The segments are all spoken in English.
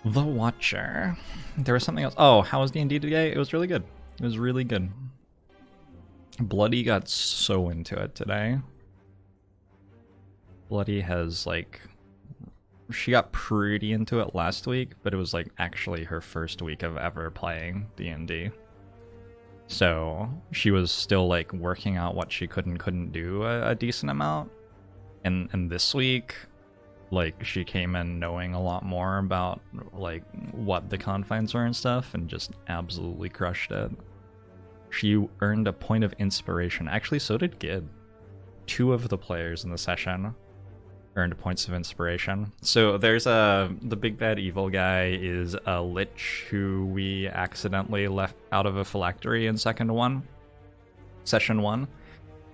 The Watcher. There was something else. Oh, how was D&D today? It was really good. It was really good. Bloody got so into it today. Bloody has, like... She got pretty into it last week, but it was, like, actually her first week of ever playing D&D. So, she was still, like, working out what she could and couldn't do a decent amount. And this week, like, she came in knowing a lot more about, like, what the confines were and stuff, and just absolutely crushed it. She earned a point of inspiration. Actually, so did Gid. 2 of the players in the session earned points of inspiration. So there's the big bad evil guy is a lich who we accidentally left out of a phylactery in session 1.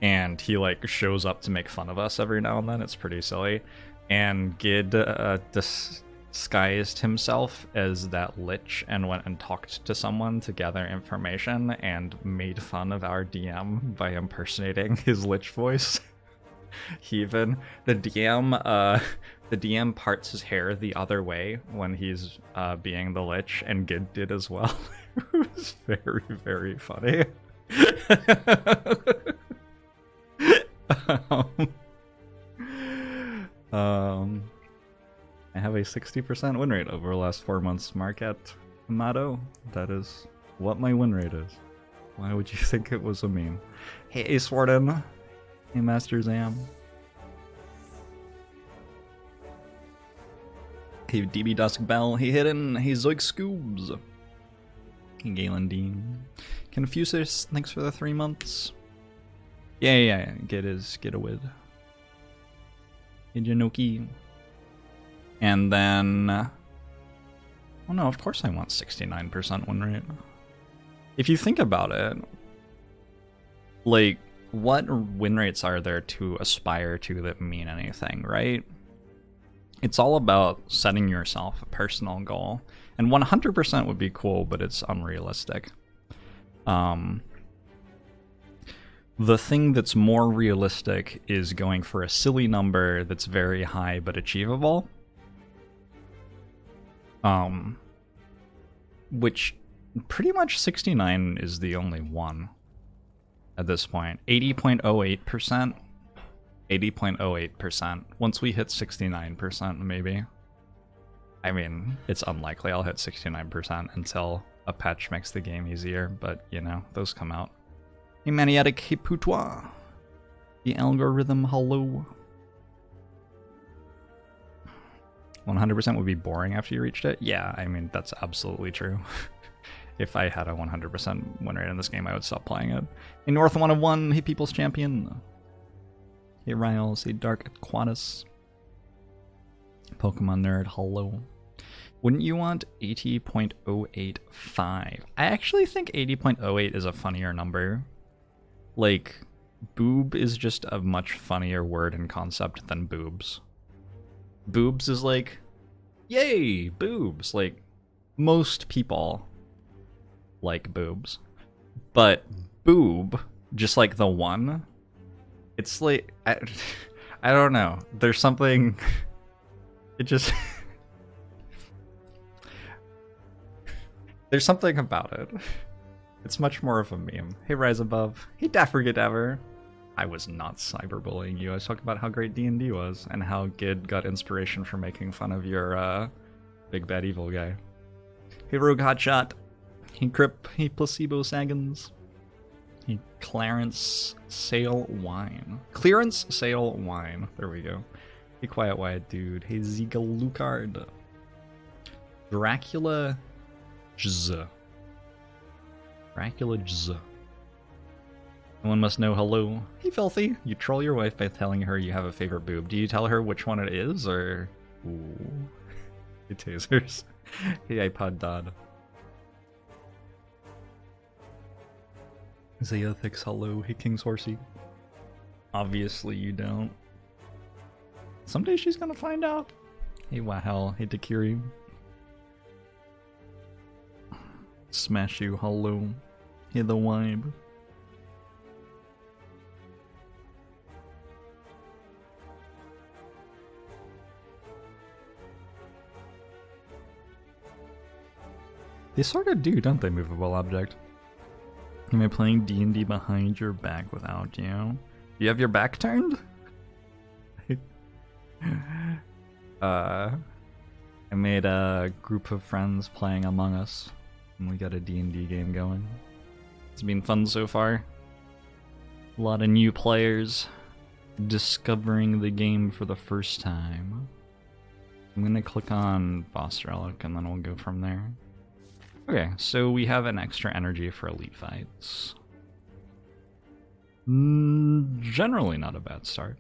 And he, like, shows up to make fun of us every now and then. It's pretty silly. And Gid disguised himself as that lich and went and talked to someone to gather information and made fun of our DM by impersonating his lich voice. The DM parts his hair the other way when he's being the lich, and Gid did as well. It was very, very funny. I have a 60% win rate over the last 4 months, Market Amato. That is what my win rate is. Why would you think it was a meme? Hey, Ace Warden. Hey, Master Zam. Hey, DB Dusk Bell. Hey, Hidden. Hey, Zoik Scoobs. Hey, Galen Dean. Confucius, thanks for the 3 months. Yeah. Get a wid. Hey, Janoki. And then... Oh no, of course I want 69% win rate. If you think about it, like, what win rates are there to aspire to that mean anything, right? It's all about setting yourself a personal goal. And 100% would be cool, but it's unrealistic. The thing that's more realistic is going for a silly number that's very high but achievable. Which pretty much 69 is the only one at this point. 80.08%. 80.08%. Once we hit 69%, maybe. I mean, it's unlikely I'll hit 69% until a patch makes the game easier, but, you know, those come out. Hey, Maniatic, hey, Putois. The algorithm, hello. 100% would be boring after you reached it? Yeah, I mean, that's absolutely true. If I had a 100% win rate in this game, I would stop playing it. Hey, North 101, hey, People's Champion. Hey, Riles, hey, Dark Aquatus. Pokemon Nerd, hello. Wouldn't you want 80.085? I actually think 80.08 is a funnier number. Like, boob is just a much funnier word and concept than boobs. Boobs is like, yay, boobs. Like, most people like boobs. But boob, just like the one, it's like, I don't know. There's something, it just, there's something about it. It's much more of a meme. Hey, Rise Above. Hey, Daffergadaver. I was not cyberbullying you. I was talking about how great D&D was and how Gid got inspiration for making fun of your big bad evil guy. Hey, Rogue Hotshot. Hey, Crip. Hey, Placebo Sagans. Hey, Clarence Sale Wine. Clearance Sale Wine. There we go. Hey, Quiet Wyatt Dude. Hey, Zika Lucard. Dracula Jz. Dracula Jz. Someone must know hello. Hey, Filthy. You troll your wife by telling her you have a favorite boob. Do you tell her which one it is, or... Ooh. Hey, Tasers. Hey, iPod Dodd. Zeothix, hello. Hey, King's Horsey. Obviously you don't. Someday she's gonna find out. Hey, Wahel. Hey, Takiri. Smash you, hello. Hey, the Wibe. They sort of do, don't they, movable object? Am I playing D&D behind your back without you? You have your back turned? I made a group of friends playing Among Us, and we got a D&D game going. It's been fun so far. A lot of new players discovering the game for the first time. I'm gonna click on Boss Relic and then we'll go from there. Okay, so we have an extra energy for elite fights. Generally not a bad start.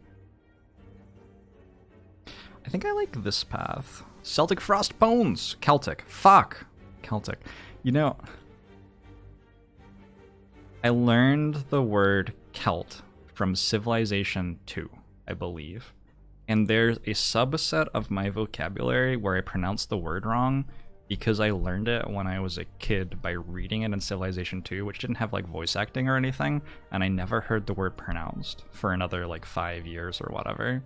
I think I like this path. Celtic Frost Bones! Celtic. Fuck! Celtic. You know, I learned the word Celt from Civilization 2, I believe. And there's a subset of my vocabulary where I pronounce the word wrong because I learned it when I was a kid by reading it in Civilization 2, which didn't have like voice acting or anything, and I never heard the word pronounced for another like 5 years or whatever.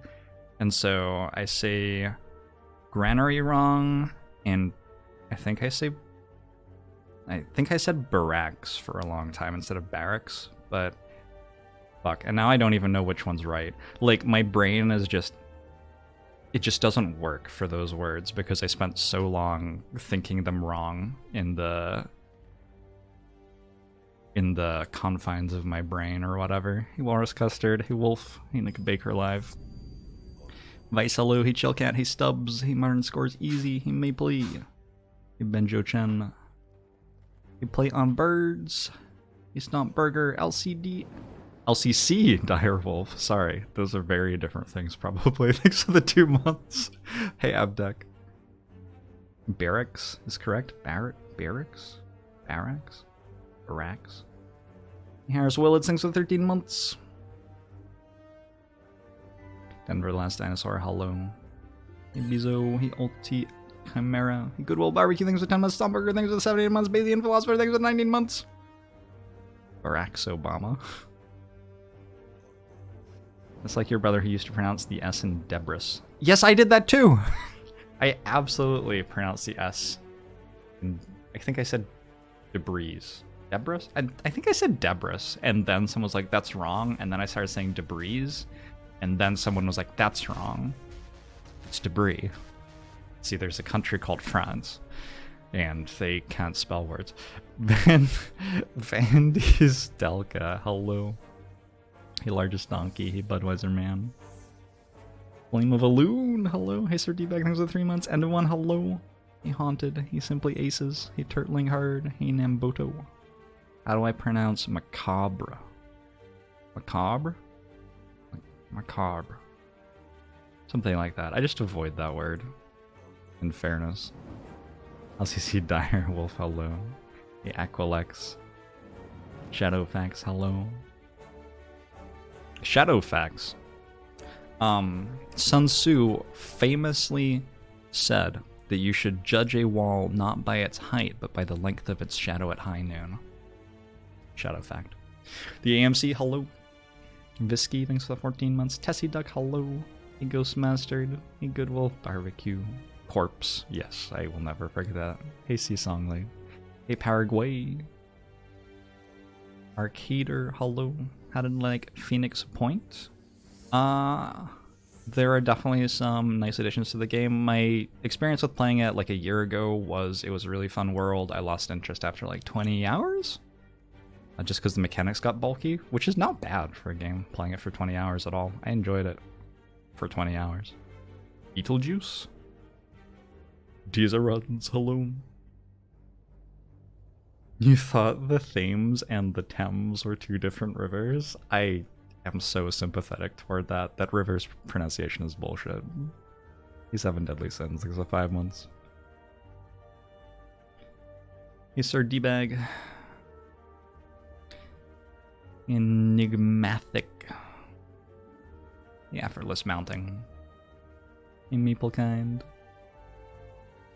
And so I say granary wrong, and I think I said barracks for a long time instead of barracks, but fuck. And now I don't even know which one's right. Like, my brain is just, it just doesn't work for those words because I spent so long thinking them wrong in the confines of my brain or whatever. Hey Walrus Custard, hey Wolf, hey Nick Baker Live. Vice hello, hey Chillcat, hey Stubbs, hey Martin Scores Easy, hey Maple, hey Benjo Chen, hey Play on Birds, hey Stomp Burger, LCD, LCC, Direwolf, sorry, those are very different things probably, thanks for the 2 months. Hey Abdek. Barracks is correct, Barracks? Harris Willard, thanks for 13 months. Denver Last Dinosaur, hello. Hey Bizo, hey Ulti Chimera, hey Goodwill Barbecue, thanks for 10 months. Stomberger, thanks for 78 months. Bathian Philosopher, thanks for 19 months. Barack Obama. It's like your brother who used to pronounce the S in Debris. Yes, I did that too! I absolutely pronounced the S. I think I said Debris. Debris? I think I said Debris, and then someone was like, that's wrong, and then I started saying Debris. And then someone was like, that's wrong. It's debris. See, there's a country called France, and they can't spell words. Vandy's Delka, hello. Hey, Largest Donkey, hey, Budweiser Man. Flame of a Loon, hello. Hey, Sir D-Bag, thanks for 3 months. End of one, hello. Hey, Haunted, hey, Simply Aces. Hey, Turtling Hard, hey, Namboto. How do I pronounce macabre? Macabre? Macabre. Something like that. I just avoid that word. In fairness. LCC Dire Wolf, hello. Hey, Aquilex. Shadowfax, hello. Shadowfax. Sun Tzu famously said that you should judge a wall not by its height, but by the length of its shadow at high noon. Shadow fact. The AMC, hello. Visky, thanks for the 14 months. Tessie Duck, hello. Hey Ghost Mastered. Hey Good Wolf Barbecue. Corpse, yes, I will never forget that. Hey C Songley. Hey Paraguay. Arcader, hello. How did like Phoenix Point? There are definitely some nice additions to the game. My experience with playing it like a year ago was it was a really fun world. I lost interest after like 20 hours. Just because the mechanics got bulky, which is not bad for a game playing it for 20 hours at all. I enjoyed it for 20 hours. Beetlejuice? Teaser runs, hello. You thought the Thames and the Thames were two different rivers? I am so sympathetic toward that. That river's pronunciation is bullshit. He's 7 deadly sins, because of 5 months. Hey, Sir D-Bag. Enigmatic. The effortless mounting. In Meeplekind.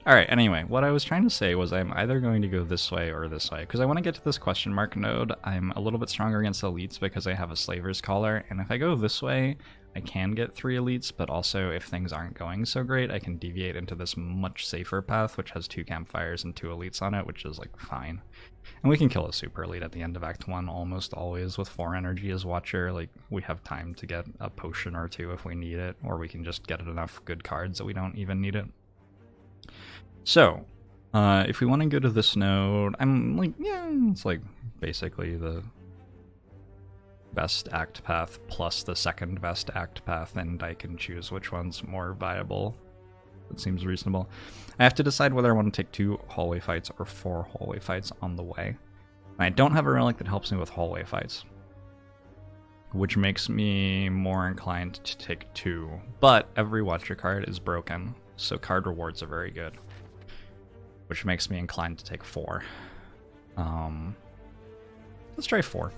Alright, anyway, what I was trying to say was I'm either going to go this way or this way, because I want to get to this question mark node. I'm a little bit stronger against elites because I have a Slaver's Collar, and if I go this way, I can get 3 elites, but also if things aren't going so great, I can deviate into this much safer path, which has 2 campfires and 2 elites on it, which is, like, fine. And we can kill a super elite at the end of Act 1 almost always with 4 energy as Watcher. Like, we have time to get a potion or 2 if we need it, or we can just get enough good cards that we don't even need it. So, if we want to go to this node, I'm like, yeah, it's like basically the best act path plus the second best act path, and I can choose which one's more viable. That seems reasonable. I have to decide whether I want to take 2 hallway fights or 4 hallway fights on the way. And I don't have a relic that helps me with hallway fights, which makes me more inclined to take 2. But every Watcher card is broken, so card rewards are very good, which makes me inclined to take 4. Let's try 4.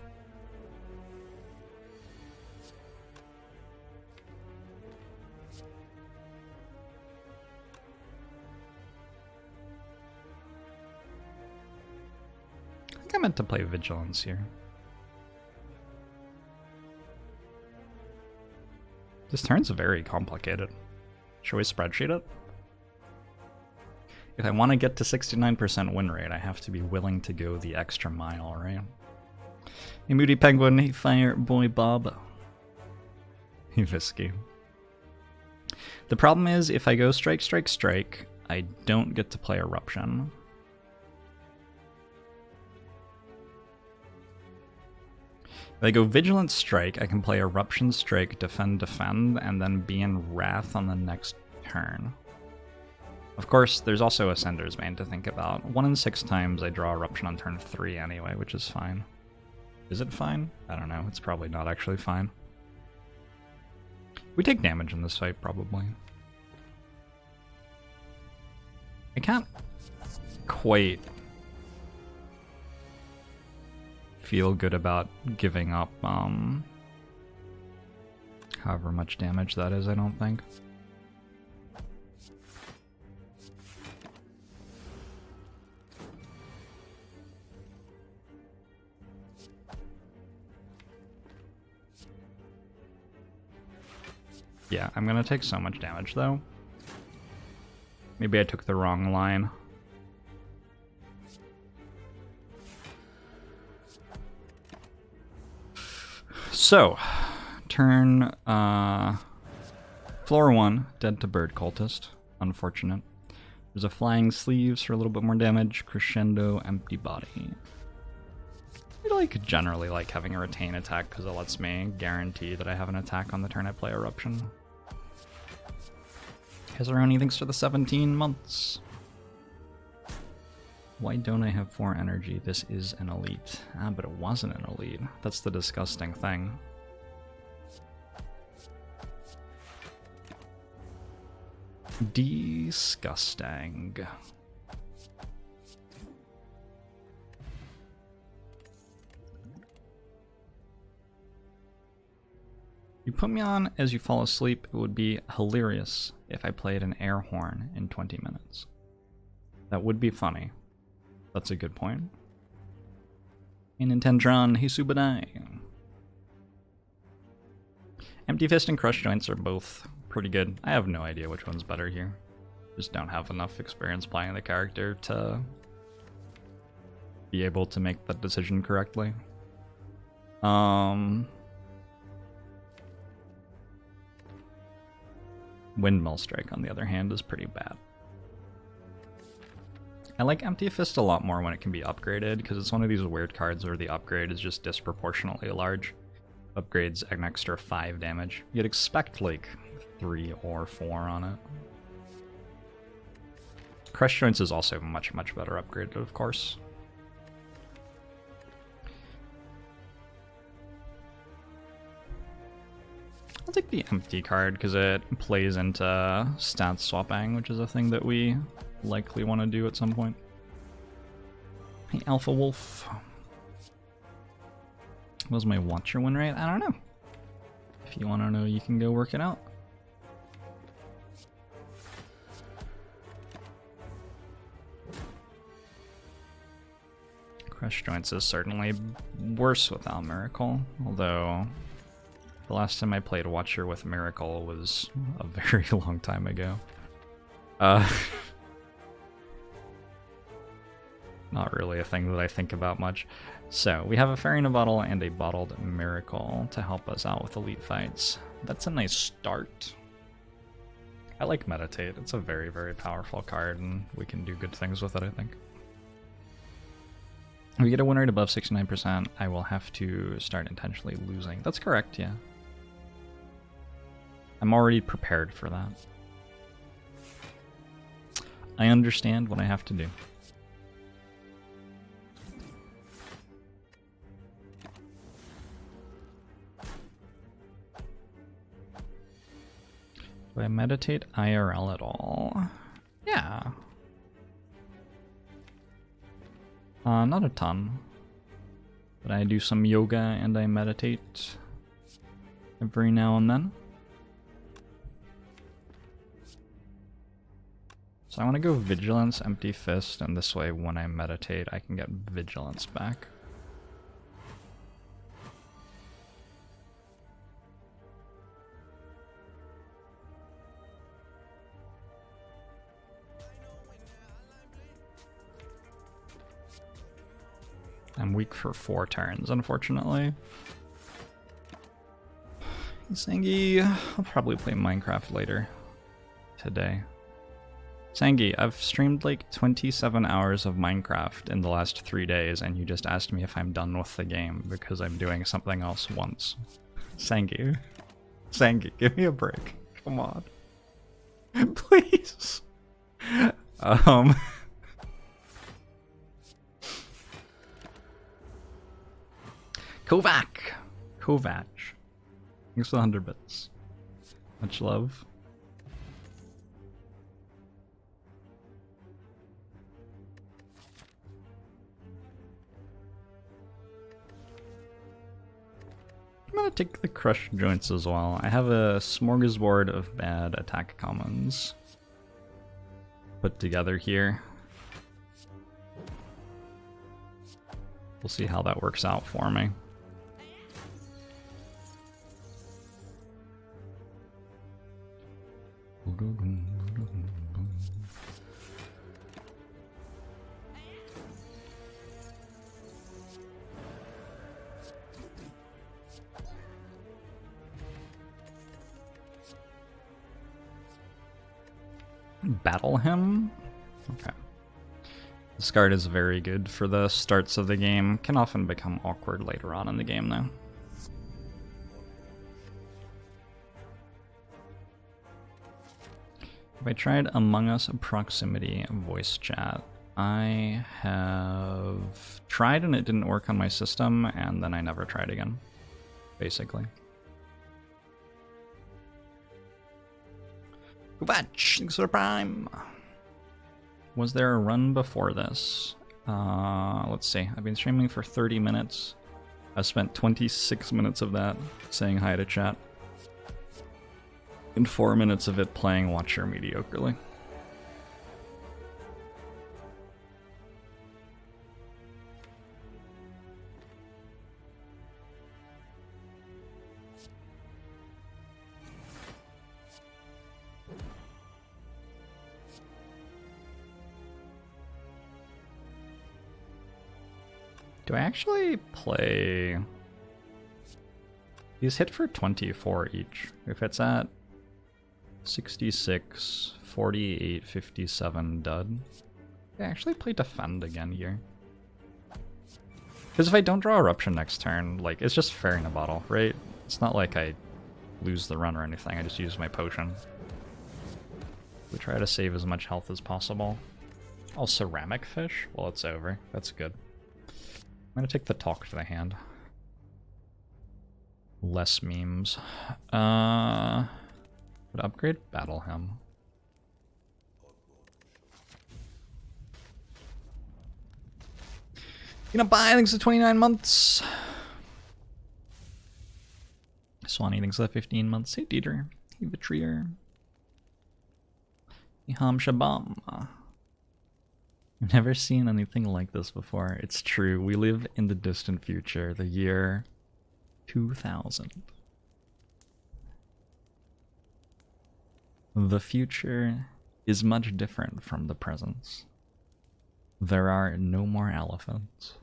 I think I meant to play Vigilance here. This turn's very complicated. Should we spreadsheet it? If I want to get to 69% win rate, I have to be willing to go the extra mile, right? Hey Moody Penguin, hey Fire Boy Bob. Hey Visky. The problem is, if I go strike, strike, strike, I don't get to play Eruption. If I go Vigilant Strike, I can play Eruption Strike, Defend, Defend, and then be in Wrath on the next turn. Of course, there's also Ascender's Bane to think about. 1 in 6 times I draw Eruption on turn 3 anyway, which is fine. Is it fine? I don't know. It's probably not actually fine. We take damage in this fight, probably. I can't quite feel good about giving up however much damage that is, I don't think. Yeah, I'm gonna take so much damage though. Maybe I took the wrong line. So, turn floor 1, dead to Bird Cultist. Unfortunate. There's a Flying Sleeves for a little bit more damage. Crescendo, Empty Body. I generally like having a retain attack because it lets me guarantee that I have an attack on the turn I play Eruption. Hezaroni, thanks for the 17 months. Why don't I have 4 energy? This is an elite. Ah, but it wasn't an elite. That's the disgusting thing. Disgusting. You put me on as you fall asleep, it would be hilarious if I played an air horn in 20 minutes. That would be funny. That's a good point. Hey Nintendron, hey Subadai. Empty Fist and Crush Joints are both pretty good. I have no idea which one's better here. Just don't have enough experience playing the character to be able to make that decision correctly. Windmill Strike, on the other hand, is pretty bad. I like Empty Fist a lot more when it can be upgraded, because it's one of these weird cards where the upgrade is just disproportionately large. Upgrades an extra 5 damage. You'd expect like 3 or 4 on it. Crush Joints is also much, much better upgraded, of course. I'll take the empty card because it plays into stats swapping, which is a thing that we likely want to do at some point. Hey, Alpha Wolf. What was my Watcher win rate? I don't know. If you want to know, you can go work it out. Crush Joints is certainly worse without Miracle, although the last time I played Watcher with Miracle was a very long time ago. Not really a thing that I think about much. So, we have a Fairy in a Bottle and a Bottled Miracle to help us out with elite fights. That's a nice start. I like Meditate. It's a very, very powerful card, and we can do good things with it, I think. If we get a win rate above 69%, I will have to start intentionally losing. That's correct, yeah. I'm already prepared for that. I understand what I have to do. Do I meditate IRL at all? Yeah. Not a ton. But I do some yoga and I meditate every now and then. So I want to go Vigilance, Empty Fist, and this way when I meditate I can get Vigilance back. I'm weak for 4 turns, unfortunately. Sangi, I'll probably play Minecraft later today. Sangi, I've streamed like 27 hours of Minecraft in the last 3 days, and you just asked me if I'm done with the game because I'm doing something else once. Sangi. Sangi, give me a break. Come on. Please. Kovac! Kovac. Thanks for the 100 bits. Much love. I'm gonna take the Crush Joints as well. I have a smorgasbord of bad attack commons put together here. We'll see how that works out for me. Battle him? Okay. This card is very good for the starts of the game. Can often become awkward later on in the game though. If I tried Among Us proximity voice chat, I have tried and it didn't work on my system, and then I never tried again, basically. Kovac, thanks for the prime. Was there a run before this? Let's see. I've been streaming for 30 minutes. I've spent 26 minutes of that saying hi to chat. And 4 minutes of it playing Watcher mediocrely. Do I actually play... These hit for 24 each. If it's at 66, 48, 57 dud. I actually play Defend again here. Because if I don't draw Eruption next turn, like, it's just Fairy in a Bottle, right? It's not like I lose the run or anything, I just use my potion. We try to save as much health as possible. Oh, Ceramic Fish? Well, it's over. That's good. I'm gonna take the Talk to the hand. Less memes. Would upgrade Battle Him. Gonna buy, thanks to 29 months. Swanee, thanks to 15 months. Hey, Dieter. Hey, Vitrier. Hey, Ham Shabam. I've never seen anything like this before. It's true. We live in the distant future, the year 2000. The future is much different from the present. There are no more elephants.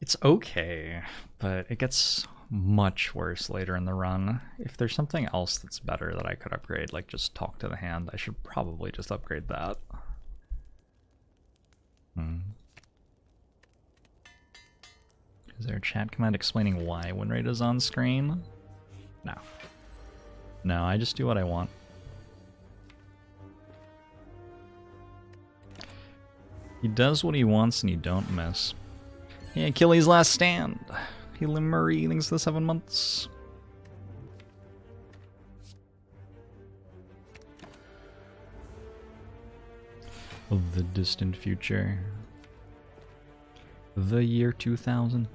It's okay, but it gets much worse later in the run. If there's something else that's better that I could upgrade, like just talk to the hand, I should probably just upgrade that. Is there a chat command explaining why win rate is on screen? No. No, I just do what I want. He does what he wants and you don't miss. Yeah, Achilles' last stand. Helium Murray, thanks to the 7 months. The distant future. The year 2000.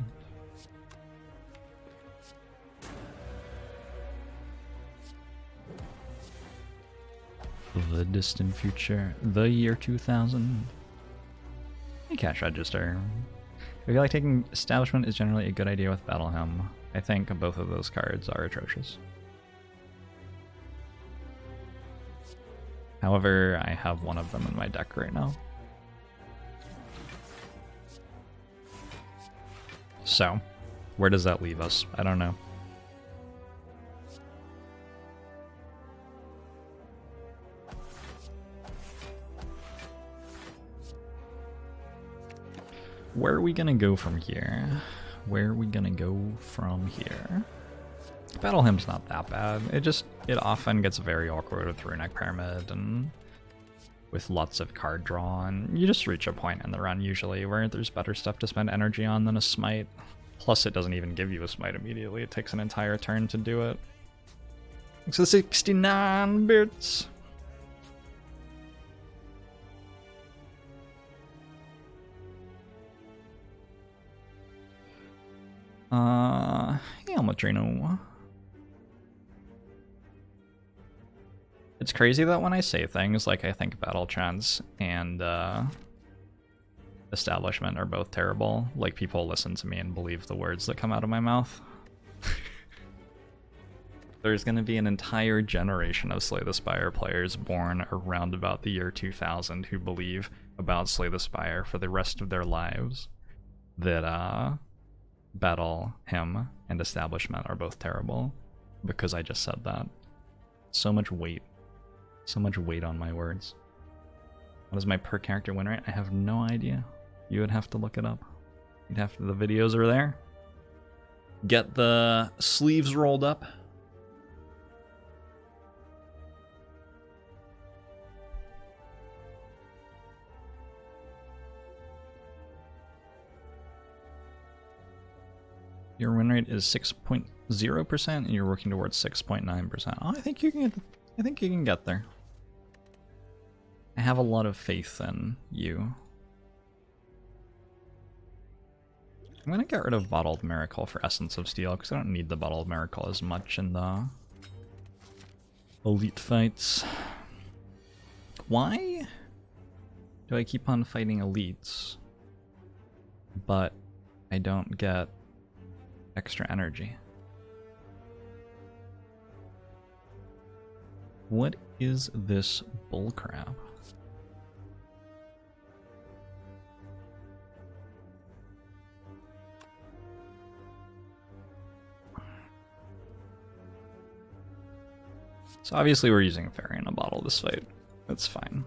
The distant future. The year 2000. Hey, cash register. I feel like taking Establishment is generally a good idea with Battle Hymn. I think both of those cards are atrocious. However, I have one of them in my deck right now. So, where does that leave us? I don't know. Where are we gonna go from here? Where are we gonna go from here? Battle Hymn's not that bad. It often gets very awkward with Runic Pyramid and with lots of card draw, and you just reach a point in the run usually where there's better stuff to spend energy on than a smite. Plus it doesn't even give you a smite immediately, it takes an entire turn to do it. Thanks for the 69 bits! Hey Almatrino. It's crazy that when I say things like I think Battle Trance and Establishment are both terrible, like people listen to me and believe the words that come out of my mouth. There's gonna be an entire generation of Slay the Spire players born around about the year 2000 who believe about Slay the Spire for the rest of their lives that Battle Hymn and Establishment are both terrible because I just said that. So much weight. So much weight on my words. What is my per character win rate? I have no idea. You would have to look it up. You'd have to, the videos are there. Get the sleeves rolled up. Your win rate is 6.0% and you're working towards 6.9%. Oh, I think you can get there. I have a lot of faith in you. I'm gonna get rid of Bottled Miracle for Essence of Steel because I don't need the Bottled Miracle as much in the elite fights. Why do I keep on fighting elites, but I don't get extra energy? What is this bullcrap? So obviously we're using a fairy in a bottle this fight. That's fine.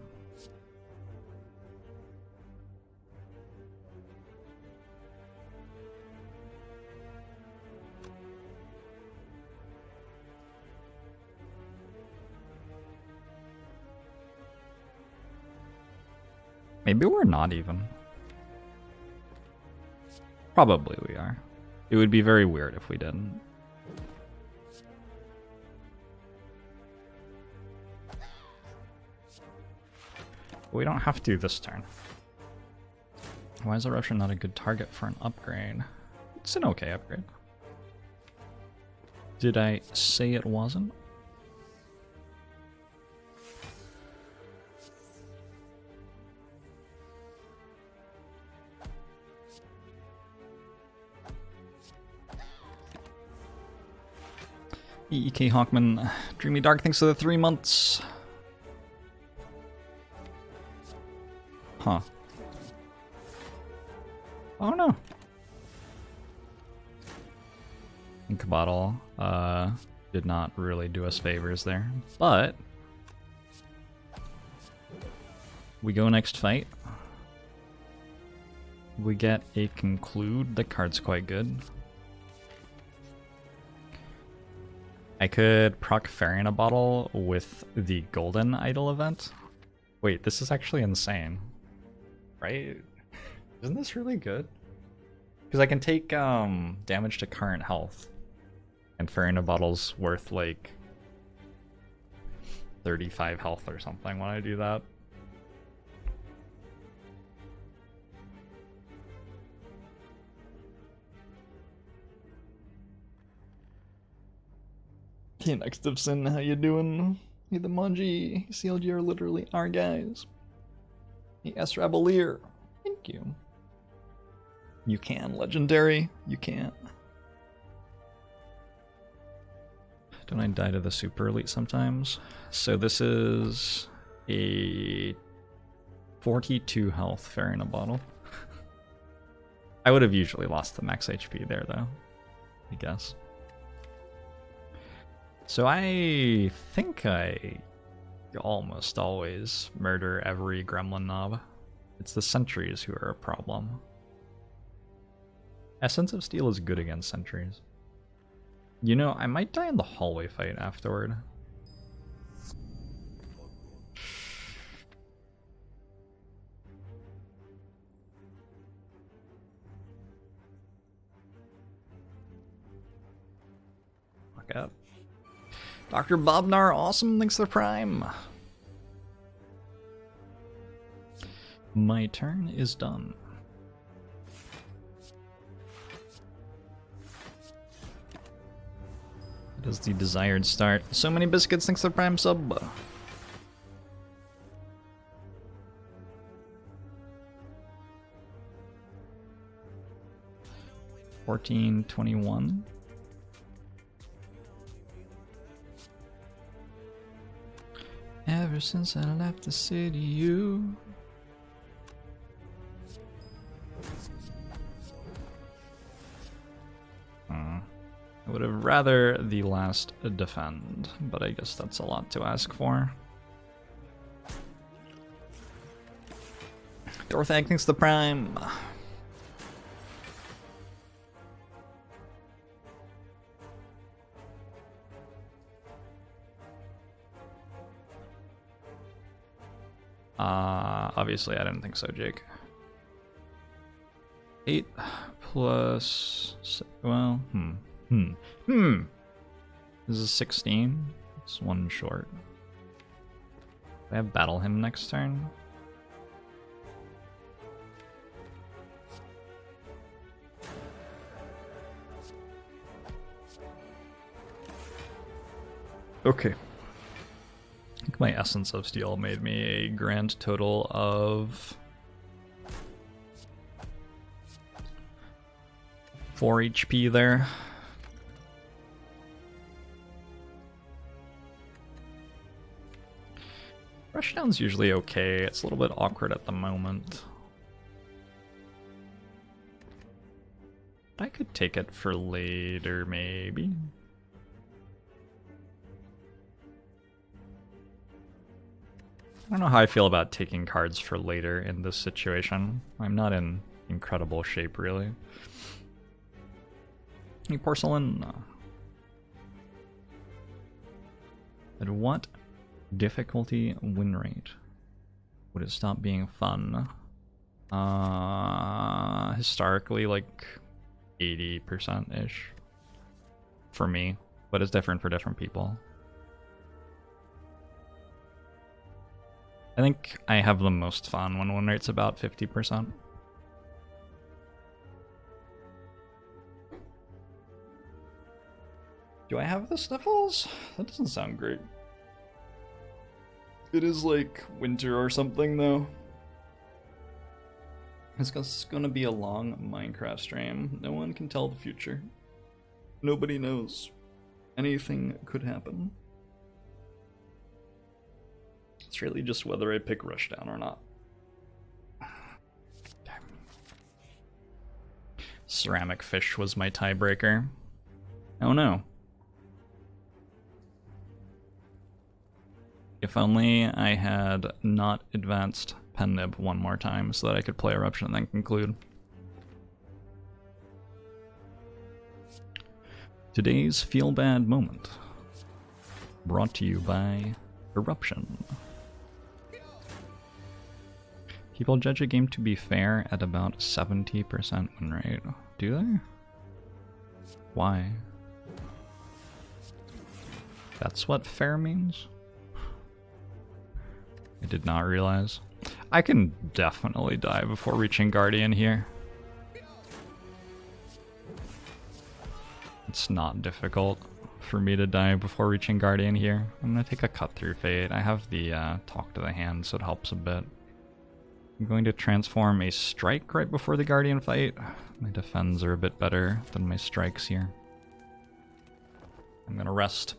Maybe we're not even. Probably we are. It would be very weird if we didn't. We don't have to this turn. Why is Eruption not a good target for an upgrade? It's an okay upgrade. Did I say it wasn't? EK Hawkman, Dreamy Dark, thanks for the 3 months. Huh. I don't know. Ink Bottle did not really do us favors there, but we go next fight. We get a conclude. The card's quite good. I could proc Fairy in a Bottle with the Golden Idol event. Wait, this is actually insane. Right? Isn't this really good? Because I can take damage to current health. And Fairy in a Bottle's worth like 35 health or something when I do that. Hey, Next of Sin, how you doing? Hey, the Manji, CLG are literally our guys. Hey, S. Rabelier, thank you. You can, Legendary, you can. Don't I die to the Super Elite sometimes? So this is a 42 health Fairy in a Bottle. I would have usually lost the max HP there, though, I guess. So I think I almost always murder every gremlin knob. It's the sentries who are a problem. Essence of Steel is good against sentries. You know, I might die in the hallway fight afterward. Fuck up. Dr. Bobnar, awesome, thanks for the Prime. My turn is done. It is the desired start. So many biscuits, thanks for the Prime sub. 1421. Ever since I left the city, you. I would have rather the last defend, but I guess that's a lot to ask for. Dorthag thanks the Prime. Obviously I didn't think so, Jake. 8 plus, well, This is 16. It's 1 short. I have Battle Hymn next turn. Okay. I think my Essence of Steel made me a grand total of 4 HP there. Rushdown's usually okay. It's a little bit awkward at the moment. I could take it for later, maybe. I don't know how I feel about taking cards for later in this situation. I'm not in incredible shape, really. Hey, Porcelain. At what difficulty win rate would it stop being fun? Historically, like 80%-ish for me, but it's different for different people. I think I have the most fun when win rate's about 50%. Do I have the sniffles? That doesn't sound great. It is like winter or something though. It's gonna be a long Minecraft stream. No one can tell the future. Nobody knows. Anything could happen. It's really just whether I pick Rushdown or not. Ceramic fish was my tiebreaker. Oh no. If only I had not advanced pen nib one more time so that I could play Eruption and then conclude. Today's Feel Bad Moment, brought to you by Eruption. People judge a game to be fair at about 70% win rate. Do they? Why? That's what fair means? I did not realize. I can definitely die before reaching Guardian here. It's not difficult for me to die before reaching Guardian here. I'm gonna take a cut through Fate. I have the talk to the hand, so it helps a bit. I'm going to transform a strike right before the Guardian fight. My defends are a bit better than my strikes here. I'm gonna rest.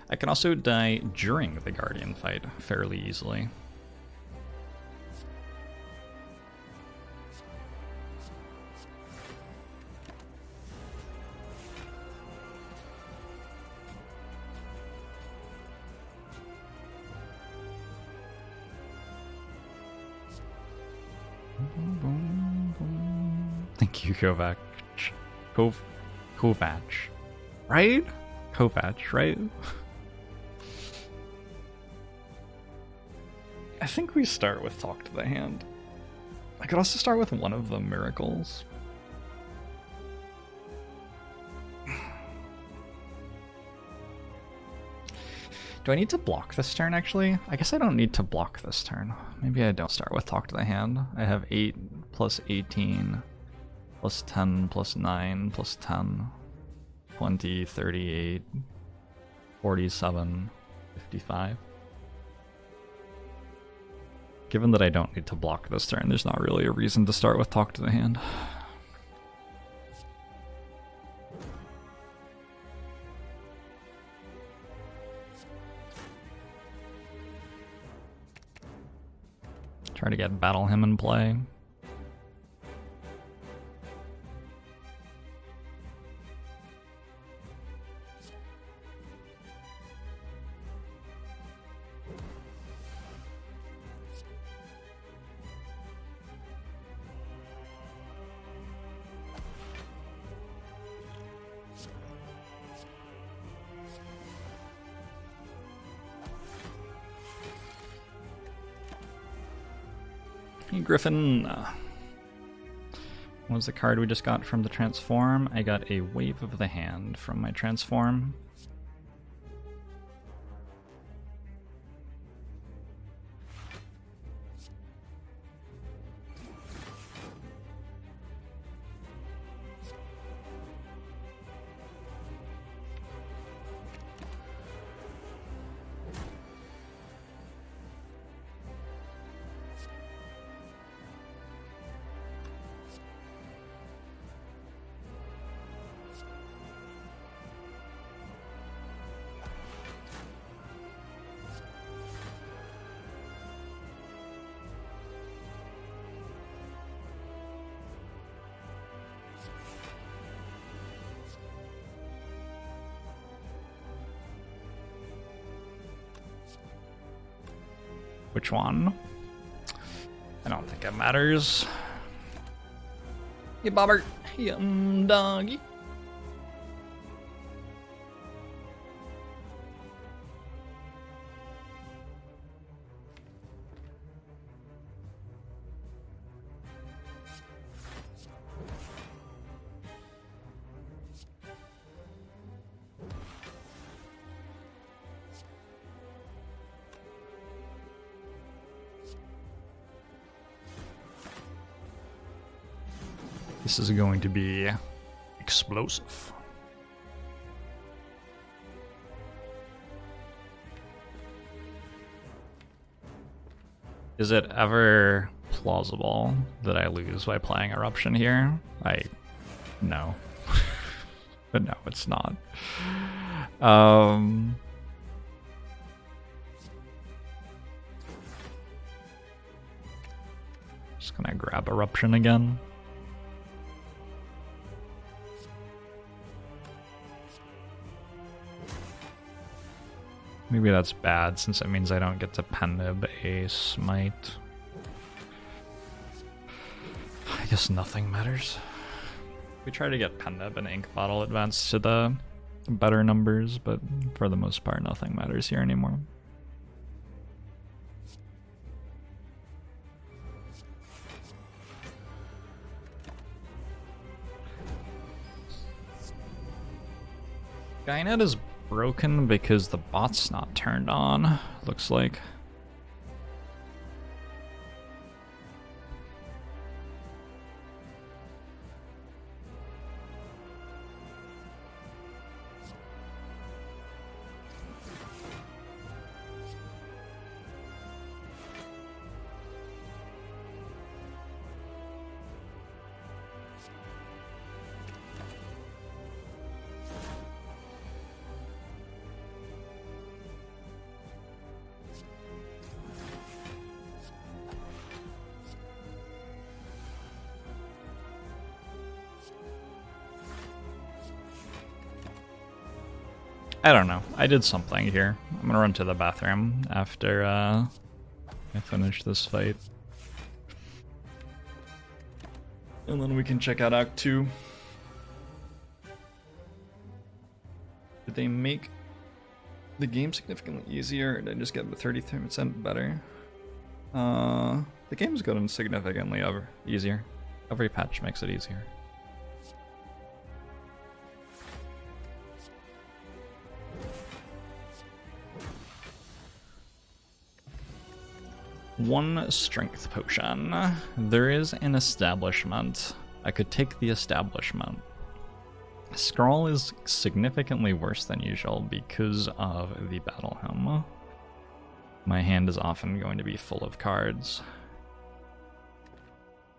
I can also die during the Guardian fight fairly easily. Thank you, Kovac. Kovac. Right? Kovac, right? I think we start with Talk to the Hand. I could also start with one of the miracles. Do I need to block this turn, actually? I guess I don't need to block this turn. Maybe I don't start with Talk to the Hand. I have 8 plus 18 plus 10 plus 9 plus 10, 20, 38, 47, 55. Given that I don't need to block this turn, there's not really a reason to start with Talk to the Hand. Try to get Battle Hymn in play. Hey Griffin, what was the card we just got from the transform? I got a Wave of the Hand from my transform. Which one? I don't think it matters. Hey, Bobbert. Hey, doggy. This is going to be explosive. Is it ever plausible that I lose by playing Eruption here? No. But no, it's not. Just gonna grab Eruption again. Maybe that's bad since it means I don't get to Penib a Smite. I guess nothing matters. We try to get Penib and Ink Bottle advanced to the better numbers, but for the most part nothing matters here anymore. Skynet is broken because the bot's not turned on, looks like. I don't know. I did something here. I'm gonna run to the bathroom after I finish this fight. And then we can check out Act 2. Did they make the game significantly easier, or did I just get the 33% better? The game's gotten significantly easier. Every patch makes it easier. One strength potion. There is an establishment. I could take the establishment. Scrawl is significantly worse than usual because of the battle hymn. My hand is often going to be full of cards.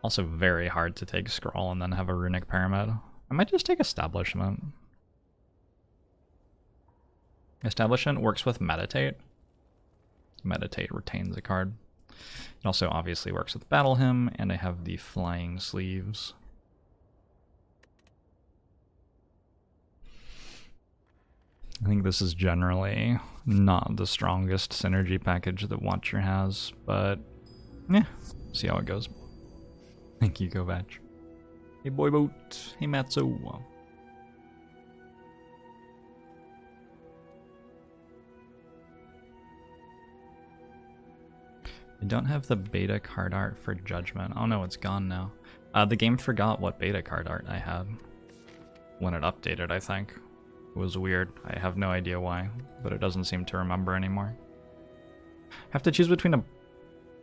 Also very hard to take Scrawl and then have a runic pyramid. I might just take establishment. Establishment works with meditate. Meditate retains a card. It also obviously works with Battle Hymn, and I have the flying sleeves. I think this is generally not the strongest synergy package that Watcher has, but yeah, see how it goes. Thank you, Kovac. Hey Boy Boat, hey Matzo. I don't have the beta card art for Judgment. Oh no, it's gone now. The game forgot what beta card art I had when it updated, I think. It was weird. I have no idea why, but it doesn't seem to remember anymore. I have to choose between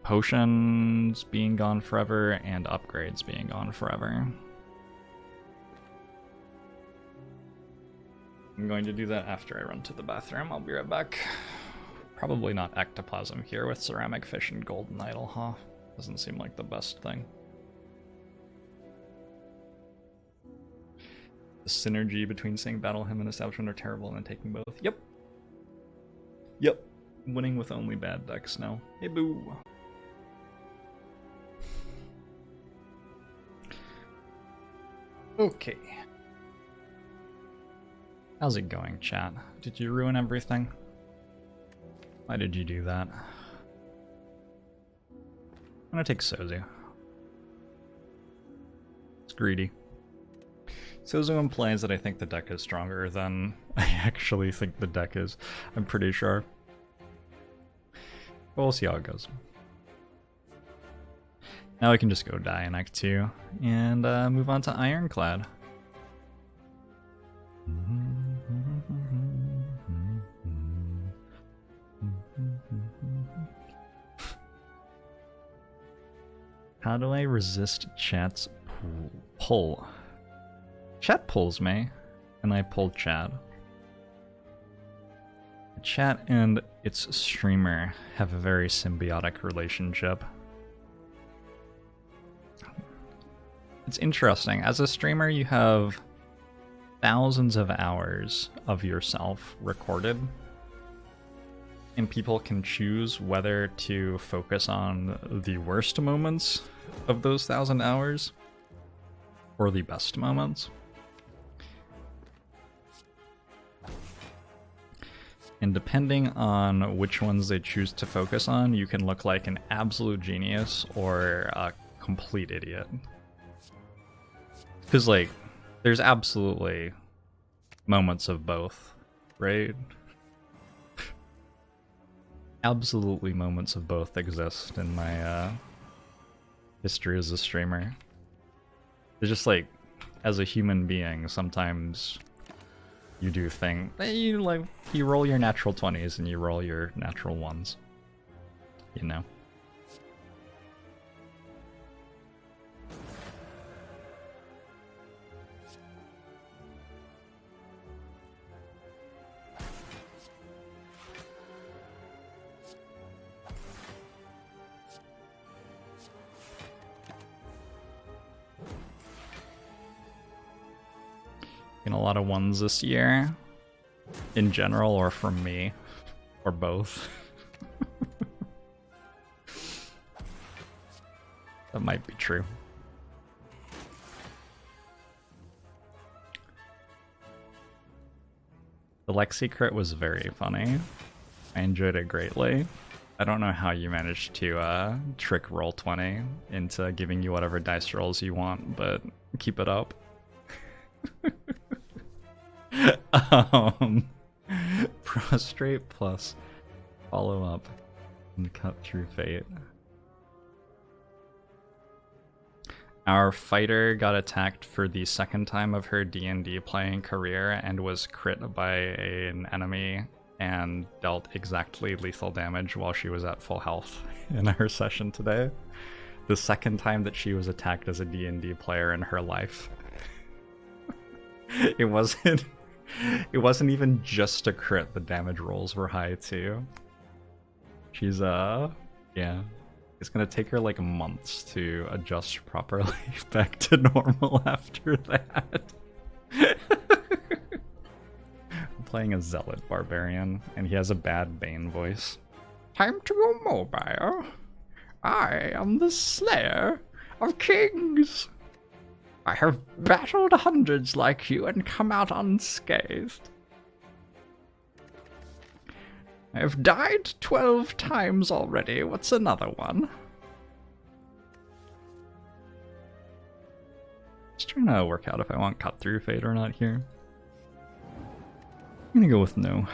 potions being gone forever and upgrades being gone forever. I'm going to do that after I run to the bathroom. I'll be right back. Probably not ectoplasm here with ceramic fish and golden idol, huh? Doesn't seem like the best thing. The synergy between saying Battle Hymn and Establishment are terrible and then taking both. Yep. Yep. Winning with only bad decks now. Hey boo. Okay. How's it going, chat? Did you ruin everything? Why did you do that? I'm gonna take Sozu. It's greedy. Sozu implies that I think the deck is stronger than I actually think the deck is. I'm pretty sure. But we'll see how it goes. Now I can just go die in Act 2 and move on to Ironclad. How do I resist chat's pull? Chat pulls me, and I pull chat. Chat and its streamer have a very symbiotic relationship. It's interesting. As a streamer, you have thousands of hours of yourself recorded, and people can choose whether to focus on the worst moments of those 1,000 hours or the best moments. And depending on which ones they choose to focus on, you can look like an absolute genius or a complete idiot. Because, like, there's absolutely moments of both, right? Absolutely moments of both exist in my history as a streamer. It's just like, as a human being, sometimes you do things, you roll your natural 20s and you roll your natural 1s, you know? In a lot of 1s this year, in general, or from me, or both. That might be true. The Lexi crit was very funny. I enjoyed it greatly. I don't know how you managed to trick Roll20 into giving you whatever dice rolls you want, but keep it up. Prostrate plus follow up and cut through fate. Our fighter got attacked for the second time of her D&D playing career and was crit by an enemy and dealt exactly lethal damage while she was at full health in her session today. The second time that she was attacked as a D&D player in her life. It wasn't even just a crit, the damage rolls were high too. She's yeah. It's gonna take her like months to adjust properly back to normal after that. I'm playing a Zealot Barbarian, and he has a bad Bane voice. Time to go mobile. I am the Slayer of Kings. I have battled hundreds like you and come out unscathed. I have died 12 times already. What's another one? Just trying to work out if I want cut through fate or not here. I'm gonna go with no.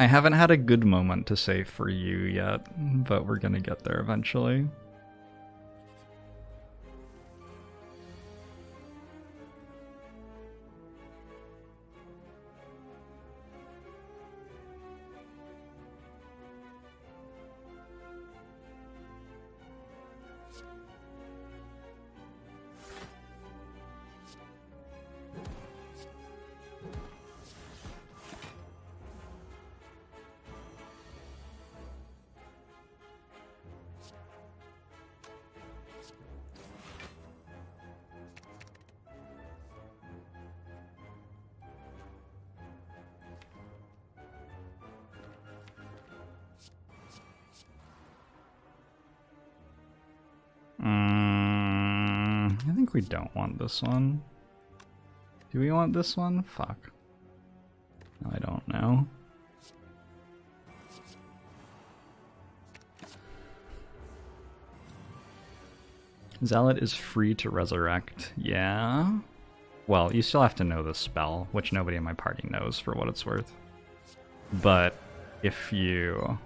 I haven't had a good moment to say for you yet, but we're gonna get there eventually. I think we don't want this one. Do we want this one? Fuck. No, I don't know. Zealot is free to resurrect. Yeah. Well, you still have to know the spell, which nobody in my party knows for what it's worth. But if you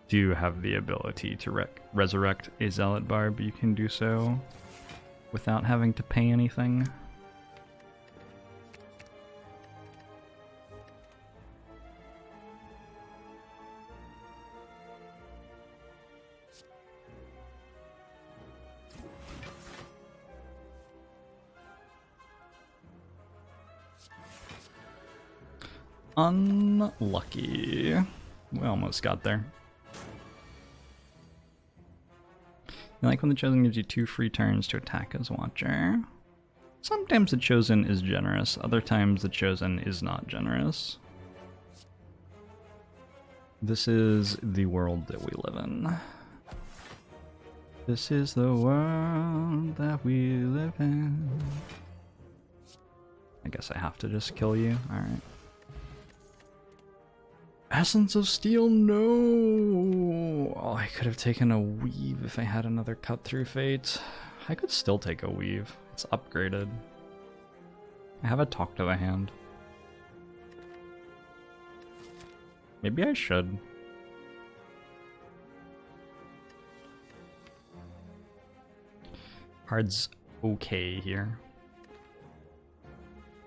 do have the ability to resurrect a Zealot Barb, you can do so without having to pay anything. Unlucky. We almost got there. You like when the Chosen gives you 2 free turns to attack as Watcher. Sometimes the Chosen is generous, other times the Chosen is not generous. This is the world that we live in. This is the world that we live in. I guess I have to just kill you. Alright. Essence of Steel, no! Oh, I could have taken a Weave if I had another Cut Through Fate. I could still take a Weave. It's upgraded. I have a Talk to the Hand. Maybe I should. Hard's okay here.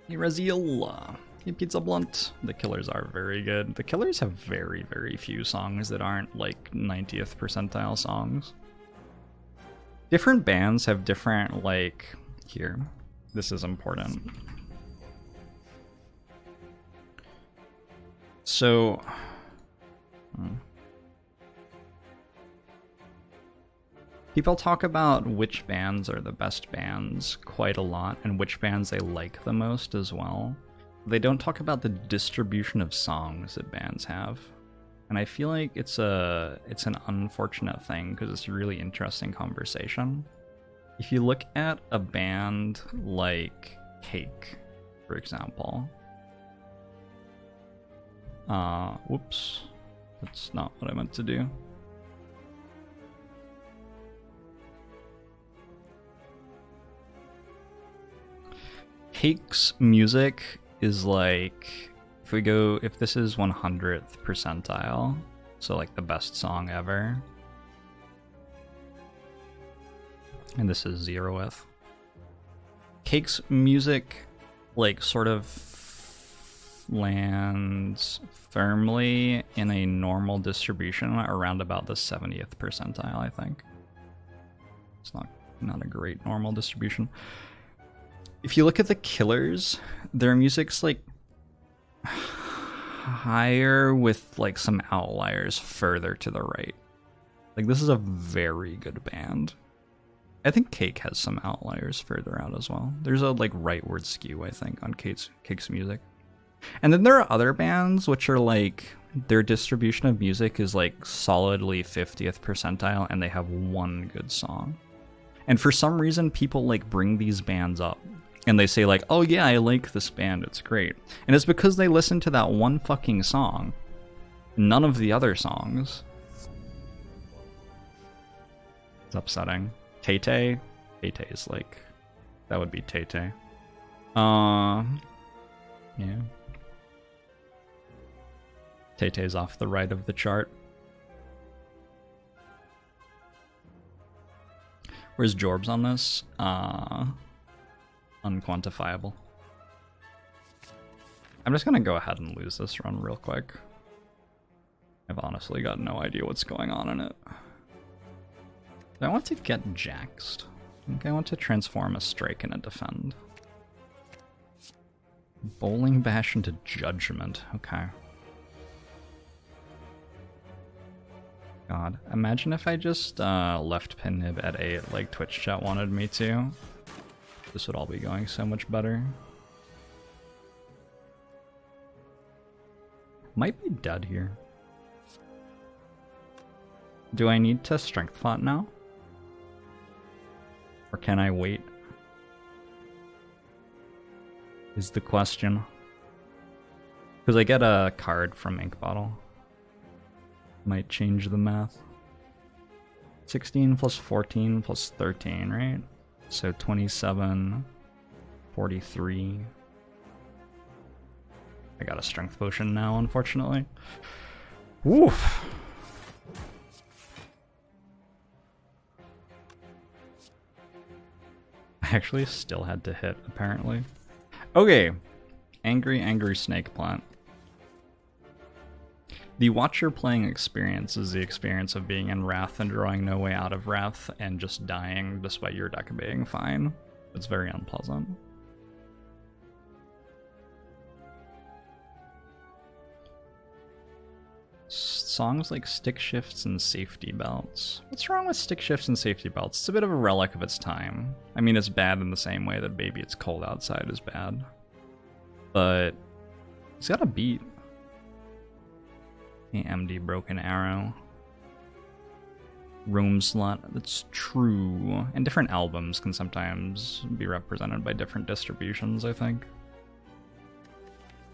Hey, Raziel. Hey, Pizza Blunt. The Killers are very good. The Killers have very, very few songs that aren't like 90th percentile songs. Different bands have different, like, here. This is important. So, people talk about which bands are the best bands quite a lot, and which bands they like the most as well. They don't talk about the distribution of songs that bands have. And I feel like it's an unfortunate thing because it's a really interesting conversation. If you look at a band like Cake, for example. Whoops. That's not what I meant to do. Cake's music is like, if this is 100th percentile, so like the best song ever, and this is 0th, Cake's music like sort of lands firmly in a normal distribution around about the 70th percentile, I think. It's not a great normal distribution. If you look at the Killers, their music's like higher with like some outliers further to the right. Like this is a very good band. I think Cake has some outliers further out as well. There's a like rightward skew, I think, on Cake's music. And then there are other bands which are like their distribution of music is like solidly 50th percentile and they have one good song. And for some reason people like bring these bands up. And they say like, oh yeah, I like this band, it's great. And it's because they listen to that one fucking song. None of the other songs. It's upsetting. Tay-Tay? Tay-Tay is like, that would be Tay-Tay. Yeah. Tay-Tay's off the right of the chart. Where's Jorbs on this? Unquantifiable. I'm just gonna go ahead and lose this run real quick. I've honestly got no idea what's going on in it. Do I want to get jaxed? I think I want to transform a strike and a defend. Bowling bash into judgment. Okay. God, imagine if I just left pin nib at 8 like Twitch chat wanted me to. This would all be going so much better. Might be dead here. Do I need to strength plot now? Or can I wait? Is the question. Because I get a card from Ink Bottle. Might change the math. 16 plus 14 plus 13, right? So 27, 43. I got a strength potion now, unfortunately. Woof. I actually still had to hit, apparently. Okay. Angry Snake Plant. The Watcher playing experience is the experience of being in Wrath and drawing no way out of Wrath and just dying despite your deck being fine. It's very unpleasant. Songs like stick shifts and safety belts. What's wrong with stick shifts and safety belts? It's a bit of a relic of its time. I mean, it's bad in the same way that Baby It's Cold Outside is bad. But it's got a beat. The MD Broken Arrow. Room slot, that's true. And different albums can sometimes be represented by different distributions, I think.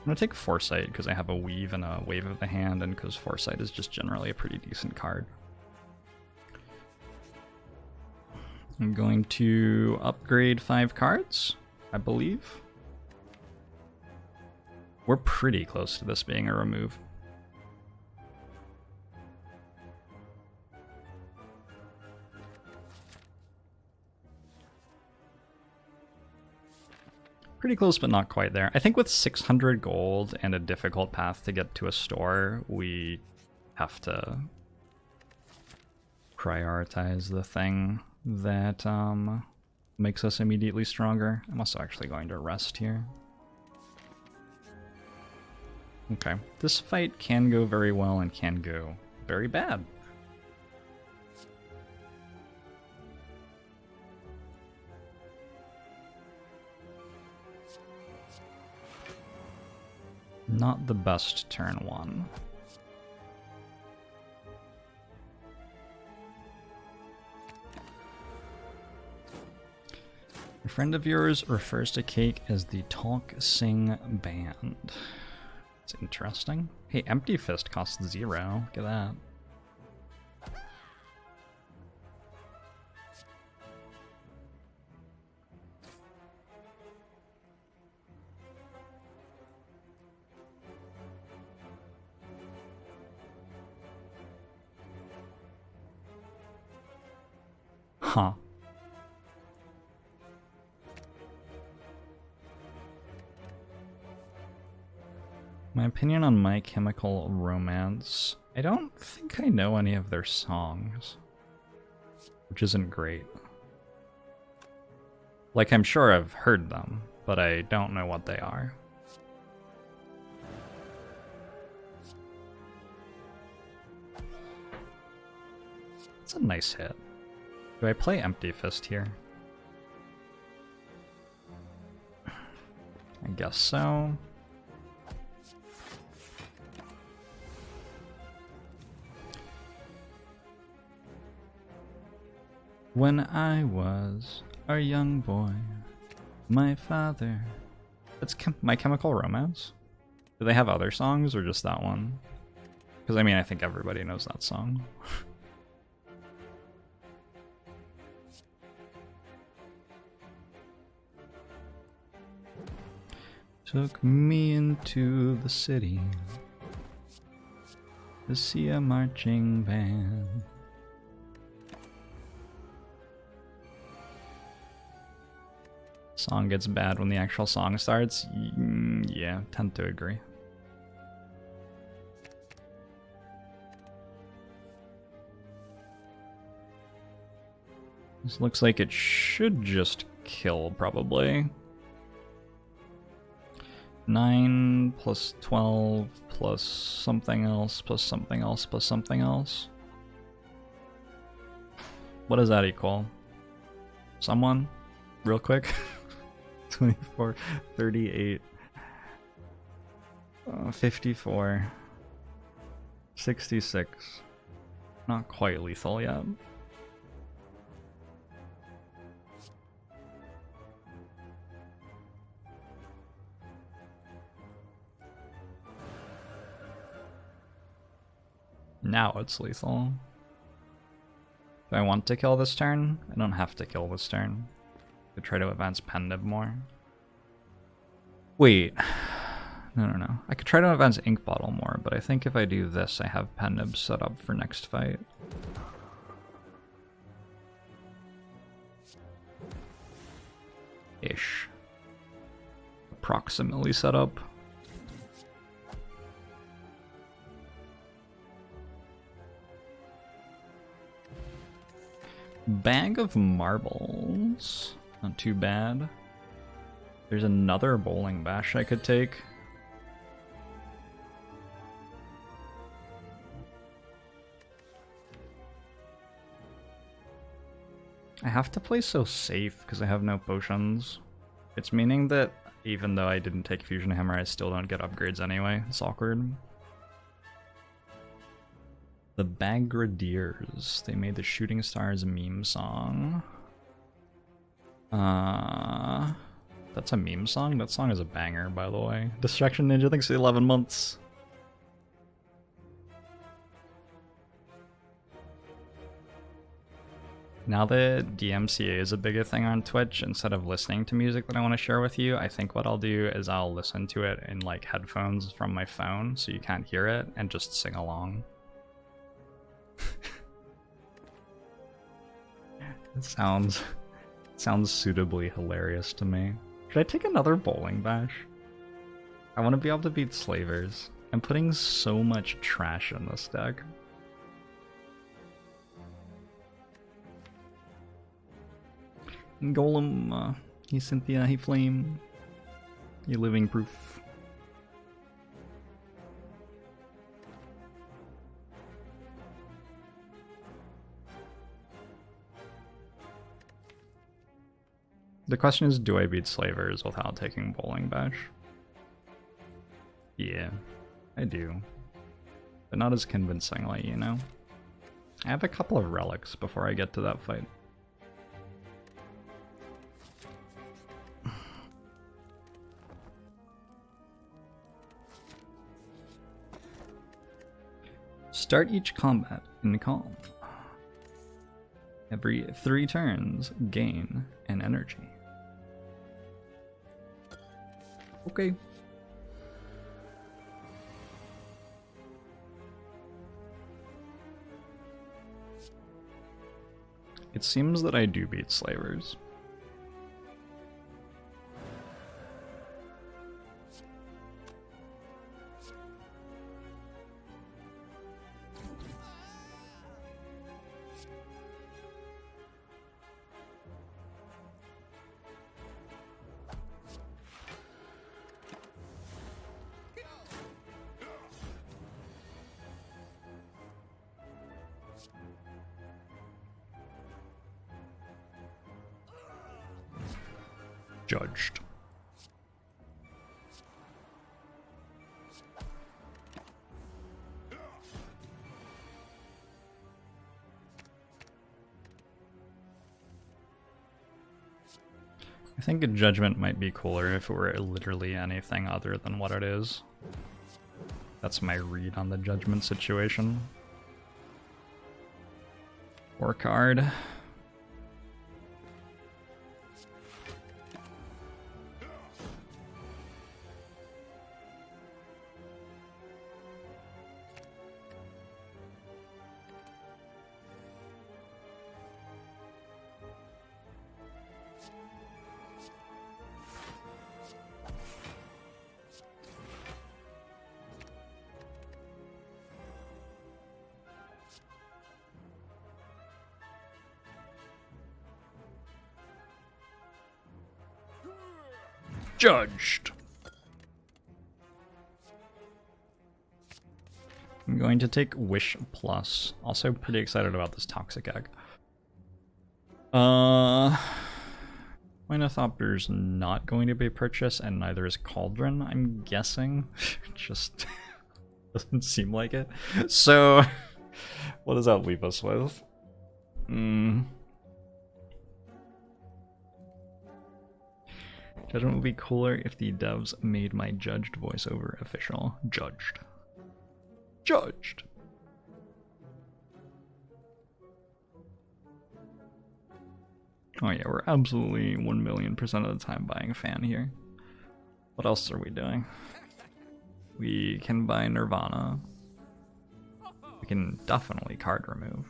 I'm gonna take Foresight because I have a Weave and a Wave of the Hand, and because Foresight is just generally a pretty decent card. I'm going to upgrade 5 cards, I believe. We're pretty close to this being a remove. Pretty close, but not quite there. I think with 600 gold and a difficult path to get to a store, we have to prioritize the thing that makes us immediately stronger. I'm also actually going to rest here. Okay, this fight can go very well and can go very bad. Not the best turn one. A friend of yours refers to cake as the Talk Sing Band. It's interesting. Hey, Empty Fist costs 0. Look at that. Huh. My opinion on My Chemical Romance. I don't think I know any of their songs, which isn't great. Like, I'm sure I've heard them, but I don't know what they are. It's a nice hit. Do I play Empty Fist here? I guess so. When I was a young boy, my father... That's My Chemical Romance? Do they have other songs or just that one? Because I mean, I think everybody knows that song. Took me into the city to see a marching band. Song gets bad when the actual song starts. Yeah, tend to agree. This looks like it should just kill, probably. 9 plus 12 plus something else plus something else plus something else. What does that equal? Someone? Real quick. 24, 38, 54, 66. Not quite lethal yet. Now it's lethal. Do I want to kill this turn? I don't have to kill this turn. I could try to advance Pendib more. Wait. No. I could try to advance Ink Bottle more, but I think if I do this, I have Pendib set up for next fight. Ish. Approximately set up. Bag of Marbles. Not too bad. There's another Bowling Bash I could take. I have to play so safe because I have no potions. It's meaning that even though I didn't take Fusion Hammer, I still don't get upgrades anyway. It's awkward. The Baggradiers. They made the Shooting Stars meme song. That's a meme song? That song is a banger, by the way. Distraction Ninja, thanks for 11 months. Now that DMCA is a bigger thing on Twitch, instead of listening to music that I want to share with you, I think what I'll do is I'll listen to it in like headphones from my phone so you can't hear it and just sing along. It sounds suitably hilarious to me. Should I take another bowling bash? I want to be able to beat Slavers. I'm putting so much trash in this deck. Golem, hey Cynthia, hey Flame. You living proof. The question is, do I beat Slavers without taking Bowling Bash? Yeah, I do. But not as convincingly, you know? I have a couple of relics before I get to that fight. Start each combat in calm. Every 3 turns, gain an energy. Okay. It seems that I do beat Slavers. Judged. I think a judgment might be cooler if it were literally anything other than what it is. That's my read on the judgment situation. Or card. Judged. I'm going to take Wish Plus. Also pretty excited about this Toxic Egg. Ornithopter's not going to be purchased, and neither is Cauldron, I'm guessing. Just doesn't seem like it. So, what does that leave us with? Judgment would be cooler if the devs made my judged voiceover official. Judged. Judged! Oh yeah, we're absolutely 1,000,000% of the time buying a fan here. What else are we doing? We can buy Nirvana. We can definitely card remove.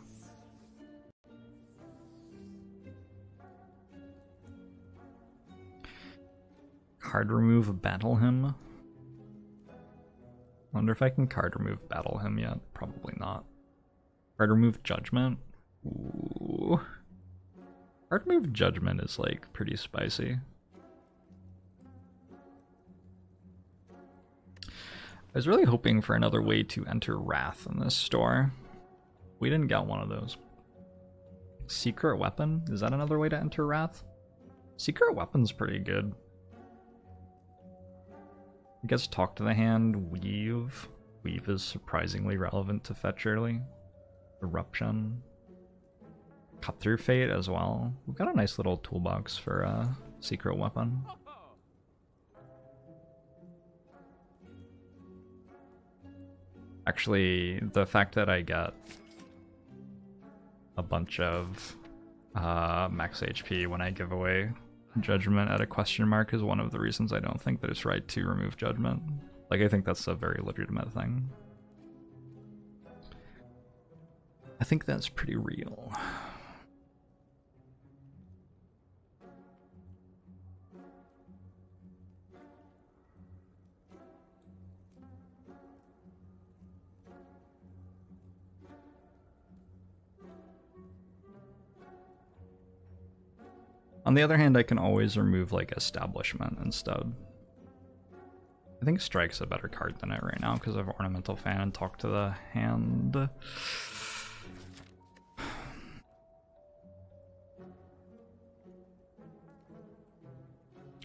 Card remove Battle Hymn. Wonder if I can card remove Battle Hymn yet. Probably not. Card remove Judgment. Ooh. Card remove Judgment is like pretty spicy. I was really hoping for another way to enter Wrath in this store. We didn't get one of those. Secret weapon? Is that another way to enter Wrath? Secret weapon's pretty good. I guess talk to the hand, weave. Weave is surprisingly relevant to fetch early. Eruption. Cut through fate as well. We've got a nice little toolbox for a secret weapon. Actually, the fact that I get a bunch of max HP when I give away Judgment at a question mark is one of the reasons I don't think that it's right to remove Judgment. Like, I think that's a very legitimate thing. I think that's pretty real. On the other hand, I can always remove, like, Establishment instead. I think Strike's a better card than it right now because of Ornamental Fan and Talk to the Hand.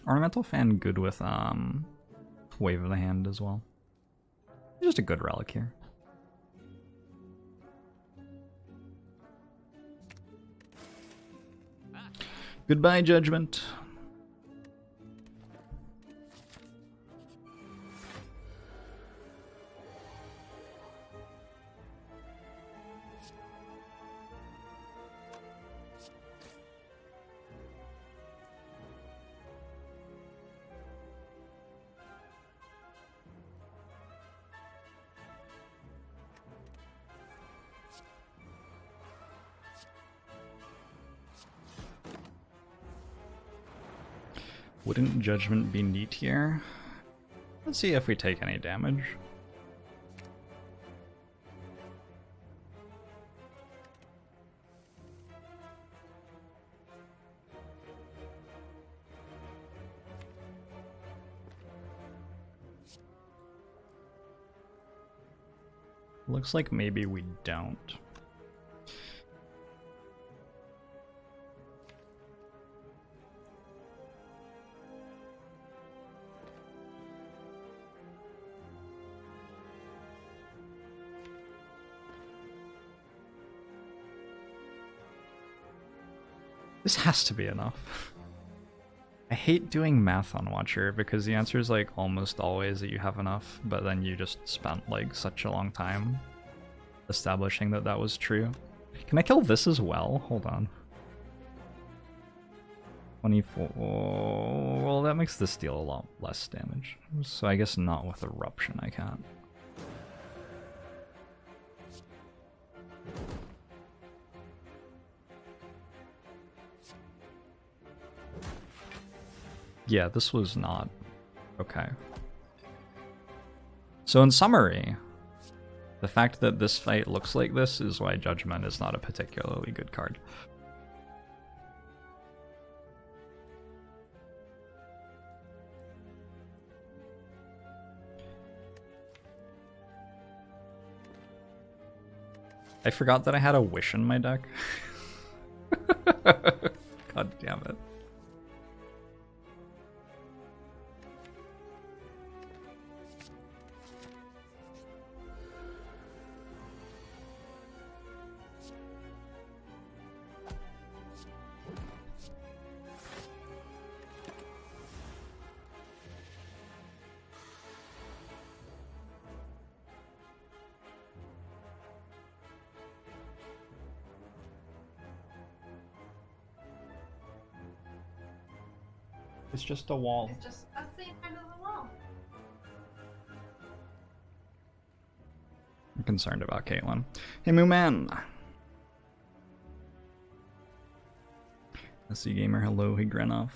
Ornamental Fan good with Wave of the Hand as well. Just a good relic here. Goodbye, Judgment. Wouldn't Judgment be neat here? Let's see if we take any damage. Looks like maybe we don't. This has to be enough. I hate doing math on Watcher because the answer is like almost always that you have enough, but then you just spent like such a long time establishing that that was true. Can I kill this as well? Hold on. 24. Well, that makes this deal a lot less damage. So I guess not with Eruption I can't. Yeah, this was not okay. So in summary, the fact that this fight looks like this is why Judgment is not a particularly good card. I forgot that I had a Wish in my deck. God damn it. It's just a wall. It's just a same kind of the wall. I'm concerned about Caitlyn. Hey, Moo Man. SC Gamer, hello, hey, Grenoff.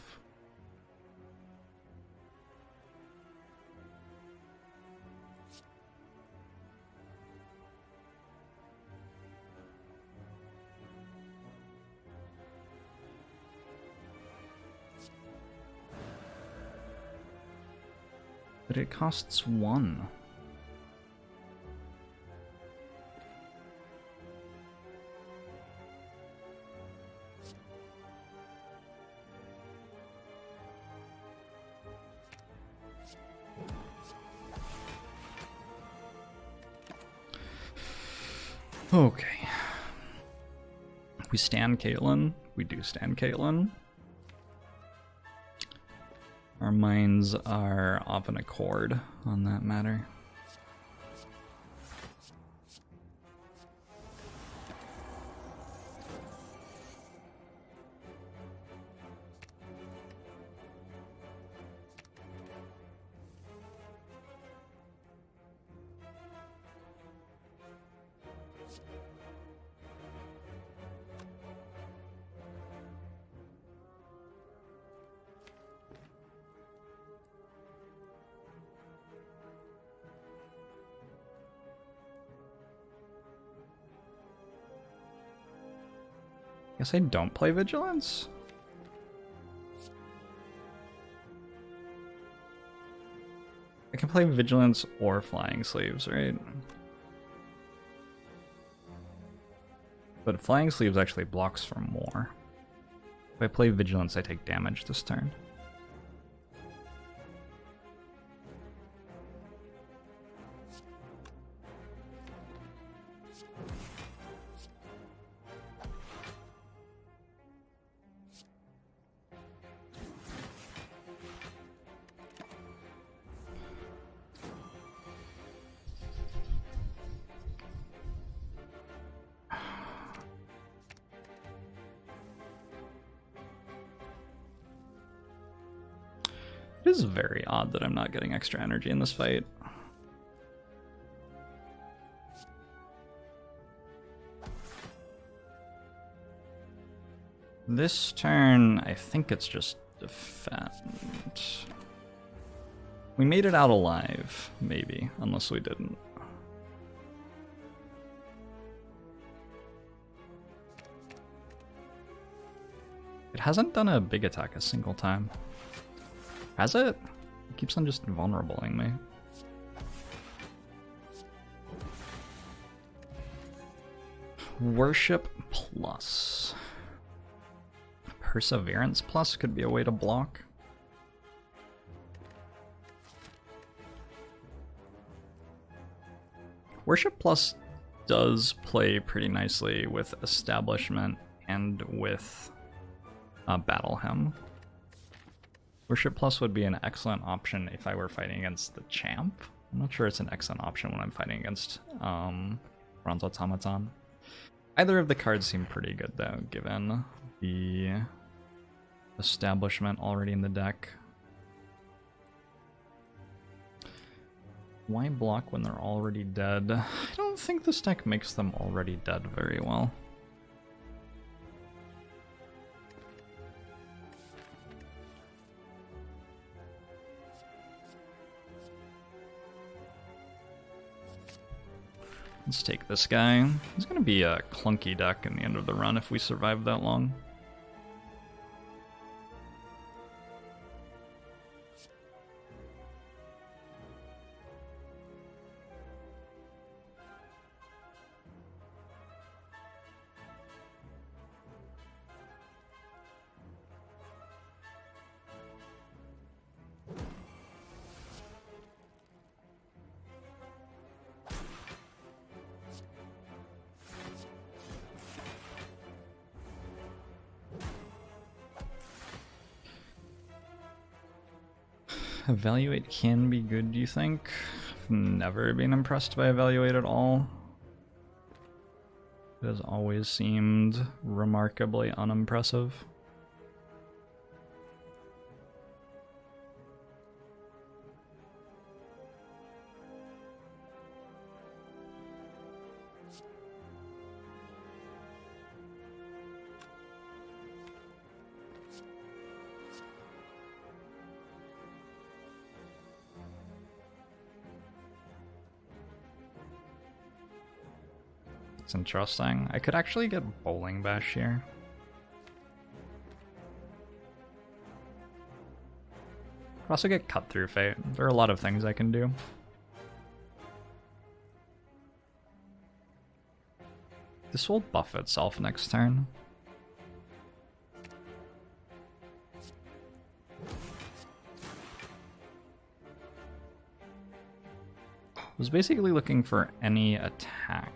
But it costs 1. Okay. We stand Caitlyn. We do stand Caitlyn. Our minds are of an accord on that matter. Guess I don't play Vigilance? I can play Vigilance or Flying Sleeves, right? But Flying Sleeves actually blocks for more. If I play Vigilance, I take damage this turn. It is very odd that I'm not getting extra energy in this fight. This turn, I think it's just defend. We made it out alive, maybe, unless we didn't. It hasn't done a big attack a single time. Has it? It keeps on just vulnerabling me. Worship plus. Perseverance plus could be a way to block. Worship plus does play pretty nicely with Establishment and with Battle Hymn. Worship plus would be an excellent option if I were fighting against the champ. I'm not sure it's an excellent option when I'm fighting against Bronze Automaton. Either of the cards seem pretty good though, given the Establishment already in the deck. Why block when they're already dead? I don't think this deck makes them already dead very well. Let's take this guy. He's going to be a clunky deck in the end of the run if we survive that long. Evaluate can be good, do you think? I've never been impressed by Evaluate at all. It has always seemed remarkably unimpressive. It's interesting. I could actually get Bowling Bash here. Could also get Cut Through Fate. There are a lot of things I can do. This will buff itself next turn. I was basically looking for any attack.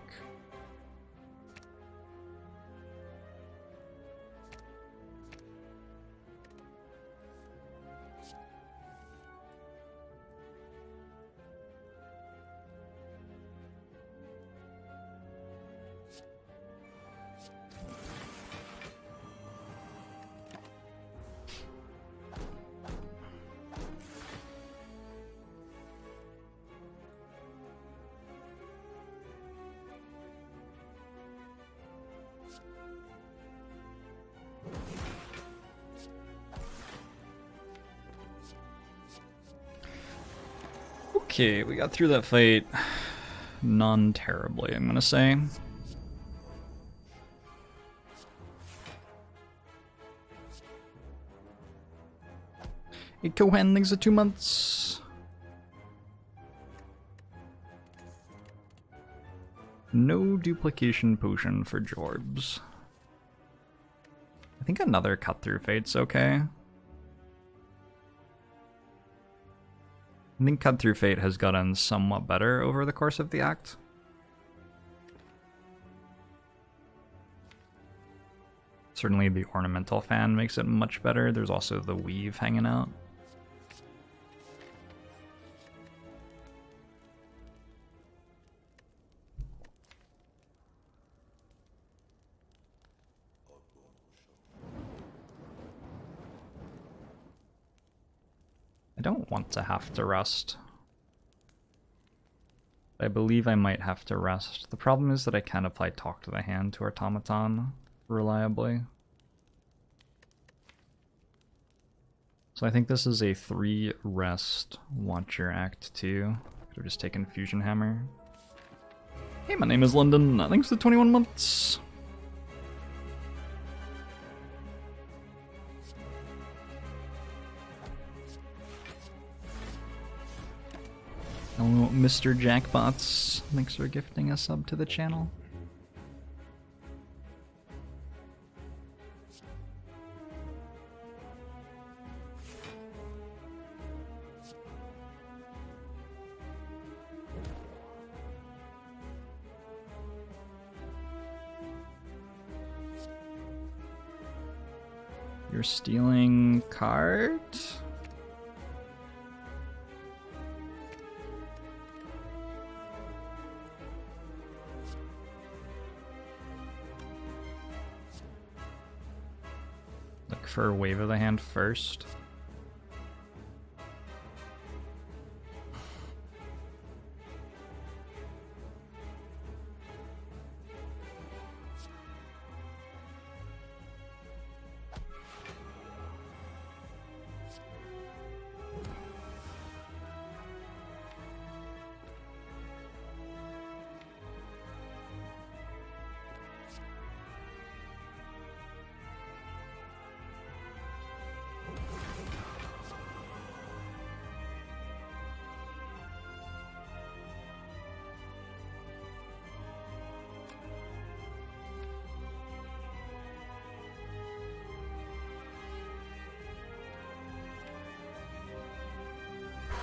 Okay, we got through that fight non-terribly, I'm gonna say. Hey, Kohen, thanks for 2 months. No duplication potion for Jorbs. I think another cut-through fate's okay. I think cut-through fate has gotten somewhat better over the course of the act. Certainly the ornamental fan makes it much better. There's also the weave hanging out. I don't want to have to rest. I believe I might have to rest. The problem is that I can't apply Talk to the Hand to Automaton reliably. So I think this is a 3 rest, watch your act 2. Could have just taken Fusion Hammer. Hey, my name is London. Thanks for 21 months. Hello, Mr. Jackbots. Thanks for gifting a sub to the channel. You're stealing card? Look for a wave of the hand first.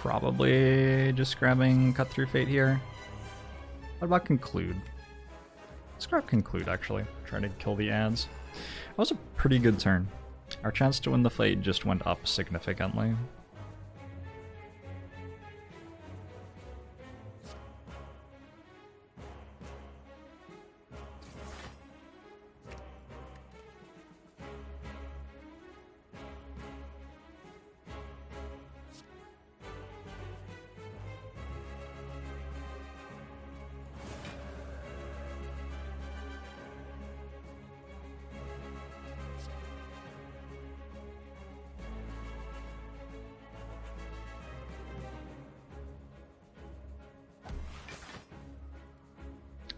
Probably just grabbing Cut Through Fate here. What about Conclude? Let's grab Conclude, actually. Try to kill the ads. That was a pretty good turn. Our chance to win the fight just went up significantly.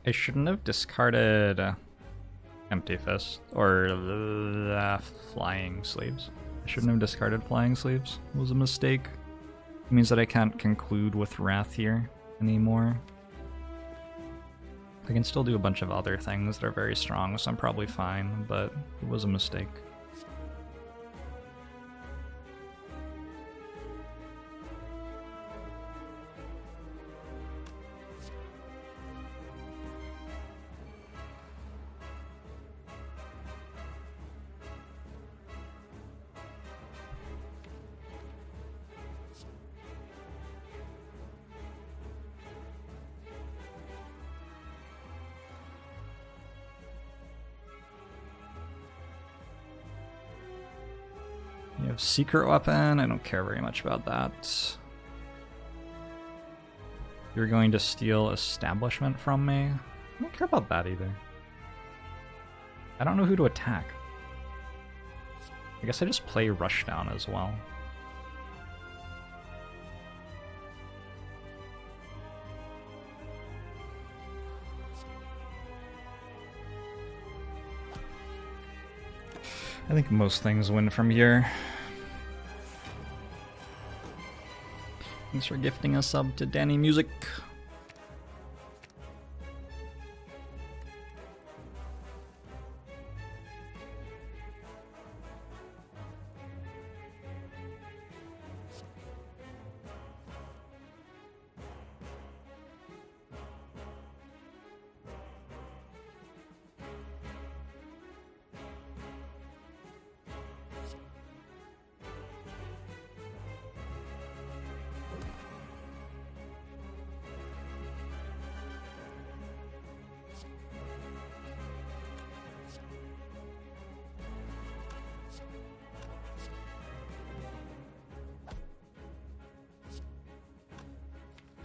I shouldn't have discarded Empty Fist or Flying Sleeves. I shouldn't have discarded Flying Sleeves. It was a mistake. It means that I can't conclude with Wrath here anymore. I can still do a bunch of other things that are very strong, so I'm probably fine, but it was a mistake. You have Secret Weapon, I don't care very much about that. You're going to steal Establishment from me? I don't care about that either. I don't know who to attack. I guess I just play Rushdown as well. I think most things win from here. Thanks for gifting a sub to Danny Music.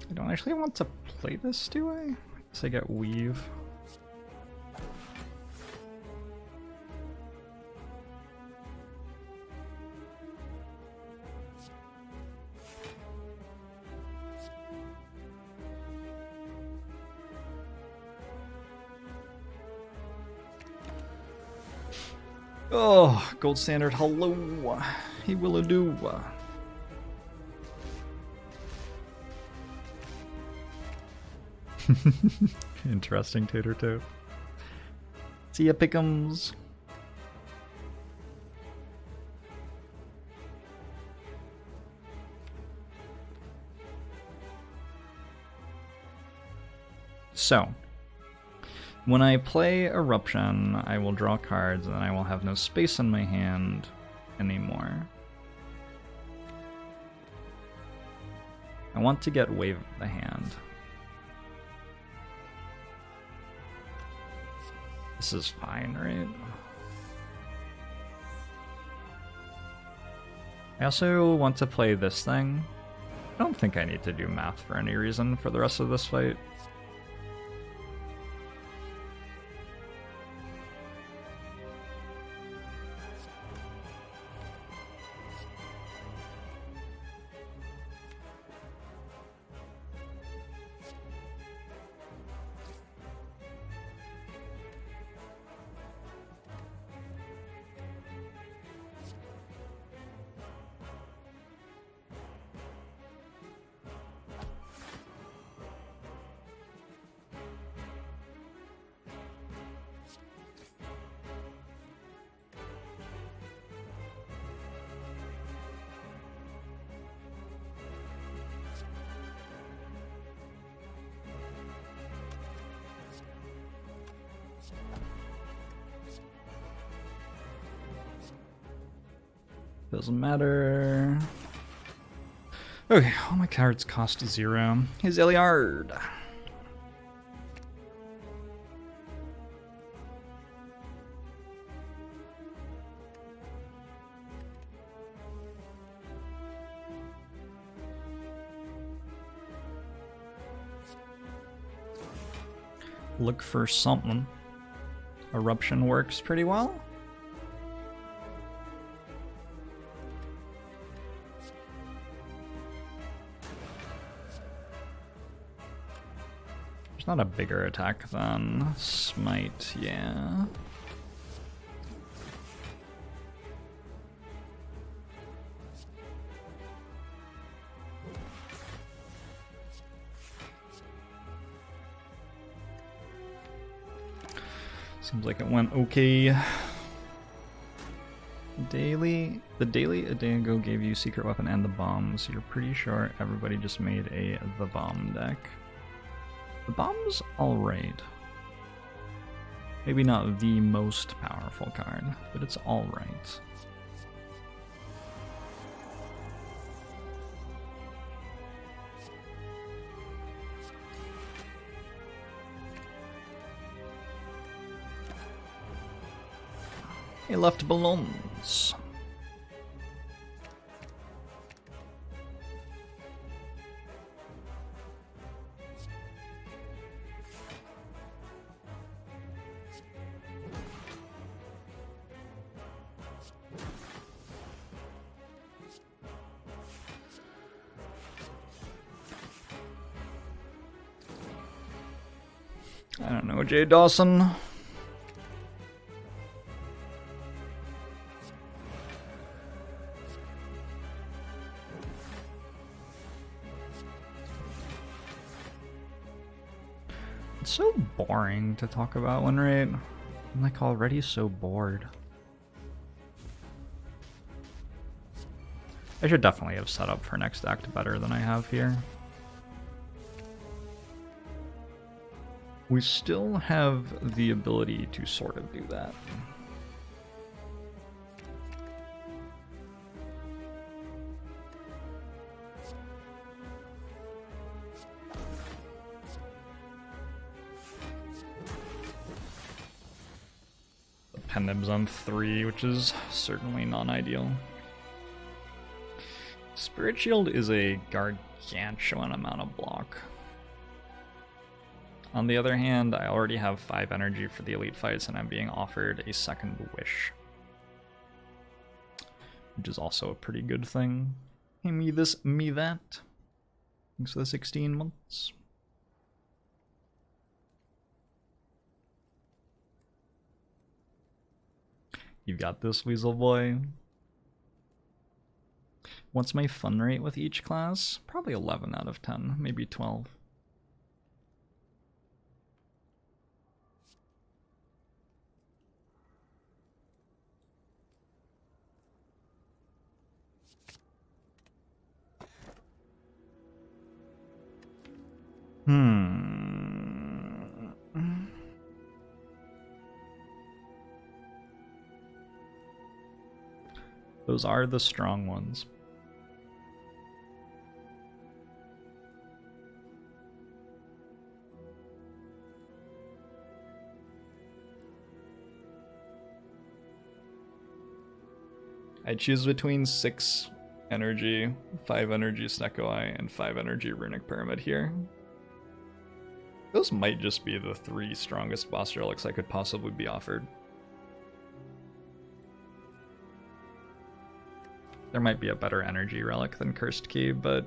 I don't actually want to play this, do I? I guess I get weave. Oh, gold standard, hello. He will do. Interesting, Tater Toe. See ya, pick'ems. So, when I play Eruption, I will draw cards and then I will have no space in my hand anymore. I want to get Wave of the Hand. This is fine, right? I also want to play this thing. I don't think I need to do math for any reason for the rest of this fight. Doesn't matter. Okay, all my cards cost 0. Here's Iliard. Look for something. Eruption works pretty well. Not a bigger attack than Smite, yeah. Seems like it went okay. The daily a day ago gave you secret weapon and the bomb, so you're pretty sure everybody just made the bomb deck. The bomb's alright. Maybe not the most powerful card, but it's alright. He left balloons. I don't know, Jay Dawson. It's so boring to talk about win rate. I'm like already so bored. I should definitely have set up for next act better than I have here. We still have the ability to sort of do that. The Penib's on 3, which is certainly non-ideal. Spirit Shield is a gargantuan amount of block. On the other hand, I already have 5 energy for the elite fights, and I'm being offered a second wish, which is also a pretty good thing. Hey, me this, me that. Thanks for the 16 months. You got this, Weasel Boy. What's my fun rate with each class? Probably 11 out of 10, maybe 12. Those are the strong ones. I choose between 6 energy, 5 energy Snecko Eye, and 5 energy Runic Pyramid here. Those might just be the 3 strongest boss relics I could possibly be offered. There might be a better energy relic than Cursed Key, but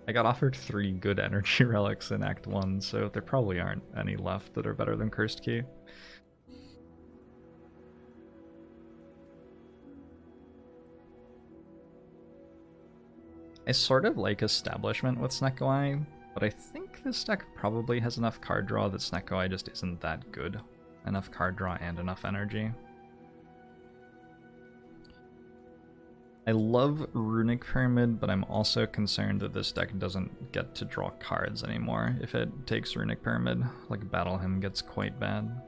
I got offered 3 good energy relics in Act 1, so there probably aren't any left that are better than Cursed Key. I sort of like Establishment with Snecko Eye, but I think this deck probably has enough card draw that Snecko Eye just isn't that good. Enough card draw and enough energy. I love Runic Pyramid, but I'm also concerned that this deck doesn't get to draw cards anymore if it takes Runic Pyramid. Like, Battle Hymn gets quite bad.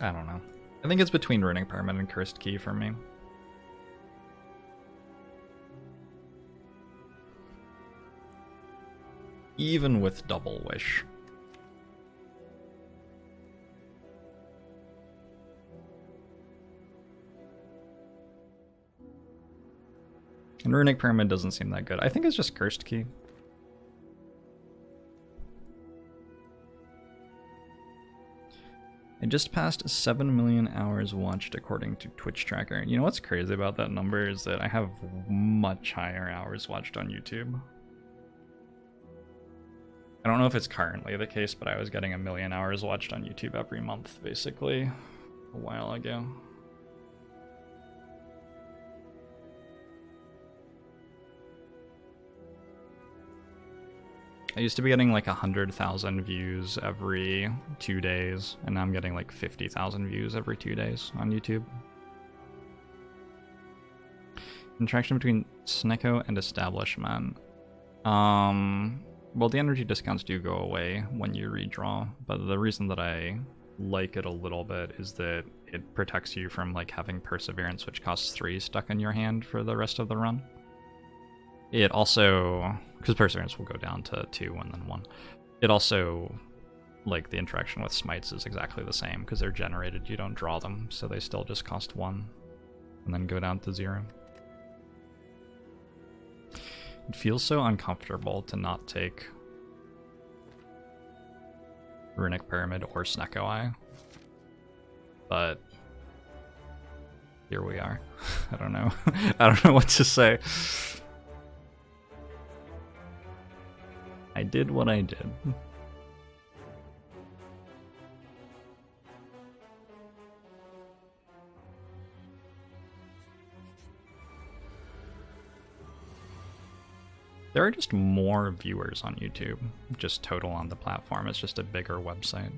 I don't know. I think it's between Runic Pyramid and Cursed Key for me. Even with Double Wish. And Runic Pyramid doesn't seem that good. I think it's just Cursed Key. I just passed 7 million hours watched according to Twitch Tracker. You know what's crazy about that number is that I have much higher hours watched on YouTube. I don't know if it's currently the case, but I was getting 1 million hours watched on YouTube every month, basically, a while ago. I used to be getting like 100,000 views every 2 days, and now I'm getting like 50,000 views every 2 days on YouTube. Interaction between Snecko and Establishment. Well, the energy discounts do go away when you redraw, but the reason that I like it a little bit is that it protects you from like having Perseverance, which costs 3 stuck in your hand for the rest of the run. It also, because Perseverance will go down to 2 and then 1. It also, like, the interaction with Smites is exactly the same, because they're generated, you don't draw them, so they still just cost 1, and then go down to 0. It feels so uncomfortable to not take Runic Pyramid or Snecko Eye, but here we are. I don't know. I don't know what to say. I did what I did. There are just more viewers on YouTube, just total on the platform. It's just a bigger website.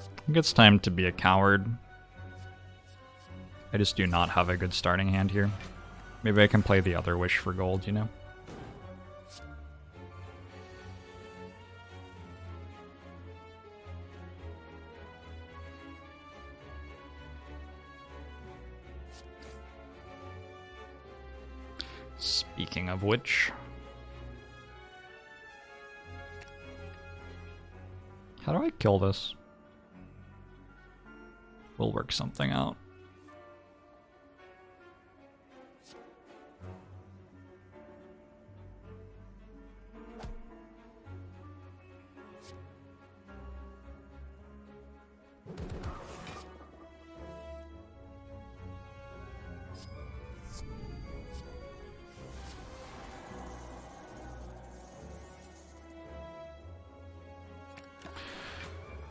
I think it's time to be a coward. I just do not have a good starting hand here. Maybe I can play the other wish for gold, you know? Speaking of which... how do I kill this? We'll work something out.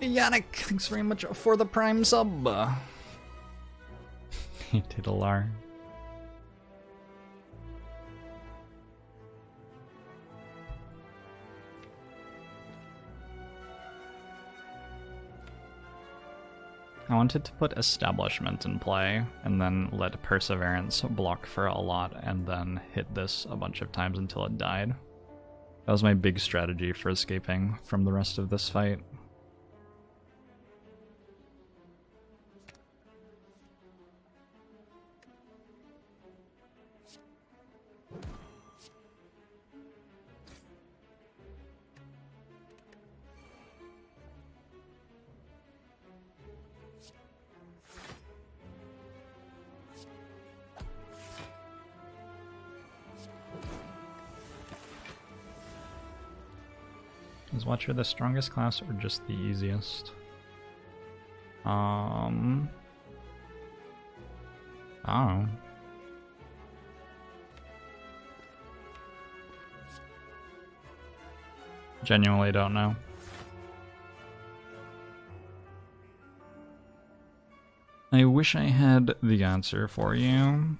Yannick, thanks very much for the Prime sub. Titular. I wanted to put Establishment in play, and then let Perseverance block for a lot, and then hit this a bunch of times until it died. That was my big strategy for escaping from the rest of this fight. Is Watcher the strongest class or just the easiest? I don't know. Genuinely don't know. I wish I had the answer for you.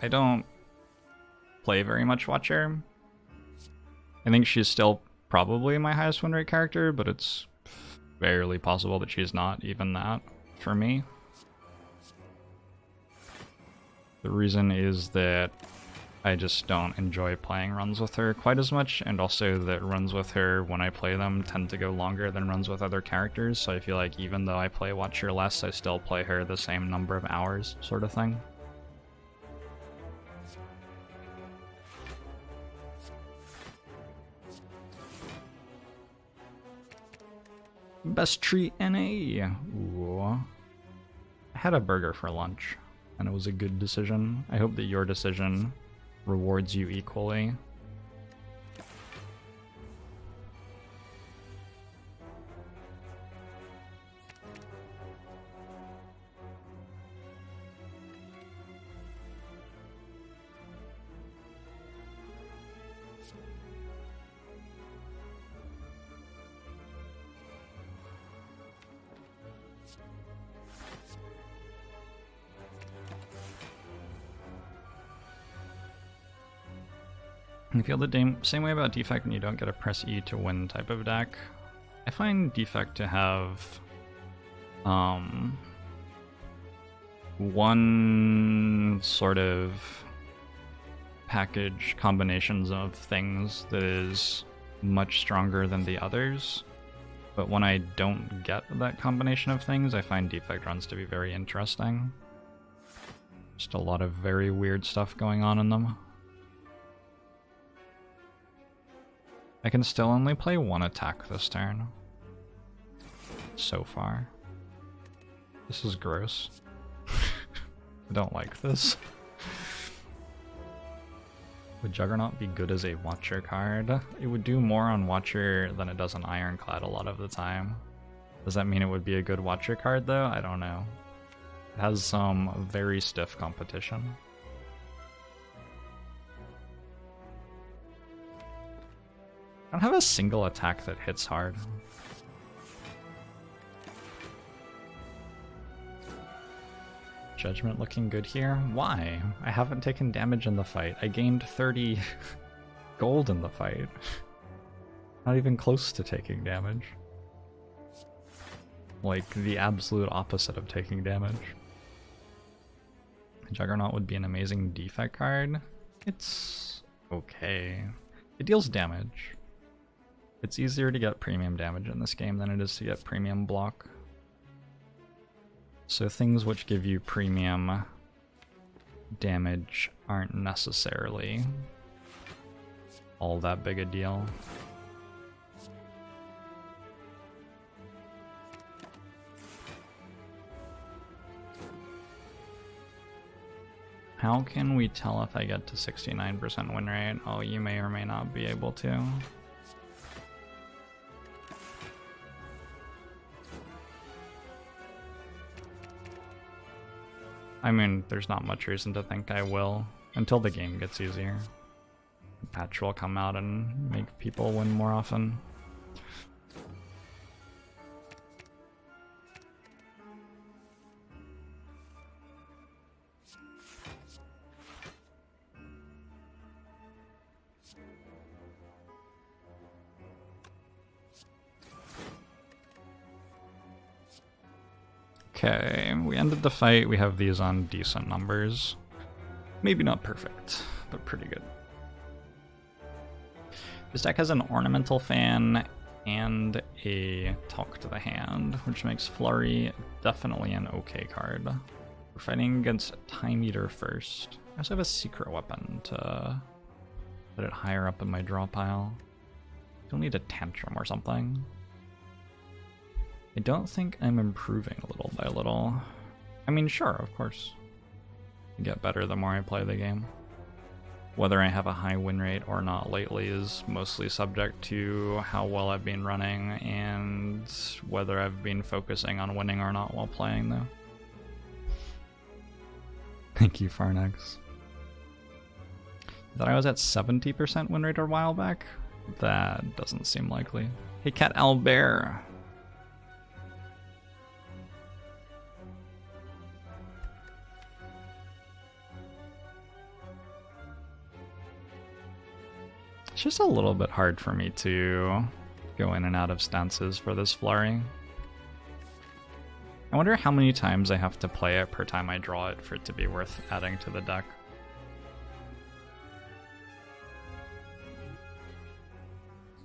I don't play very much Watcher. I think she's still probably my highest win rate character, but it's barely possible that she's not even that for me. The reason is that I just don't enjoy playing runs with her quite as much, and also that runs with her, when I play them, tend to go longer than runs with other characters, so I feel like even though I play Watcher less, I still play her the same number of hours, sort of thing. Best treat NA. Ooh. I had a burger for lunch, and it was a good decision. I hope that your decision rewards you equally. I feel the same way about Defect when you don't get a press E to win type of deck. I find Defect to have one sort of package combinations of things that is much stronger than the others. But when I don't get that combination of things, I find Defect runs to be very interesting. Just a lot of very weird stuff going on in them. I can still only play one attack this turn. So far. This is gross. I don't like this. Would Juggernaut be good as a Watcher card? It would do more on Watcher than it does on Ironclad a lot of the time. Does that mean it would be a good Watcher card though? I don't know. It has some very stiff competition. I don't have a single attack that hits hard. Judgment looking good here. Why? I haven't taken damage in the fight. I gained 30 gold in the fight. Not even close to taking damage. Like the absolute opposite of taking damage. Juggernaut would be an amazing defect card. It's okay. It deals damage. It's easier to get premium damage in this game than it is to get premium block. So things which give you premium damage aren't necessarily all that big a deal. How can we tell if I get to 69% win rate? Oh, you may or may not be able to. I mean, there's not much reason to think I will, until the game gets easier. The patch will come out and make people win more often. Okay, we ended the fight. We have these on decent numbers. Maybe not perfect, but pretty good. This deck has an Ornamental Fan and a Talk to the Hand, which makes Flurry definitely an okay card. We're fighting against Time Eater first. I also have a Secret Weapon to put it higher up in my draw pile. You'll need a Tantrum or something. I don't think I'm improving little by little. I mean, sure, of course. I get better the more I play the game. Whether I have a high win rate or not lately is mostly subject to how well I've been running and whether I've been focusing on winning or not while playing, though. Thank you, Farnex. Thought I was at 70% win rate a while back? That doesn't seem likely. Hey, Cat Albert! It's just a little bit hard for me to go in and out of stances for this Flurry. I wonder how many times I have to play it per time I draw it for it to be worth adding to the deck.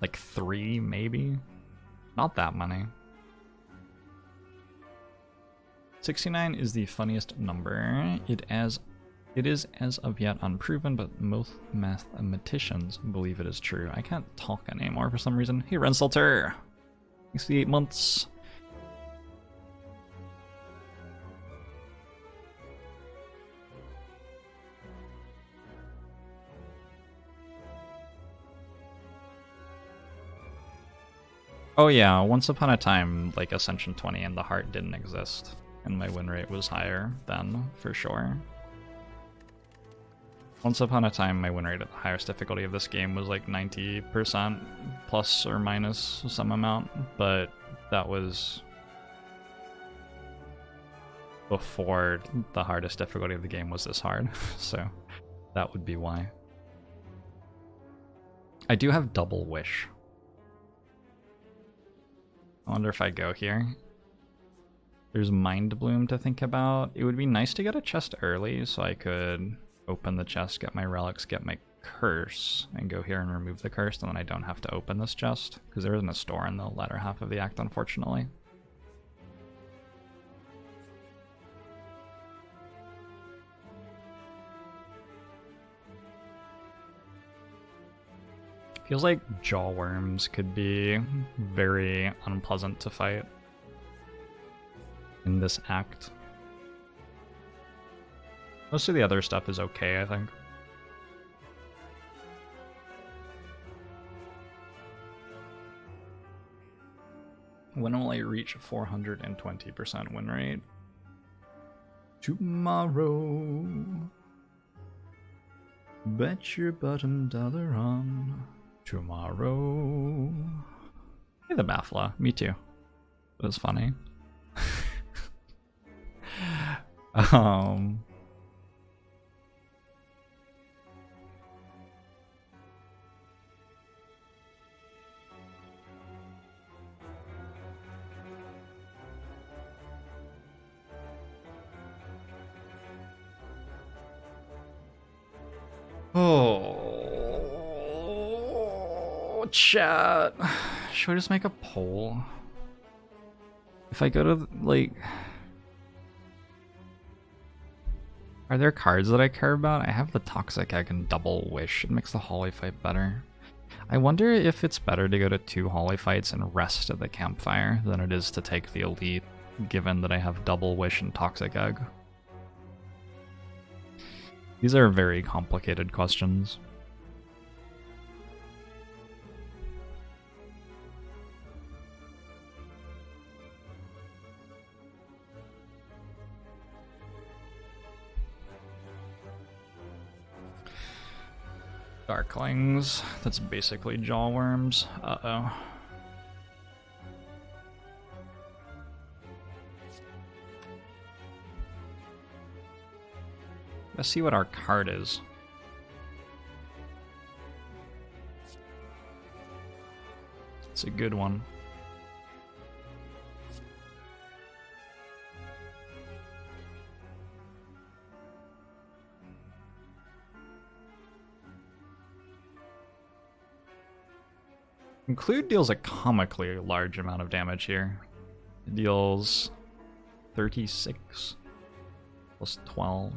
Like 3, maybe? Not that many. 69 is the funniest number. It is as of yet unproven, but most mathematicians believe it is true. I can't talk anymore for some reason. Hey, Rensalter! Thanks for the 8 months. Oh yeah, once upon a time, like Ascension 20 and the Heart didn't exist, and my win rate was higher then, for sure. Once upon a time, my win rate at the highest difficulty of this game was like 90% plus or minus some amount, but that was before the hardest difficulty of the game was this hard, so that would be why. I do have Double Wish. I wonder if I go here. There's Mind Bloom to think about. It would be nice to get a chest early so I could open the chest, get my relics, get my curse, and go here and remove the curse, and then I don't have to open this chest, because there isn't a store in the latter half of the act, unfortunately. Feels like Jawworms could be very unpleasant to fight in this act. Most of the other stuff is okay, I think. When will I reach 420% win rate? Tomorrow. Bet your bottom dollar on tomorrow. Hey, the Baffla. Me too. It was funny. um... Oh, chat. Should I just make a poll? If I go to, like... Are there cards that I care about? I have the Toxic Egg and Double Wish. It makes the Holy Fight better. I wonder if it's better to go to 2 Holy Fights and rest at the campfire than it is to take the Elite, given that I have Double Wish and Toxic Egg. These are very complicated questions. Darklings. That's basically Jawworms. Uh-oh. Let's see what our card is. It's a good one. Include deals a comically large amount of damage here. It deals 36 plus 12.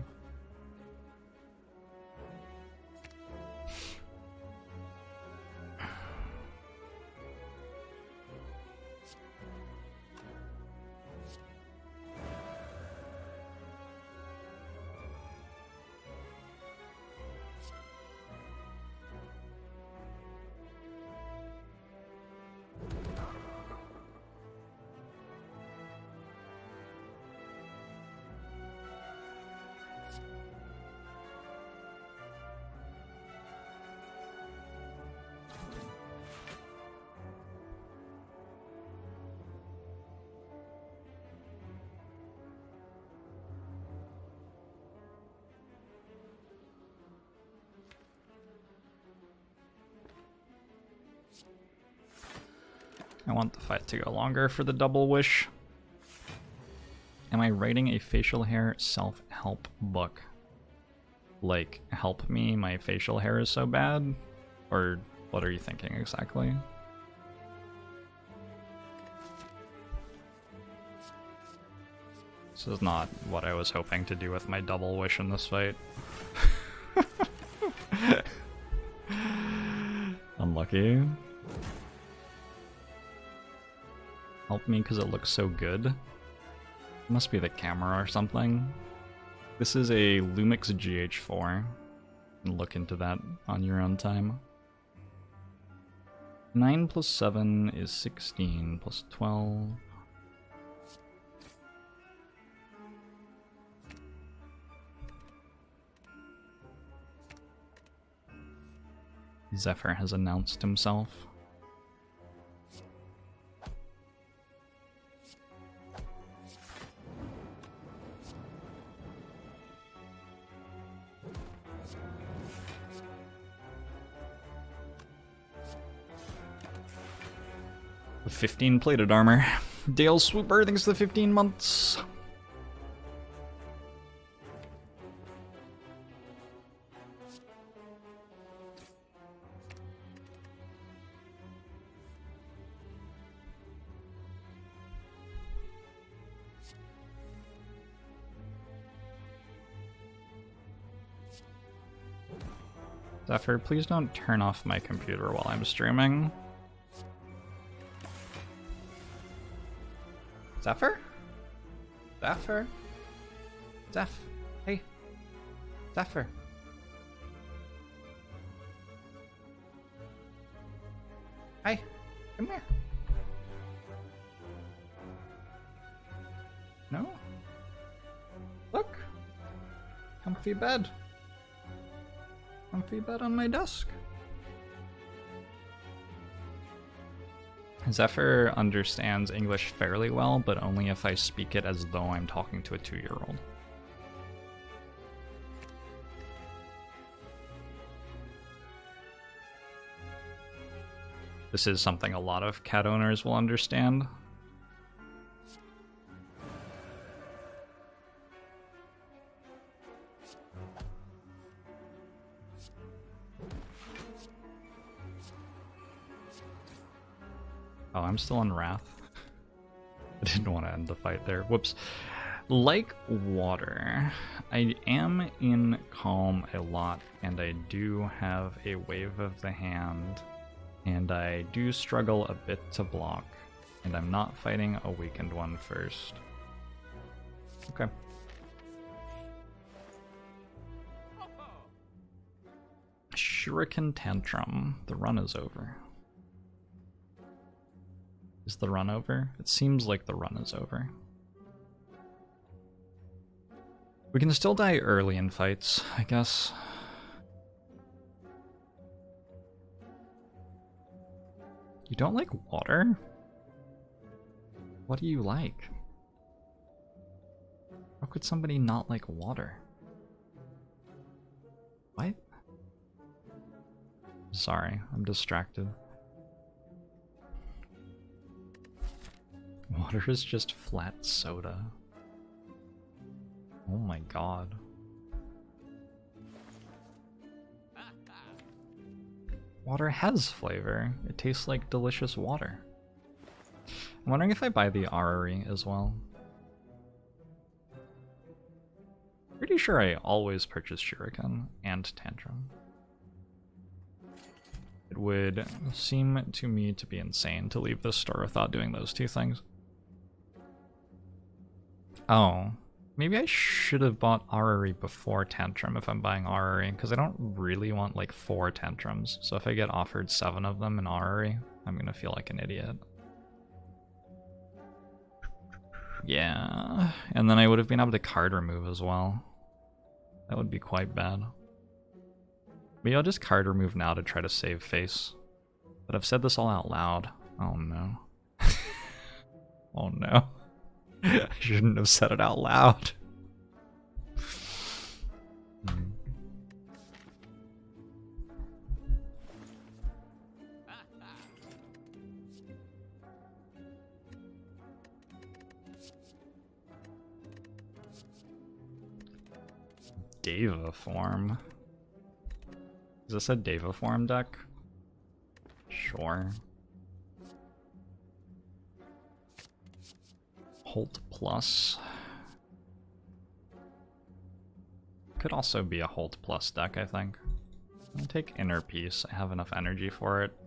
I want the fight to go longer for the Double Wish. Am I writing a facial hair self-help book? Like, help me, my facial hair is so bad? Or what are you thinking exactly? This is not what I was hoping to do with my Double Wish in this fight. Unlucky. Help me because it looks so good. Must be the camera or something. This is a Lumix GH4. You can look into that on your own time. 9 plus 7 is 16 plus 12. Zephyr has announced himself. The 15 plated armor. Dale Swooper, thanks for the 15 months. Zephyr, please don't turn off my computer while I'm streaming. Zephyr? Zephyr? Zeph. Hey. Zephyr. Hi. Come here. Comfy bed. Comfy bed on my desk. Zephyr understands English fairly well, but only if I speak it as though I'm talking to a 2-year-old. This is something a lot of cat owners will understand. Oh, I'm still in Wrath. I didn't want to end the fight there. Whoops. Like water, I am in Calm a lot, and I do have a Wave of the Hand, and I do struggle a bit to block, and I'm not fighting a weakened one first. Okay. Shuriken Tantrum. The run is over. Is the run over? It seems like the run is over. We can still die early in fights, I guess. You don't like water? What do you like? How could somebody not like water? What? Sorry, I'm distracted. Water is just flat soda. Oh my god. Water has flavor. It tastes like delicious water. I'm wondering if I buy the Arari as well. Pretty sure I always purchase Shuriken and Tantrum. It would seem to me to be insane to leave this store without doing those two things. Oh, maybe I should have bought Arari before Tantrum if I'm buying Arari, because I don't really want like 4 Tantrums. So if I get offered 7 of them in Arari, I'm gonna feel like an idiot. Yeah, and then I would have been able to card remove as well. That would be quite bad. Maybe I'll just card remove now to try to save face. But I've said this all out loud. Oh no. Oh no. I shouldn't have said it out loud. Deva form. Is this a Deva form deck? Sure. Holt plus. Could also be a Holt plus deck, I think. I'm gonna take Inner Peace. I have enough energy for it.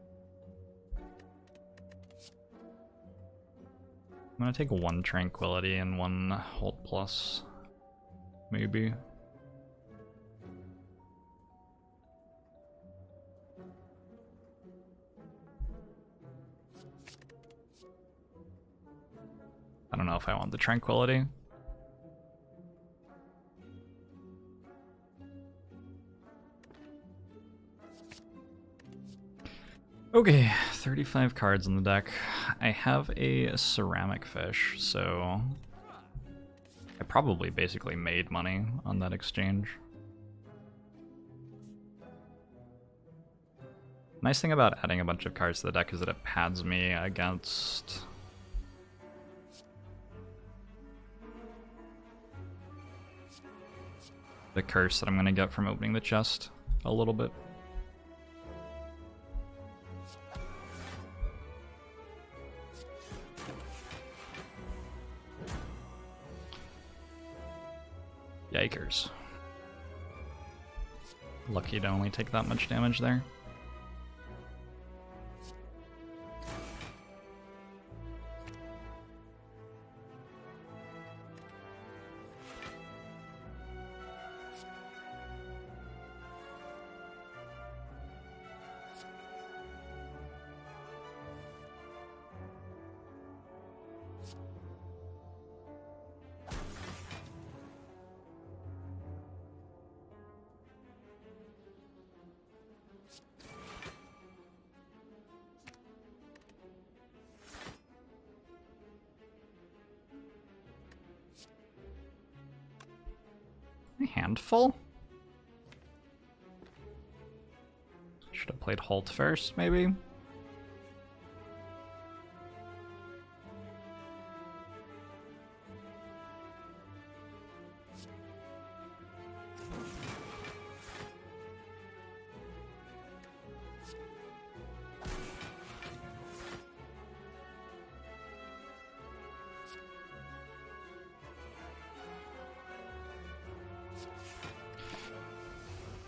I'm gonna take 1 Tranquility and 1 Holt plus. Maybe. I don't know if I want the Tranquility. Okay, 35 cards in the deck. I have a ceramic fish, so I probably basically made money on that exchange. Nice thing about adding a bunch of cards to the deck is that it pads me against the curse that I'm gonna get from opening the chest a little bit. Yikers. Lucky to only take that much damage there. handful? Should have played Holt first, maybe?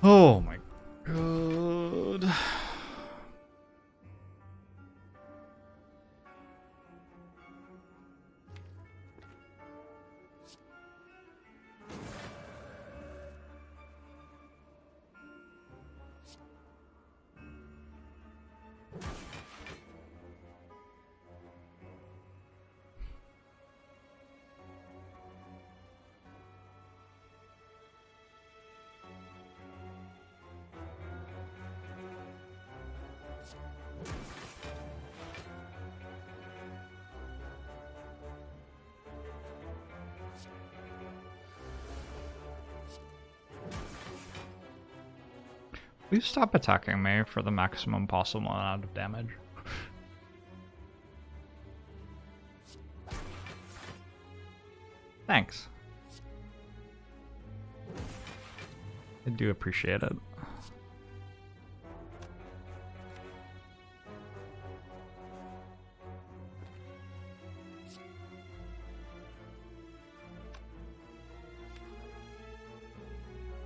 Oh my god. Please stop attacking me for the maximum possible amount of damage. Thanks. I do appreciate it.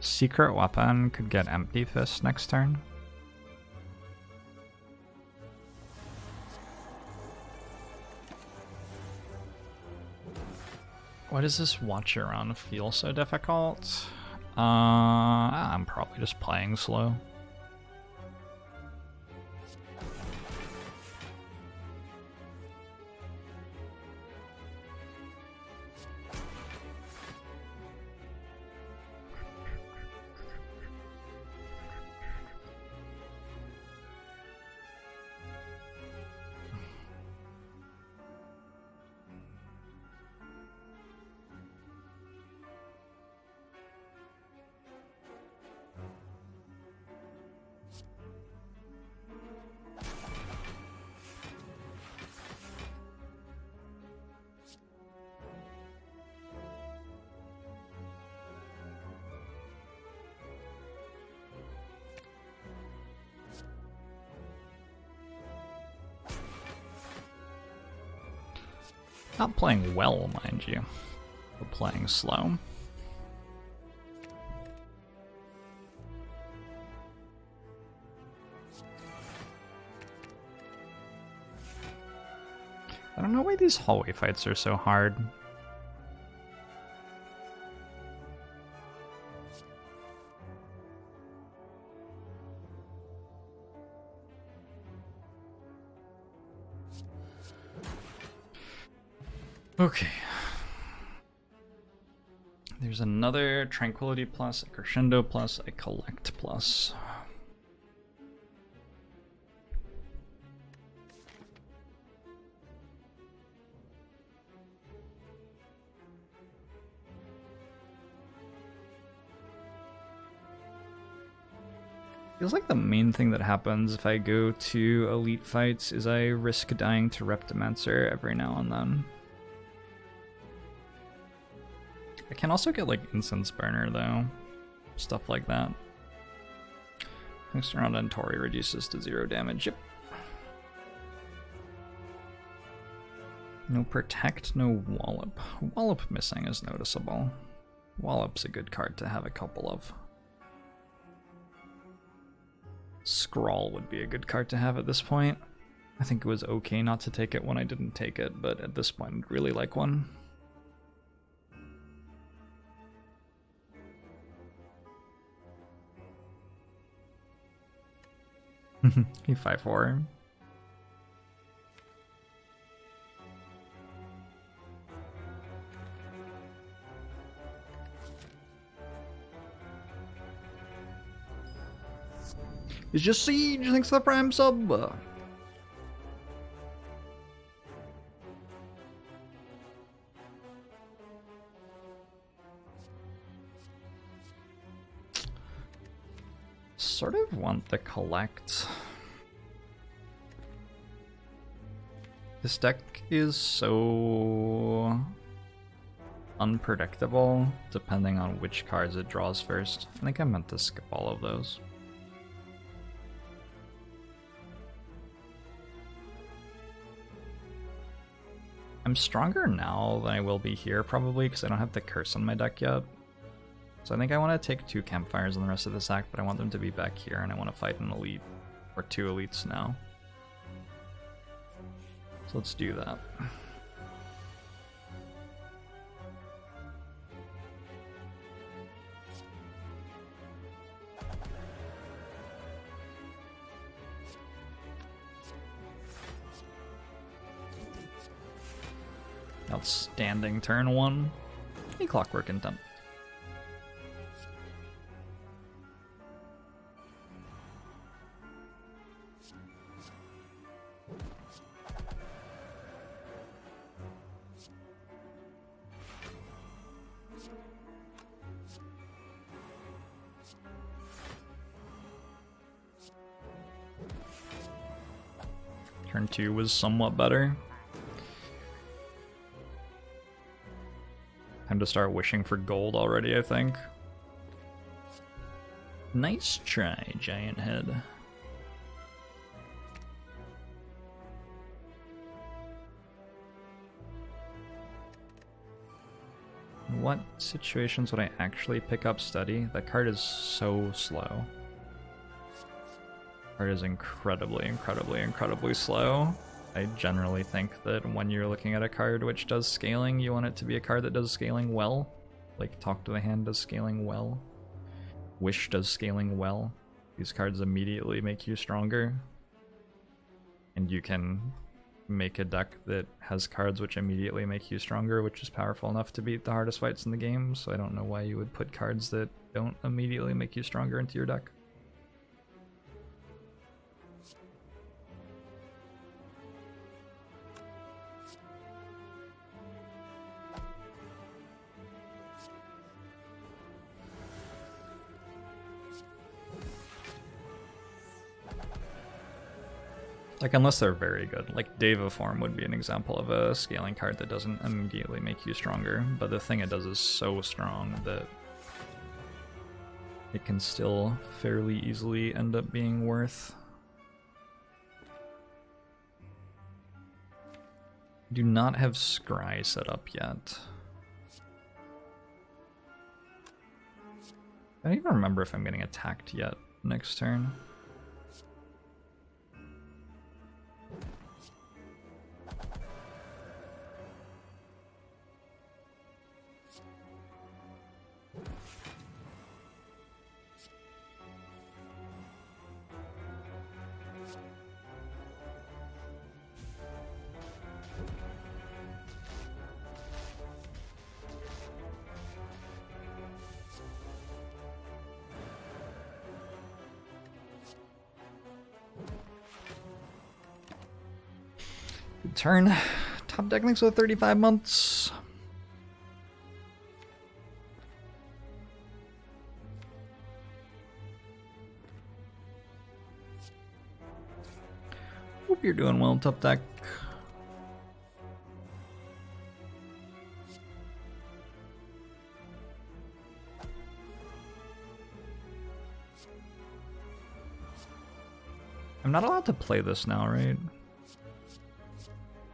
Secret weapon could get Empty Fist next turn. Why does this watch around feel so difficult? I'm probably just playing slow. Not playing well, mind you, but playing slow. I don't know why these hallway fights are so hard. Okay. There's another Tranquility Plus, a Crescendo Plus, a Collect Plus. Feels like the main thing that happens if I go to elite fights is I risk dying to Reptimancer every now and then. I can also get like Incense Burner though. Stuff like that. Next round on Tori reduces to 0 damage. Yep. No Protect, no Wallop. Wallop missing is noticeable. Wallop's a good card to have a couple of. Scrawl would be a good card to have at this point. I think it was okay not to take it when I didn't take it, but at this point I'd really like one. He 5-4. It's just Siege, thanks for the Prime sub. of want the collect. This deck is so unpredictable depending on which cards it draws first. I think I meant to skip all of those. I'm stronger now than I will be here probably because I don't have the curse on my deck yet. So I think I want to take 2 campfires in the rest of this act, but I want them to be back here and I want to fight an elite or 2 elites now. So let's do that. Outstanding turn 1. A Clockwork Intent. Turn 2 was somewhat better. Time to start wishing for gold already, I think. Nice try, Giant Head. In what situations would I actually pick up Study? That card is so slow. Card is incredibly slow. I generally think that when you're looking at a card which does scaling, you want it to be a card that does scaling well. Like Talk to the Hand does scaling well. Wish does scaling well. These cards immediately make you stronger. And you can make a deck that has cards which immediately make you stronger, which is powerful enough to beat the hardest fights in the game, so I don't know why you would put cards that don't immediately make you stronger into your deck. Like, unless they're very good. Like, Deva Form would be an example of a scaling card that doesn't immediately make you stronger, but the thing it does is so strong that it can still fairly easily end up being worth. Do not have Scry set up yet. I don't even remember if I'm getting attacked yet next turn. Turn. Top deck links with 35 months. Hope you're doing well, top deck. I'm not allowed to play this now, right?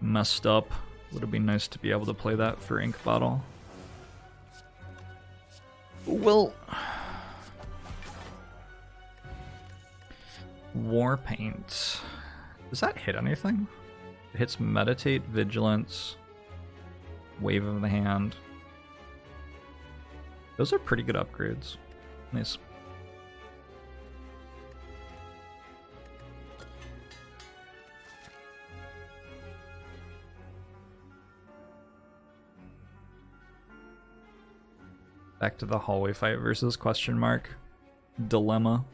Messed up. Would it be nice to be able to play that for Ink Bottle? Well, Warpaint. Does that hit anything? It hits Meditate, Vigilance, Wave of the Hand. Those are pretty good upgrades. Nice. Back to the hallway fight versus question mark dilemma.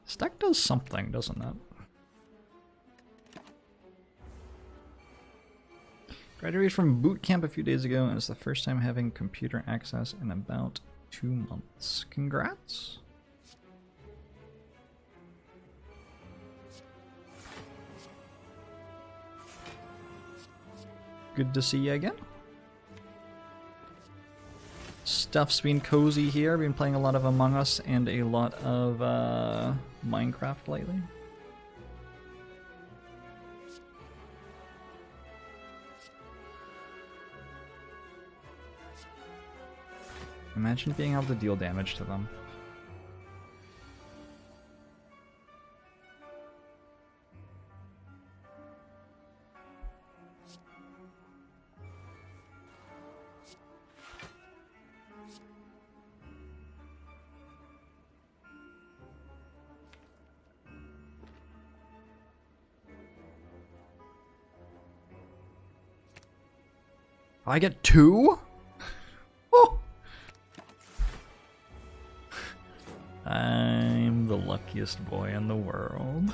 This deck does something, doesn't it? Graduated from boot camp a few days ago, and it's the first time having computer access in about 2 months. Congrats! Good to see you again. Stuff's been cozy here. I've been playing a lot of Among Us and a lot of Minecraft lately. Imagine being able to deal damage to them. I get 2? Oh! I'm the luckiest boy in the world.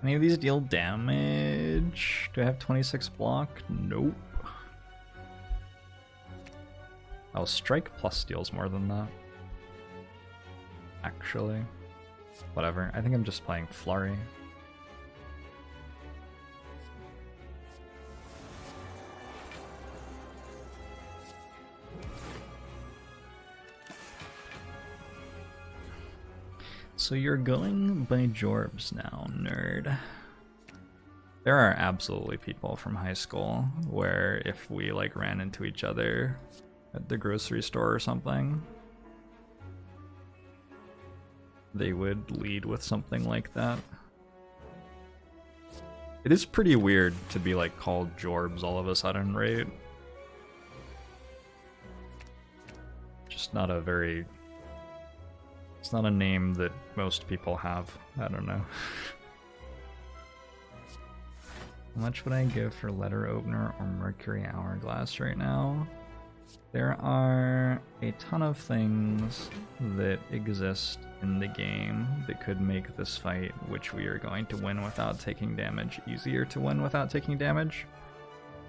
Any of these deal damage? Do I have 26 block? Nope. Oh, strike plus deals more than that. Actually. Whatever. I think I'm just playing Flurry. So you're going by Jorbs now, nerd. There are absolutely people from high school where if we like ran into each other at the grocery store or something, they would lead with something like that. It is pretty weird to be like called Jorbs all of a sudden, right? Just not a very... It's not a name that most people have. I don't know. How much would I give for Letter Opener or Mercury Hourglass right now? There are a ton of things that exist in the game that could make this fight, which we are going to win without taking damage, easier to win without taking damage.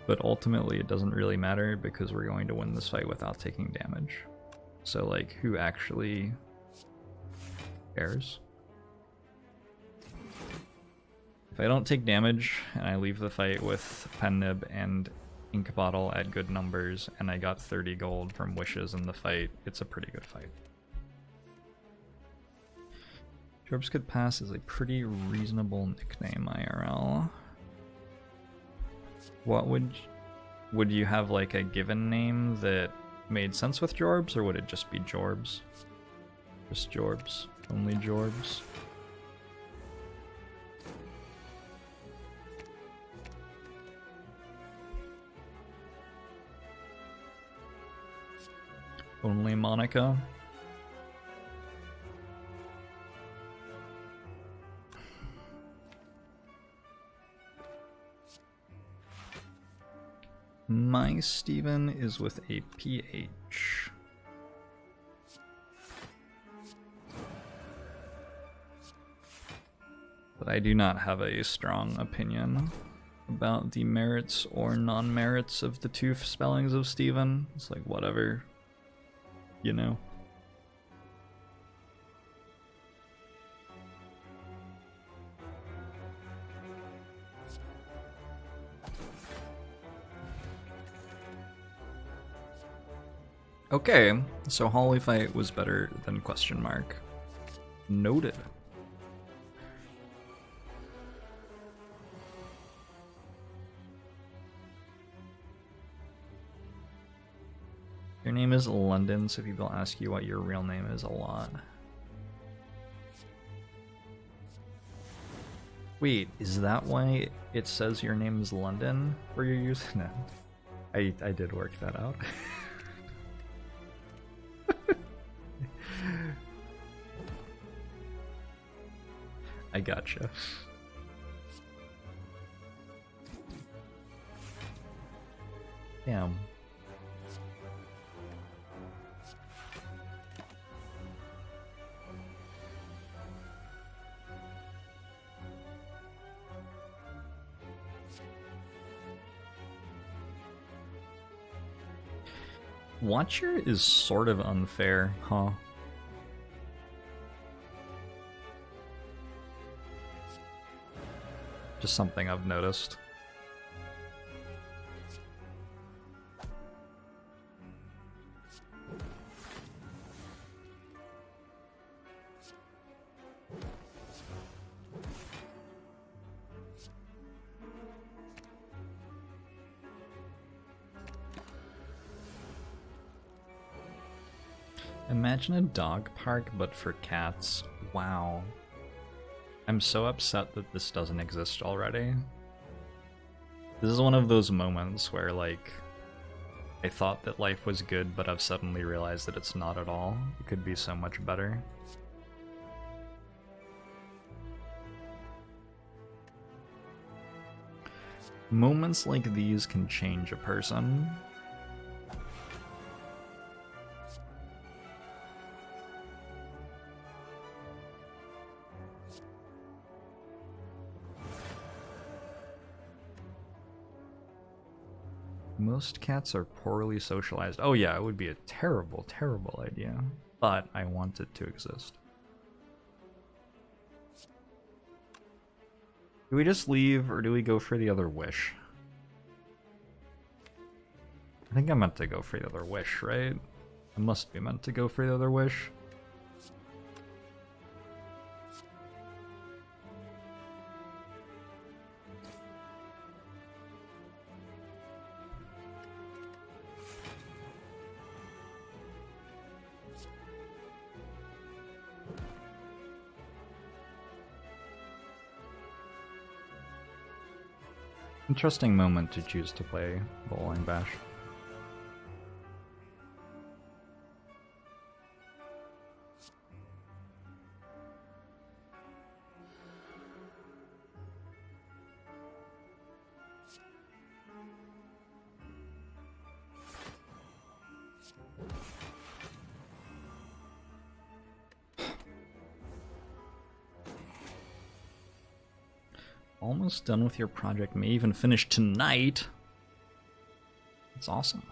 But ultimately it doesn't really matter because we're going to win this fight without taking damage. So like, who actually cares? If I don't take damage and I leave the fight with Pen Nib and Ink Bottle at good numbers and I got 30 gold from Wishes in the fight, it's a pretty good fight. Jorbs could pass is a pretty reasonable nickname, IRL. What would you have like a given name that made sense with Jorbs, or would it just be Jorbs? Just Jorbs. Only Jorbs. Only Monica. My Steven is with a PH. But I do not have a strong opinion about the merits or non-merits of the two spellings of Steven. It's like, whatever, you know? Okay, so Hallway Fight was better than question mark. Noted. Your name is London, so people ask you what your real name is a lot. Wait, is that why it says your name is London for your username? I did work that out. I gotcha. Damn. Watcher is sort of unfair, huh? Just something I've noticed. Imagine a dog park, but for cats. Wow. I'm so upset that this doesn't exist already. This is one of those moments where, like, I thought that life was good, but I've suddenly realized that it's not at all. It could be so much better. Moments like these can change a person. Most cats are poorly socialized. Oh yeah, it would be a terrible, terrible idea. But I want it to exist. Do we just leave, or do we go for the other wish? I think I meant to go for the other wish, right? I must be meant to go for the other wish. Interesting moment to choose to play Bowling Bash. Almost done with your project, may even finish tonight. That's awesome.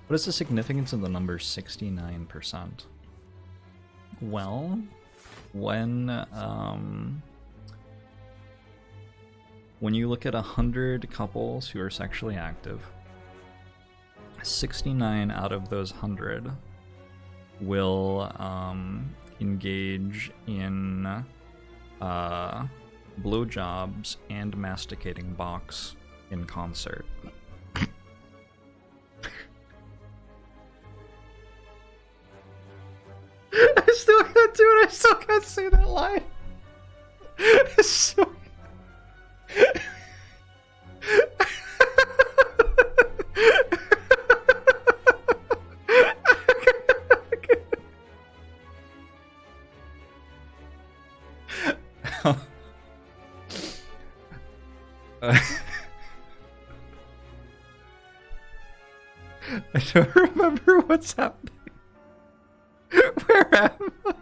What is the significance of the number 69%? Well, when you look at 100 couples who are sexually active, 69 out of those 100 will engage in blowjobs and masticating box in concert. I still can't do it. I still can't say that line. It's so... I don't remember what's happening. Where am I?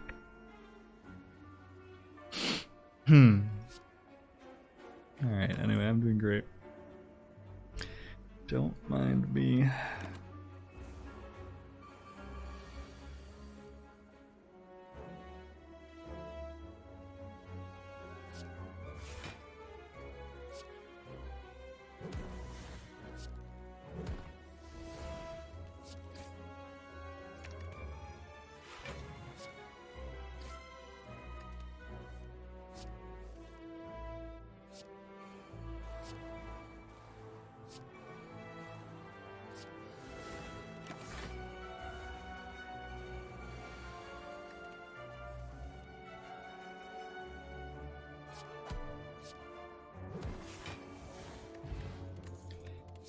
Alright, anyway, I'm doing great. Don't mind me.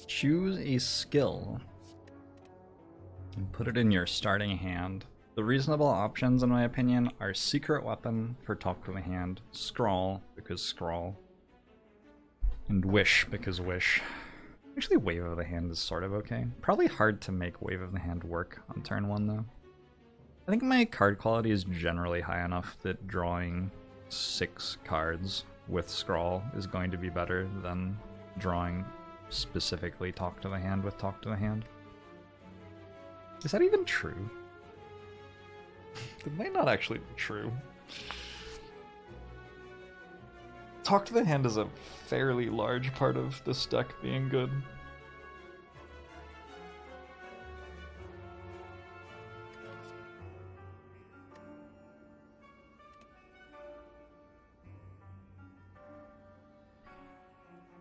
Choose a skill and put it in your starting hand. The reasonable options, in my opinion, are Secret Weapon for Talk to the Hand, Scrawl because Scrawl, and Wish because Wish. Actually, Wave of the Hand is sort of okay. Probably hard to make Wave of the Hand work on turn 1 though. I think my card quality is generally high enough that drawing 6 cards with Scrawl is going to be better than drawing specifically Talk to the Hand with Talk to the Hand. Is that even true? It might not actually be true. Talk to the Hand is a fairly large part of this deck being good.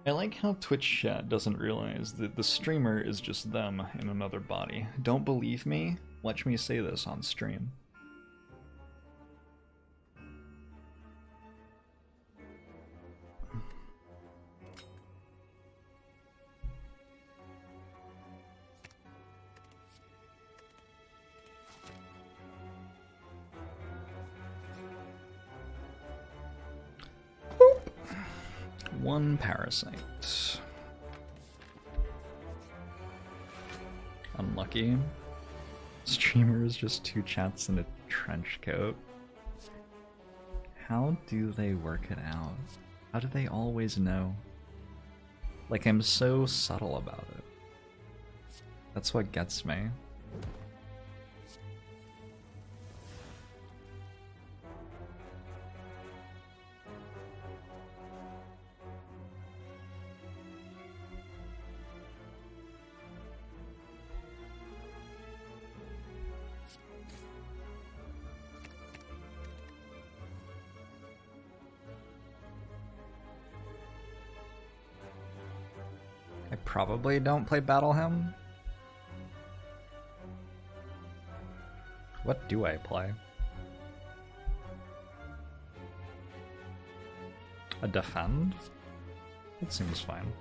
I like how Twitch chat doesn't realize that the streamer is just them in another body. Don't believe me? Watch me say this on stream. One parasite. Unlucky. Streamer is just 2 chats in a trench coat. How do they work it out? How do they always know? Like, I'm so subtle about it. That's what gets me. I probably don't play Battle Hymn. What do I play? A Defend? That seems fine.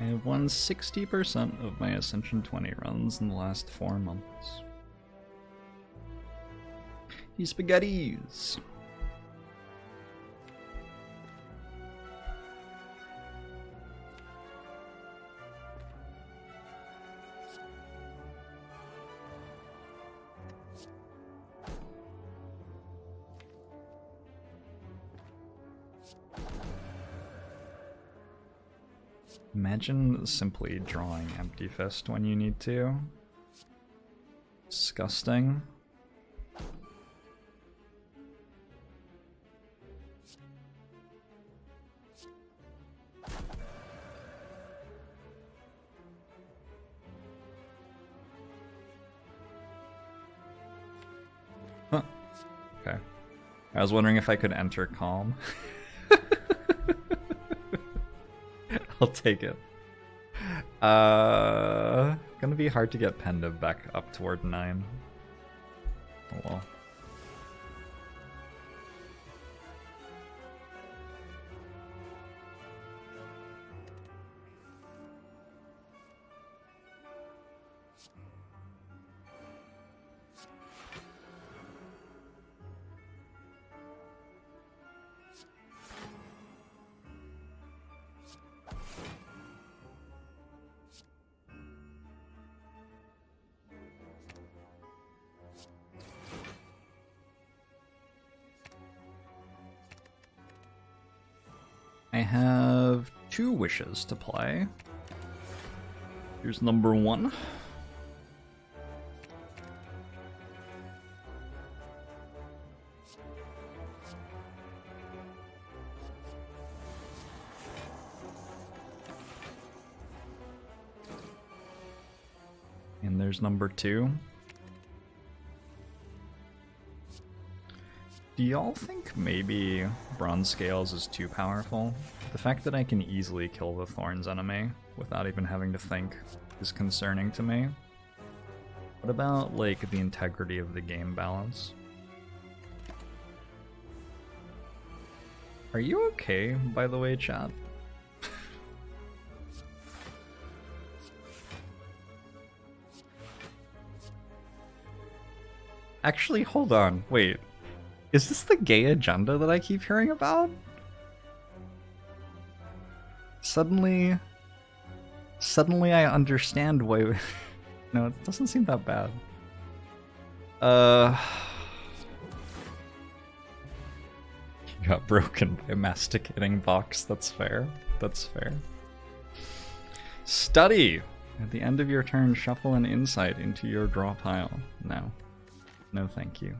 I have won 60% of my Ascension 20 runs in the last 4 months. These spaghettis! Imagine simply drawing Empty Fist when you need to. Disgusting. Huh. Okay. I was wondering if I could enter Calm. I'll take it. Gonna be hard to get Pendiv back up toward 9. Oh well. I have 2 wishes to play. Here's number 1. And there's number 2. Do y'all think maybe Bronze Scales is too powerful? The fact that I can easily kill the Thorns enemy without even having to think is concerning to me. What about, like, the integrity of the game balance? Are you okay, by the way, chat? Actually, hold on, wait. Is this the gay agenda that I keep hearing about? Suddenly I understand why. No, it doesn't seem that bad. You got broken by a masticating box. That's fair. That's fair. Study! At the end of your turn, shuffle an insight into your draw pile. No. No, thank you.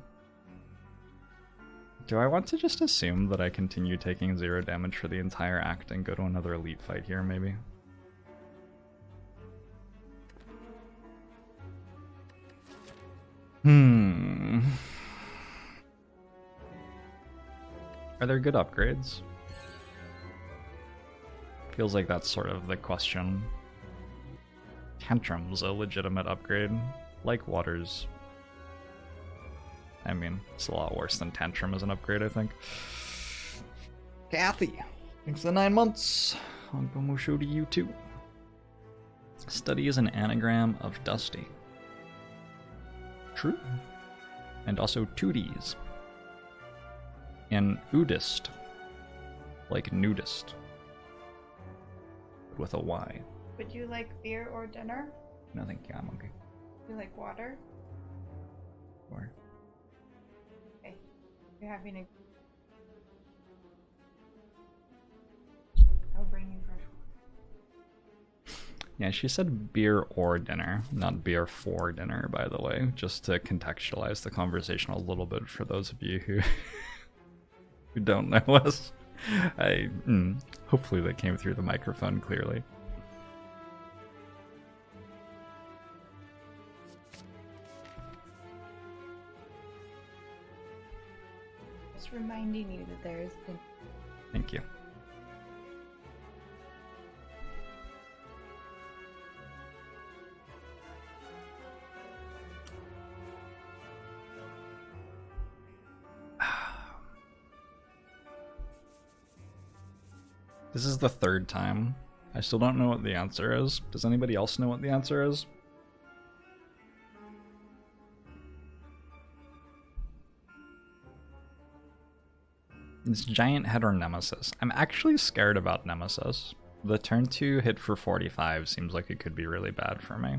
Do I want to just assume that I continue taking 0 damage for the entire act and go to another elite fight here, maybe? Are there good upgrades? Feels like that's sort of the question. Tantrum's a legitimate upgrade, like Waters. I mean, it's a lot worse than Tantrum as an upgrade, I think. Kathy, thanks for the 9 months. I'll go show to you too. Study is an anagram of Dusty. True. And also Tooties. And Udist. Like nudist. But with a Y. Would you like beer or dinner? No, thank you, I'm okay. You like water? Or You're having a... I'll bring you fresh water. yeah, she said beer or dinner, not beer for dinner, by the way, just to contextualize the conversation a little bit for those of you who who don't know us. Hopefully that came through the microphone clearly. Reminding you that there's been... Thank you. This is the 3rd time. I still don't know what the answer is. Does anybody else know what the answer is? It's Giant Head or Nemesis. I'm actually scared about Nemesis. The turn 2 hit for 45 seems like it could be really bad for me.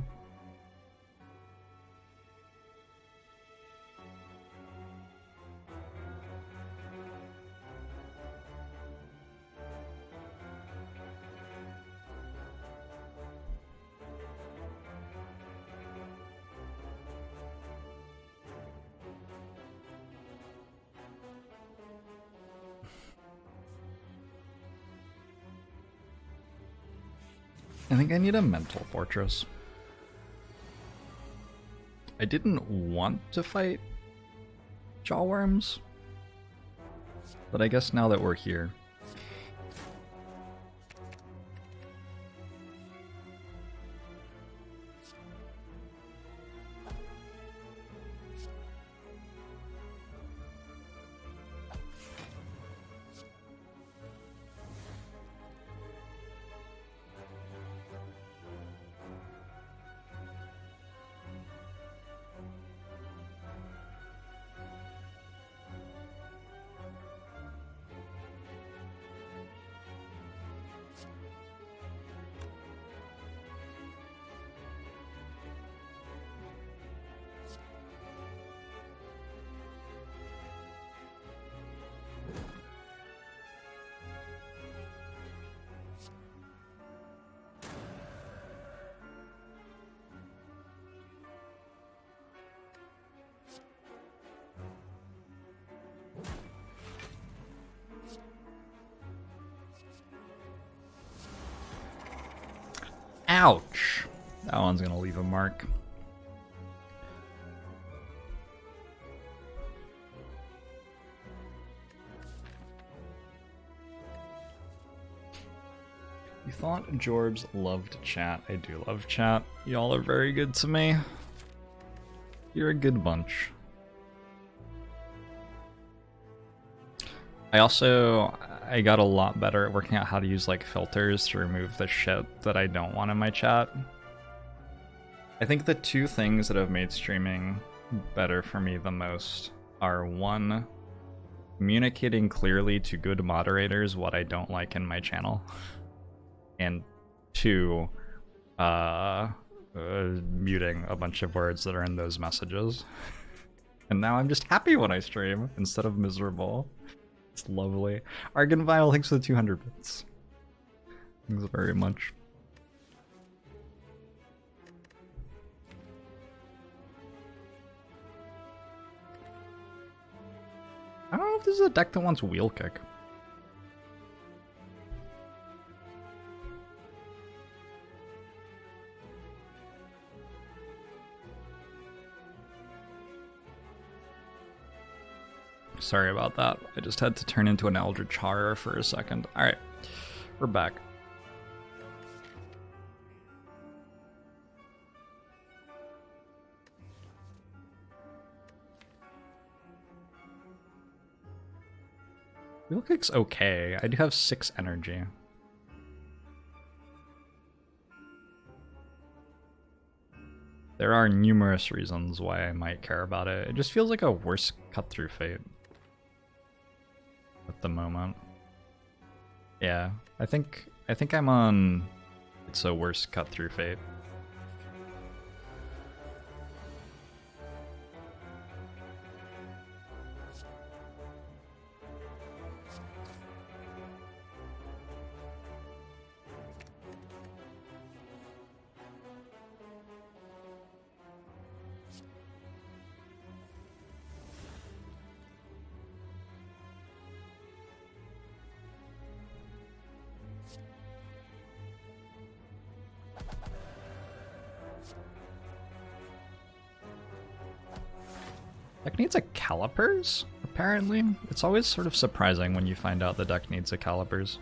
I think I need a mental fortress. I didn't want to fight Jawworms, but I guess now that we're here. Ouch! That one's gonna leave a mark. You thought Jorbs loved chat. I do love chat. Y'all are very good to me. You're a good bunch. I got a lot better at working out how to use like filters to remove the shit that I don't want in my chat. I think the two things that have made streaming better for me the most are one, communicating clearly to good moderators what I don't like in my channel, and two, muting a bunch of words that are in those messages. And now I'm just happy when I stream instead of miserable. It's lovely. Argonvile, thanks for the 200 bits. Thanks very much. I don't know if this is a deck that wants wheel kick. Sorry about that. I just had to turn into an Eldritch Horror for a second. Alright, we're back. Wheel kick's okay. I do have 6 energy. There are numerous reasons why I might care about it. It just feels like a worse cut through fate at the moment. Yeah, I think I'm on it's a worse cut through fate. Deck needs a calipers, apparently. It's always sort of surprising when you find out the deck needs a calipers.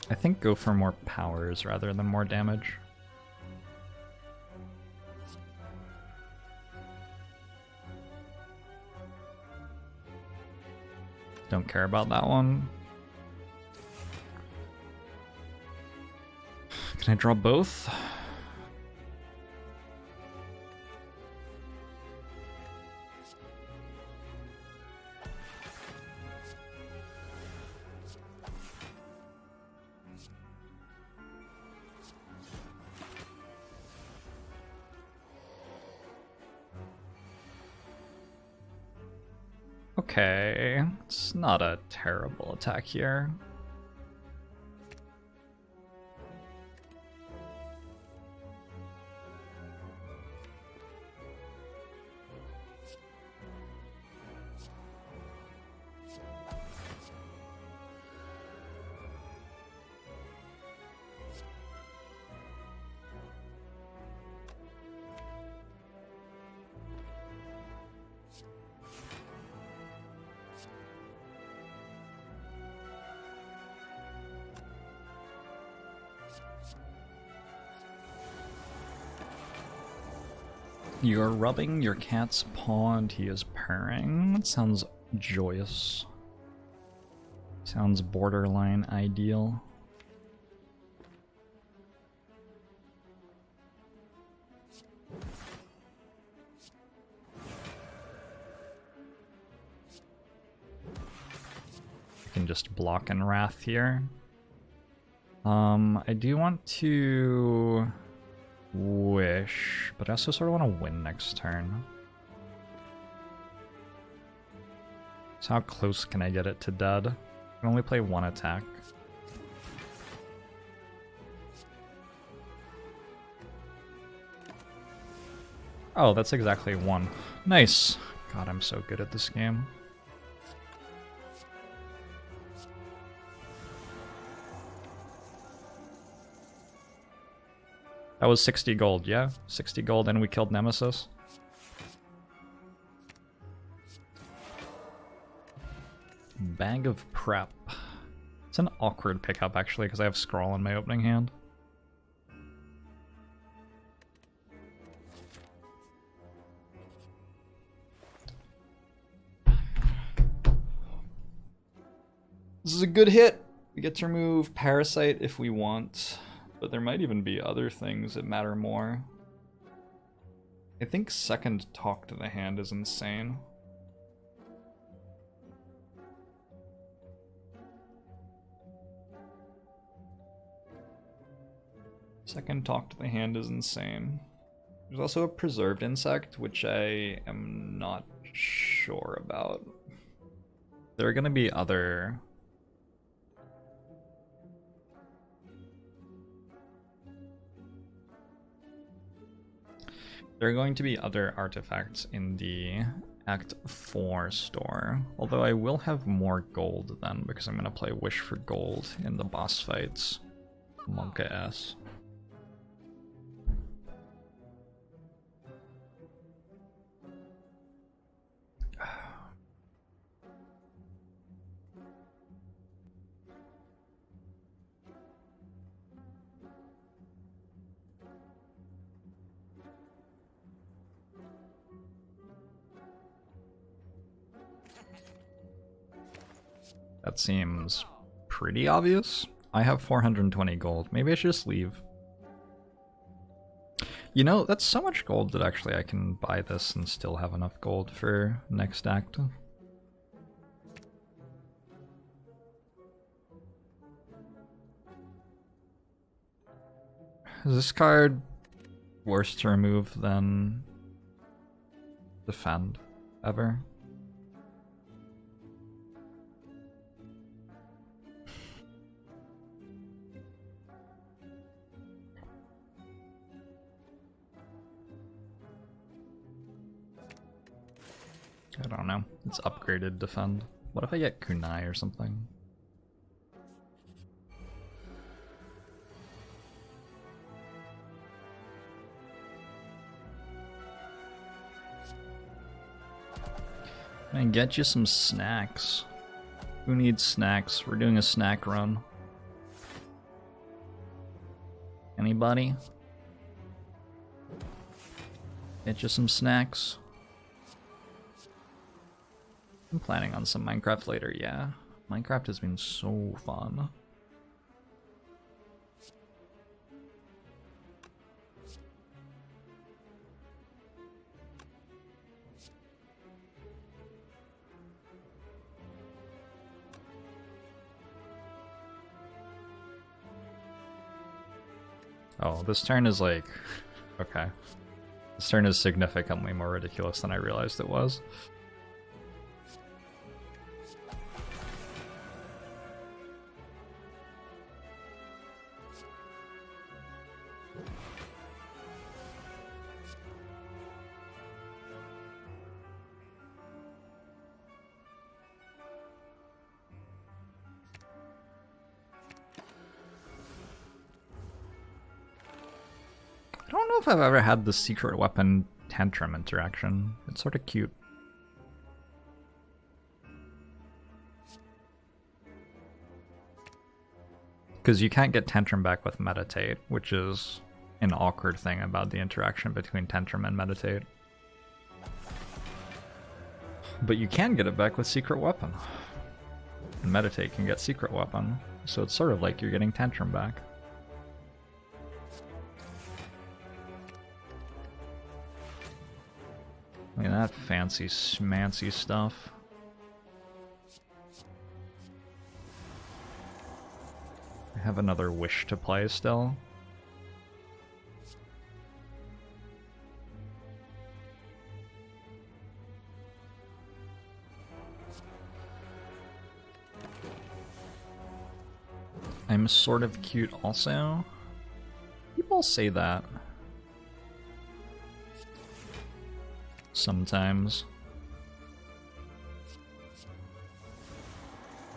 I think go for more powers rather than more damage. Don't care about that one. Can I draw both? Okay, it's not a terrible attack here. You're rubbing your cat's paw and he is purring. That sounds joyous. Sounds borderline ideal. I can just block and wrath here. I do want to wish, but I also sort of want to win next turn. So how close can I get it to dead? I can only play one attack. Oh, that's exactly one. Nice. God, I'm so good at this game. That was 60 gold, yeah? 60 gold and we killed Nemesis. Bag of prep. It's an awkward pickup actually because I have scroll in my opening hand. This is a good hit. We get to remove Parasite if we want, but there might even be other things that matter more. I think second Talk to the Hand is insane. Second Talk to the Hand is insane. There's also a Preserved Insect, which I am not sure about. There are going to be other... There are going to be other artifacts in the Act 4 store, although I will have more gold then because I'm going to play Wish for Gold in the boss fights. Monka S. That seems pretty obvious. I have 420 gold. Maybe I should just leave. You know, that's so much gold that actually I can buy this and still have enough gold for next act. Is this card worse to remove than Defend ever? I don't know. It's upgraded Defend. What if I get Kunai or something? And get you some snacks. Who needs snacks? We're doing a snack run. Anybody? Get you some snacks. I'm planning on some Minecraft later, yeah. Minecraft has been so fun. Oh, this turn is like... Okay. This turn is significantly more ridiculous than I realized it was. I don't know if I've ever had the secret weapon tantrum interaction. It's sort of cute. Because you can't get tantrum back with meditate, which is an awkward thing about the interaction between tantrum and meditate. But you can get it back with secret weapon. And meditate can get secret weapon, so it's sort of like you're getting tantrum back. Look at that fancy schmancy stuff. I have another wish to play still. I'm sort of cute also. People say that. sometimes.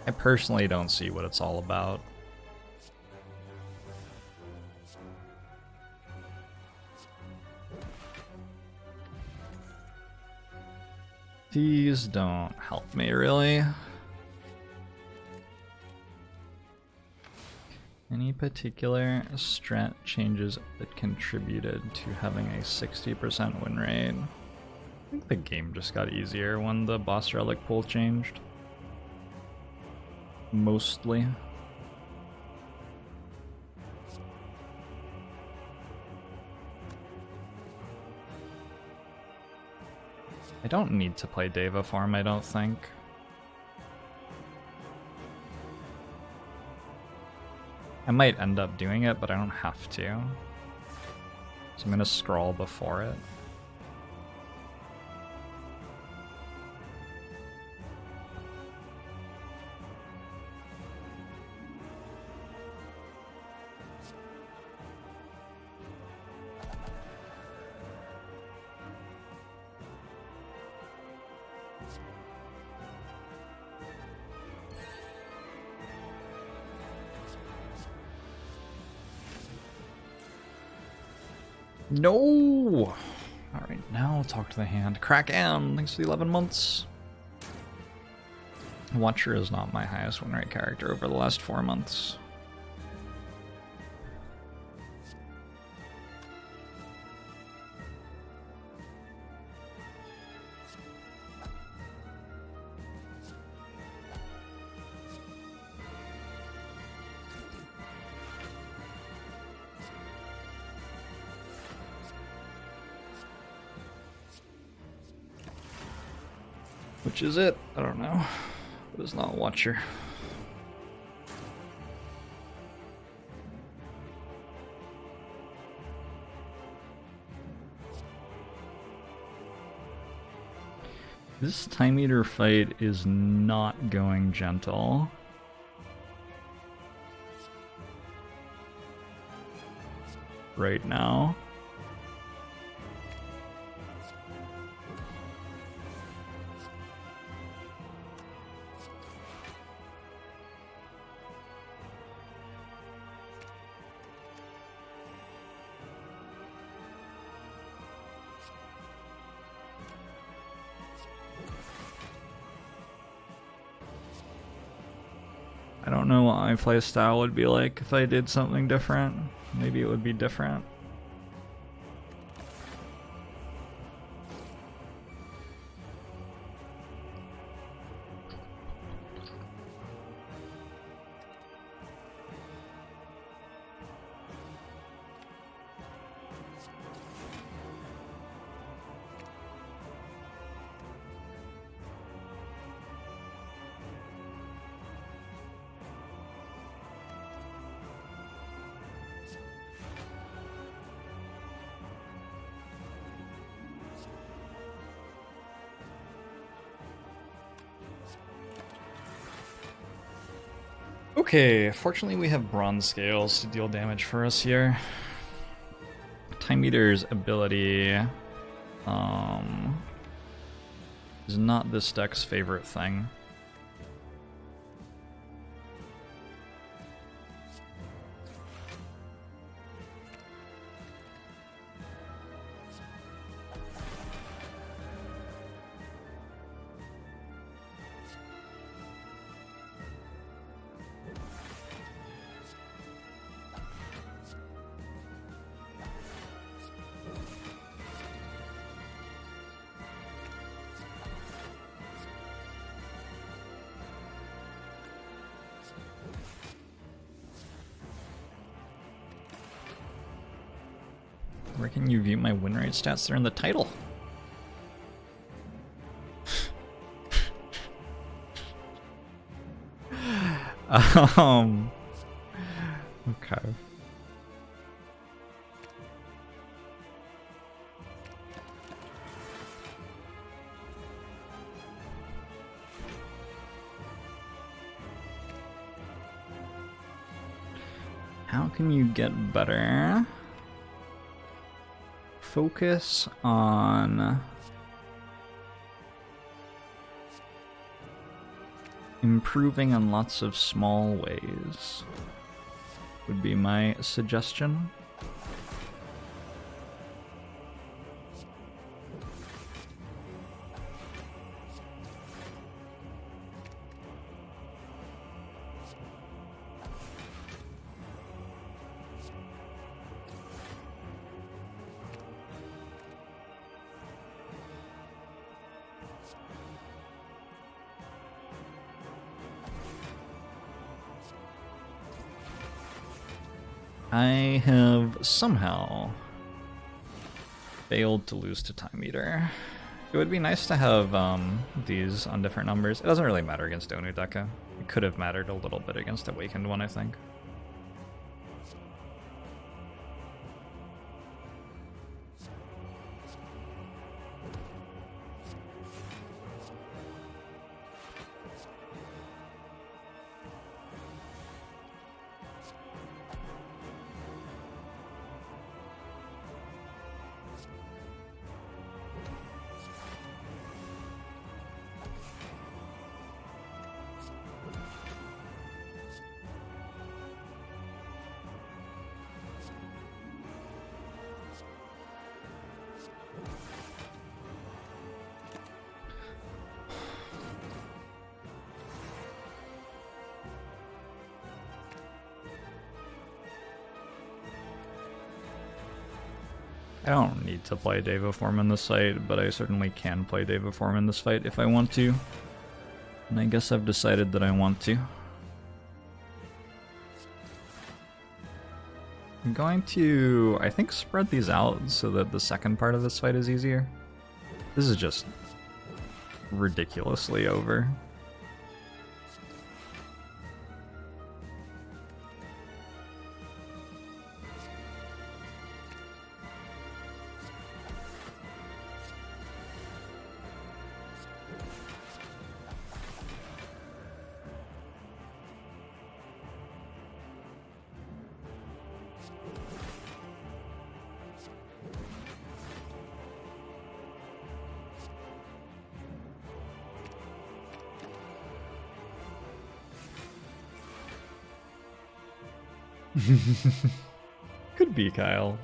I personally don't see what it's all about. These don't help me really. Any particular strat changes that contributed to having a 60% win rate? I think the game just got easier when the boss relic pool changed. Mostly. I don't need to play Deva farm, I don't think. I might end up doing it, but I don't have to. So I'm gonna scroll before it. No! Alright, now I'll talk to the hand. Kraken, thanks for the 11 months. Watcher is not my highest win rate character over the last 4 months. Which is it? I don't know. It is not Watcher. This time eater fight is not going gentle. Right now. I don't know what my playstyle would be like if I did something different. Maybe it would be different. Okay, fortunately we have bronze scales to deal damage for us here. Time Eater's ability is not this deck's favorite thing. Where can you view my win rate stats? They're in the title. Okay. How can you get better? Focus on improving in lots of small ways would be my suggestion. I have somehow failed to lose to Time Eater. It would be nice to have these on different numbers. It doesn't really matter against Onudeka. It could have mattered a little bit against Awakened one, I think. I don't need to play Devaform in this fight, but I certainly can play Devaform in this fight if I want to. And I guess I've decided that I want to. I'm going to, I think, spread these out so that the second part of this fight is easier. This is just ridiculously over. Could be, Kyle.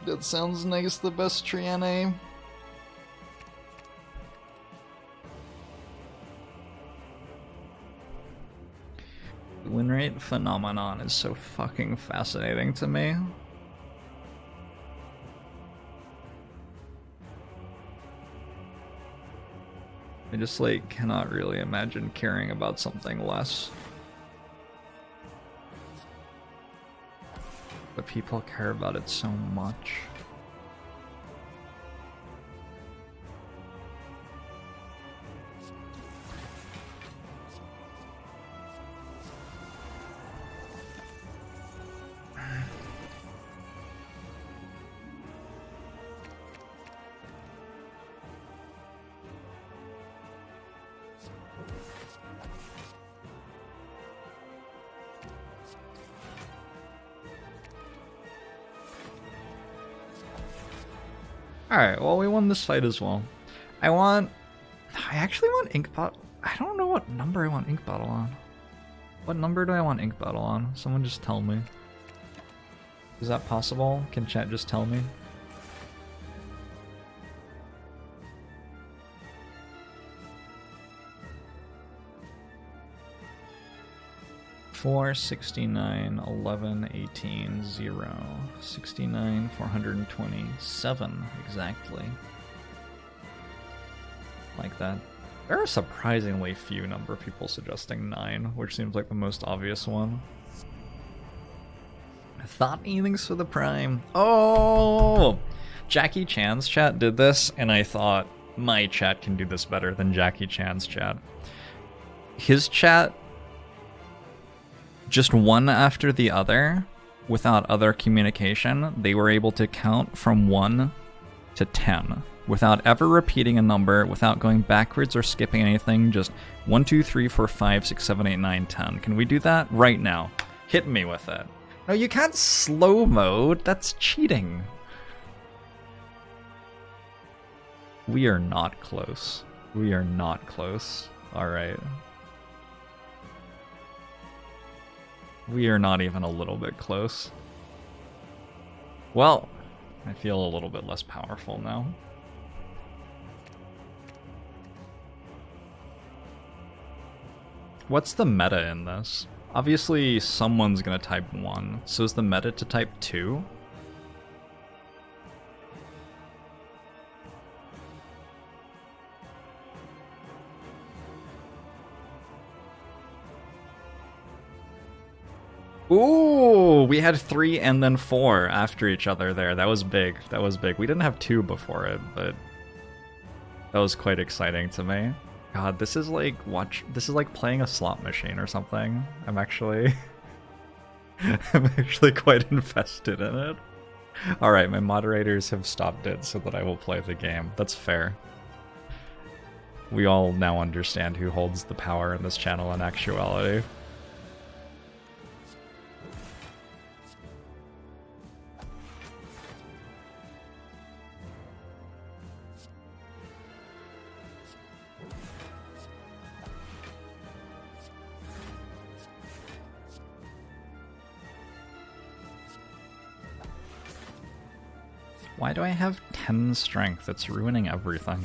That sounds nice, the best Triane. Win rate phenomenon is so fucking fascinating to me. I just like cannot really imagine caring about something less. But people care about it so much. Alright, well, we won this fight as well. I actually want Ink Bottle. I don't know what number I want Ink Bottle on. What number do I want Ink Bottle on? Someone just tell me. Is that possible? Can chat just tell me? Four, 69, 11, 18, 0, 69, 427, exactly. Like that. There are surprisingly few number of people suggesting 9, which seems like the most obvious one. Thought anything's for the Prime. Oh! Jackie Chan's chat did this, and I thought my chat can do this better than Jackie Chan's chat. His chat, just one after the other, without other communication, they were able to count from 1 to 10 without ever repeating a number, without going backwards or skipping anything. Just 1, 2, 3, 4, 5, 6, 7, 8, 9, 10. Can we do that right now? Hit me with it. No, you can't slow mode. That's cheating. We are not close. We are not close. Alright. We are not even a little bit close. Well, I feel a little bit less powerful now. What's the meta in this? Obviously, someone's gonna type 1. So is the meta to type 2? Ooh, we had 3 and then 4 after each other there. That was big. That was big. We didn't have 2 before it, but that was quite exciting to me. God, this is like this is like playing a slot machine or something. I'm actually I'm actually quite invested in it. All right, my moderators have stopped it so that I will play the game. That's fair. We all now understand who holds the power in this channel in actuality. Why do I have 10 strength? It's ruining everything.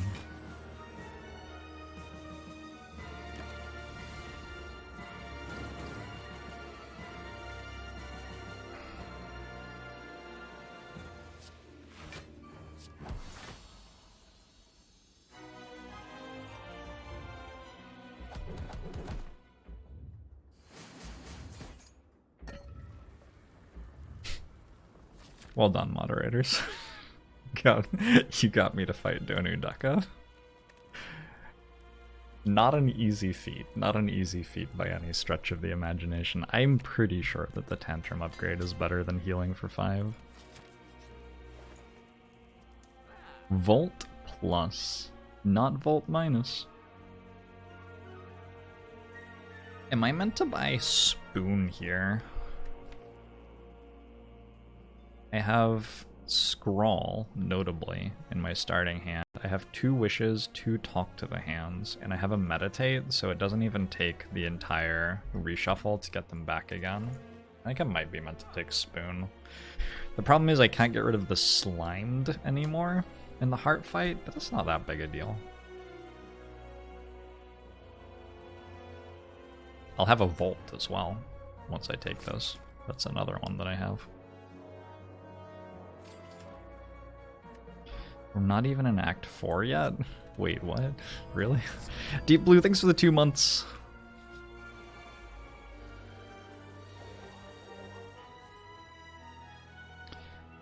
Well done, moderators. You got me to fight Donu Deka. Not an easy feat. Not an easy feat by any stretch of the imagination. I'm pretty sure that the Tantrum upgrade is better than healing for 5. Volt plus, not Volt minus. Am I meant to buy Spoon here? I have Scrawl, notably, in my starting hand. I have 2 Wishes, 2 Talk to the Hands, and I have a Meditate, so it doesn't even take the entire reshuffle to get them back again. I think I might be meant to take Spoon. The problem is I can't get rid of the Slimed anymore in the Heart fight, but that's not that big a deal. I'll have a Volt as well, once I take those. That's another one that I have. We're not even in Act 4 yet? Wait, what? Really? Deep Blue, thanks for the 2 months.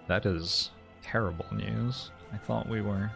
That is terrible news. I thought we were...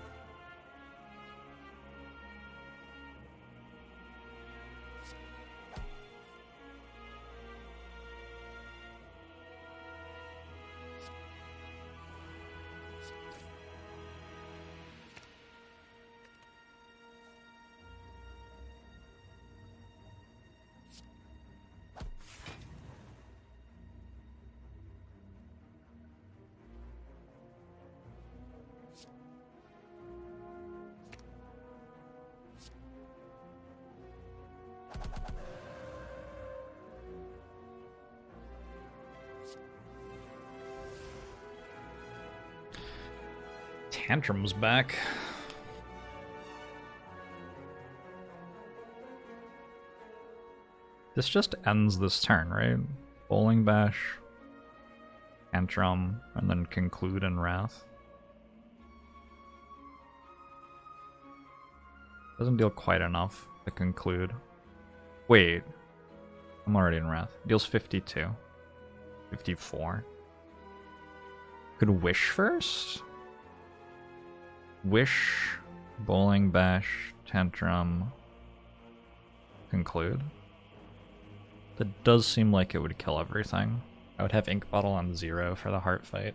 Tantrum's back. This just ends this turn, right? Bowling Bash, Tantrum, and then conclude in Wrath. Doesn't deal quite enough to conclude. Wait, I'm already in Wrath. Deals 52. 54. Could Wish first? Wish, Bowling Bash, Tantrum, conclude. That does seem like it would kill everything. I would have Ink Bottle on 0 for the Heart fight.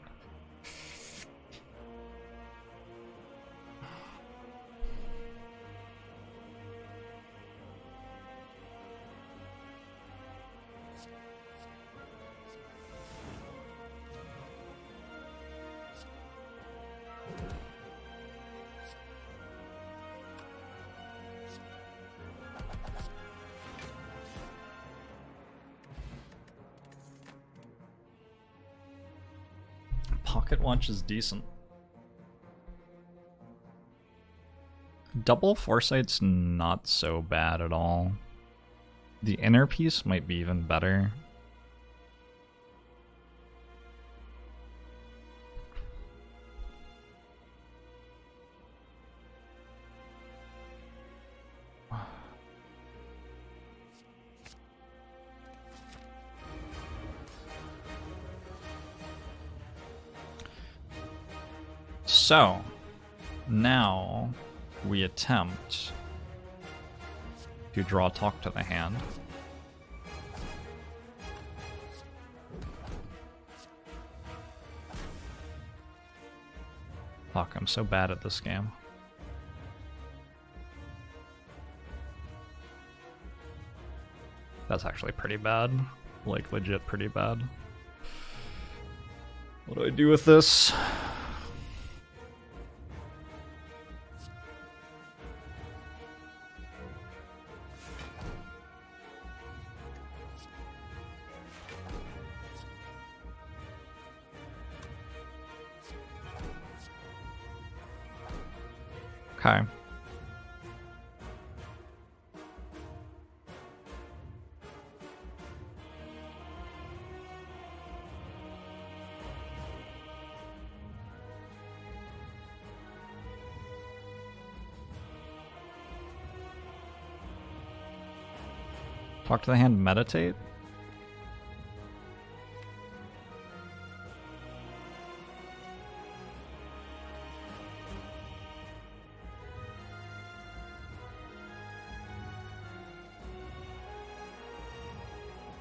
Pocket Watch is decent. Double Foresight's not so bad at all. The inner piece might be even better. So, now we attempt to draw Talk to the Hand. Fuck, I'm so bad at this game. That's actually pretty bad. Like, legit pretty bad. What do I do with this? Okay. Talk to the Hand, meditate?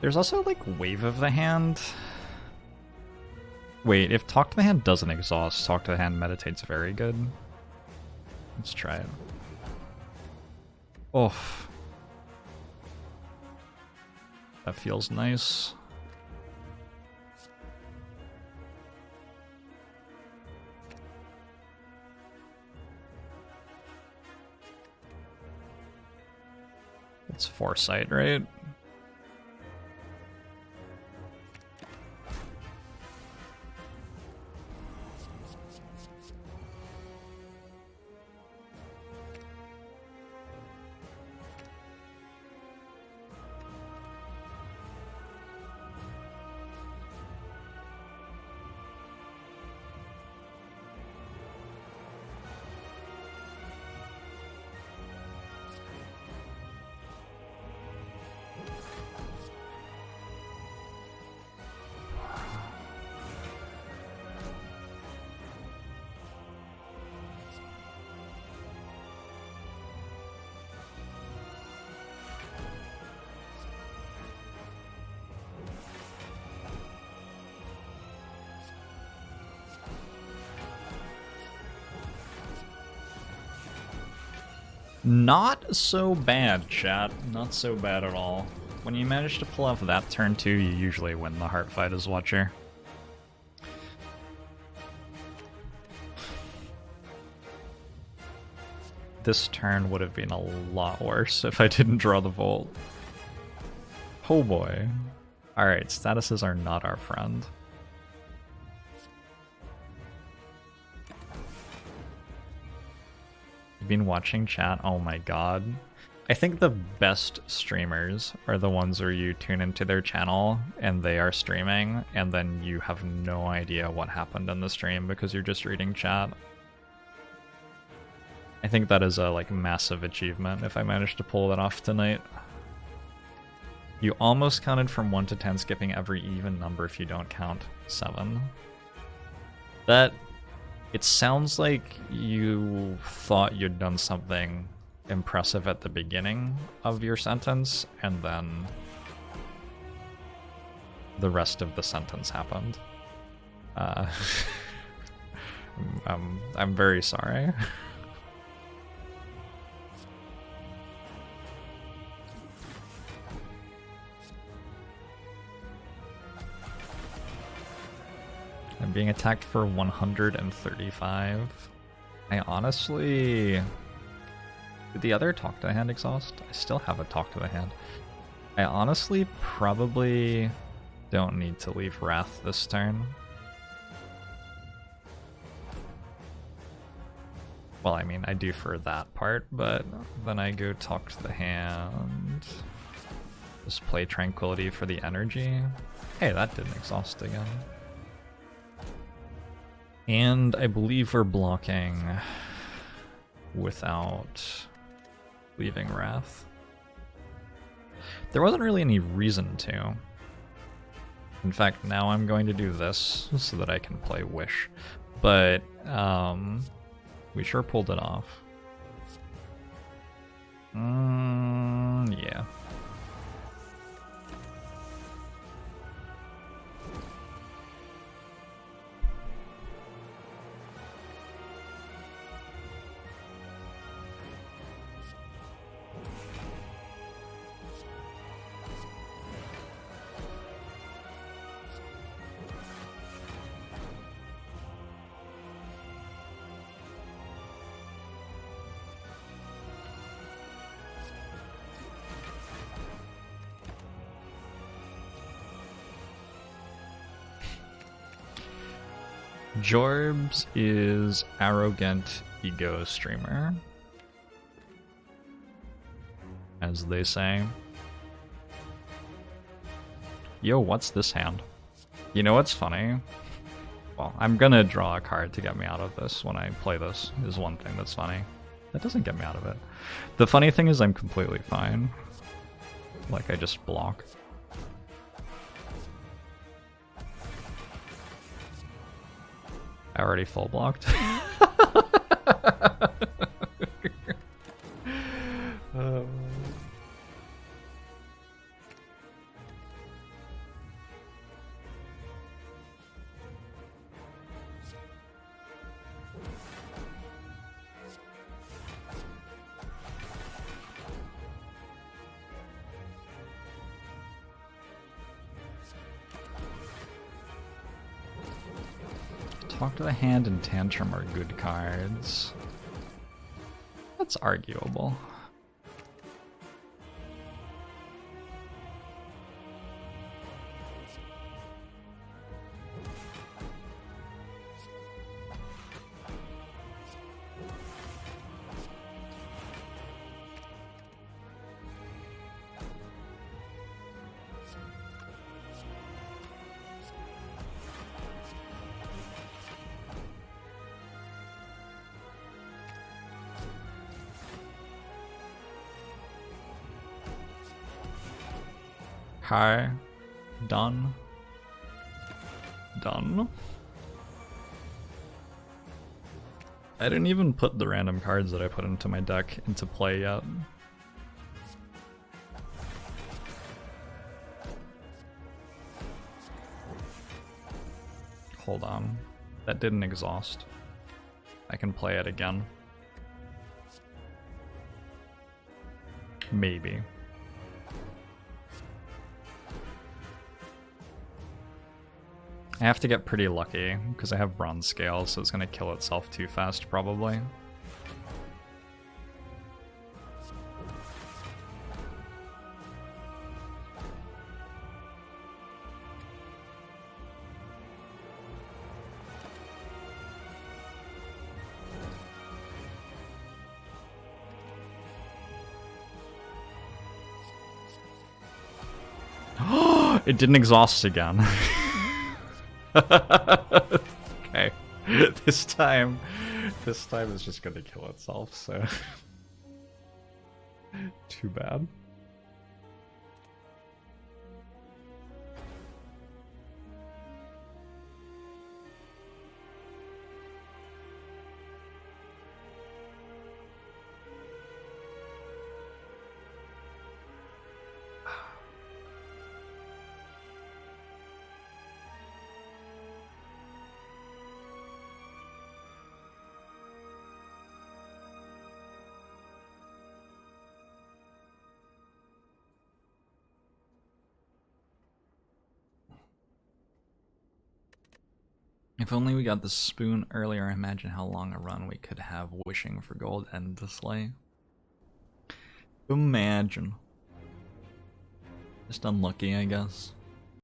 There's also, like, Wave of the Hand. Wait, if Talk to the Hand doesn't exhaust, Talk to the Hand meditate's very good. Let's try it. Oof. That feels nice. It's Foresight, right? Not so bad, chat. Not so bad at all. When you manage to pull off that turn 2, you usually win the heart fight as Watcher. This turn would have been a lot worse if I didn't draw the Volt. Oh boy. Alright, statuses are not our friend. You've been watching chat? Oh my god. I think the best streamers are the ones where you tune into their channel and they are streaming and then you have no idea what happened in the stream because you're just reading chat. I think that is a like massive achievement if I managed to pull that off tonight. You almost counted from 1 to 10, skipping every even number if you don't count 7. That... It sounds like you thought you'd done something impressive at the beginning of your sentence, and then the rest of the sentence happened. I'm very sorry. I'm being attacked for 135. I honestly... Did the other Talk to the Hand exhaust? I still have a Talk to the Hand. I honestly probably don't need to leave Wrath this turn. Well, I mean, I do for that part, but then I go talk to the hand. Just play Tranquility for the energy. Hey, that didn't exhaust again. And I believe we're blocking without leaving Wrath. There wasn't really any reason to. In fact, now I'm going to do this so that I can play Wish. But, we sure pulled it off. Yeah. Jorbs is arrogant ego streamer, as they say. Yo, what's this hand? You know what's funny? Well, I'm gonna draw a card to get me out of this when I play this, is one thing that's funny. That doesn't get me out of it. The funny thing is I'm completely fine. Like, I just block. I already full blocked. Talk to the Hand and Tantrum are good cards. That's arguable. Hi. Done. Done. I didn't even put the random cards that I put into my deck into play yet. Hold on. That didn't exhaust. I can play it again. Maybe. I have to get pretty lucky, because I have bronze scale, so it's going to kill itself too fast, probably. It didn't exhaust again. Okay. This time it's just gonna kill itself, so too bad. If only we got the spoon earlier, imagine how long a run we could have wishing for gold endlessly. Imagine. Just unlucky, I guess.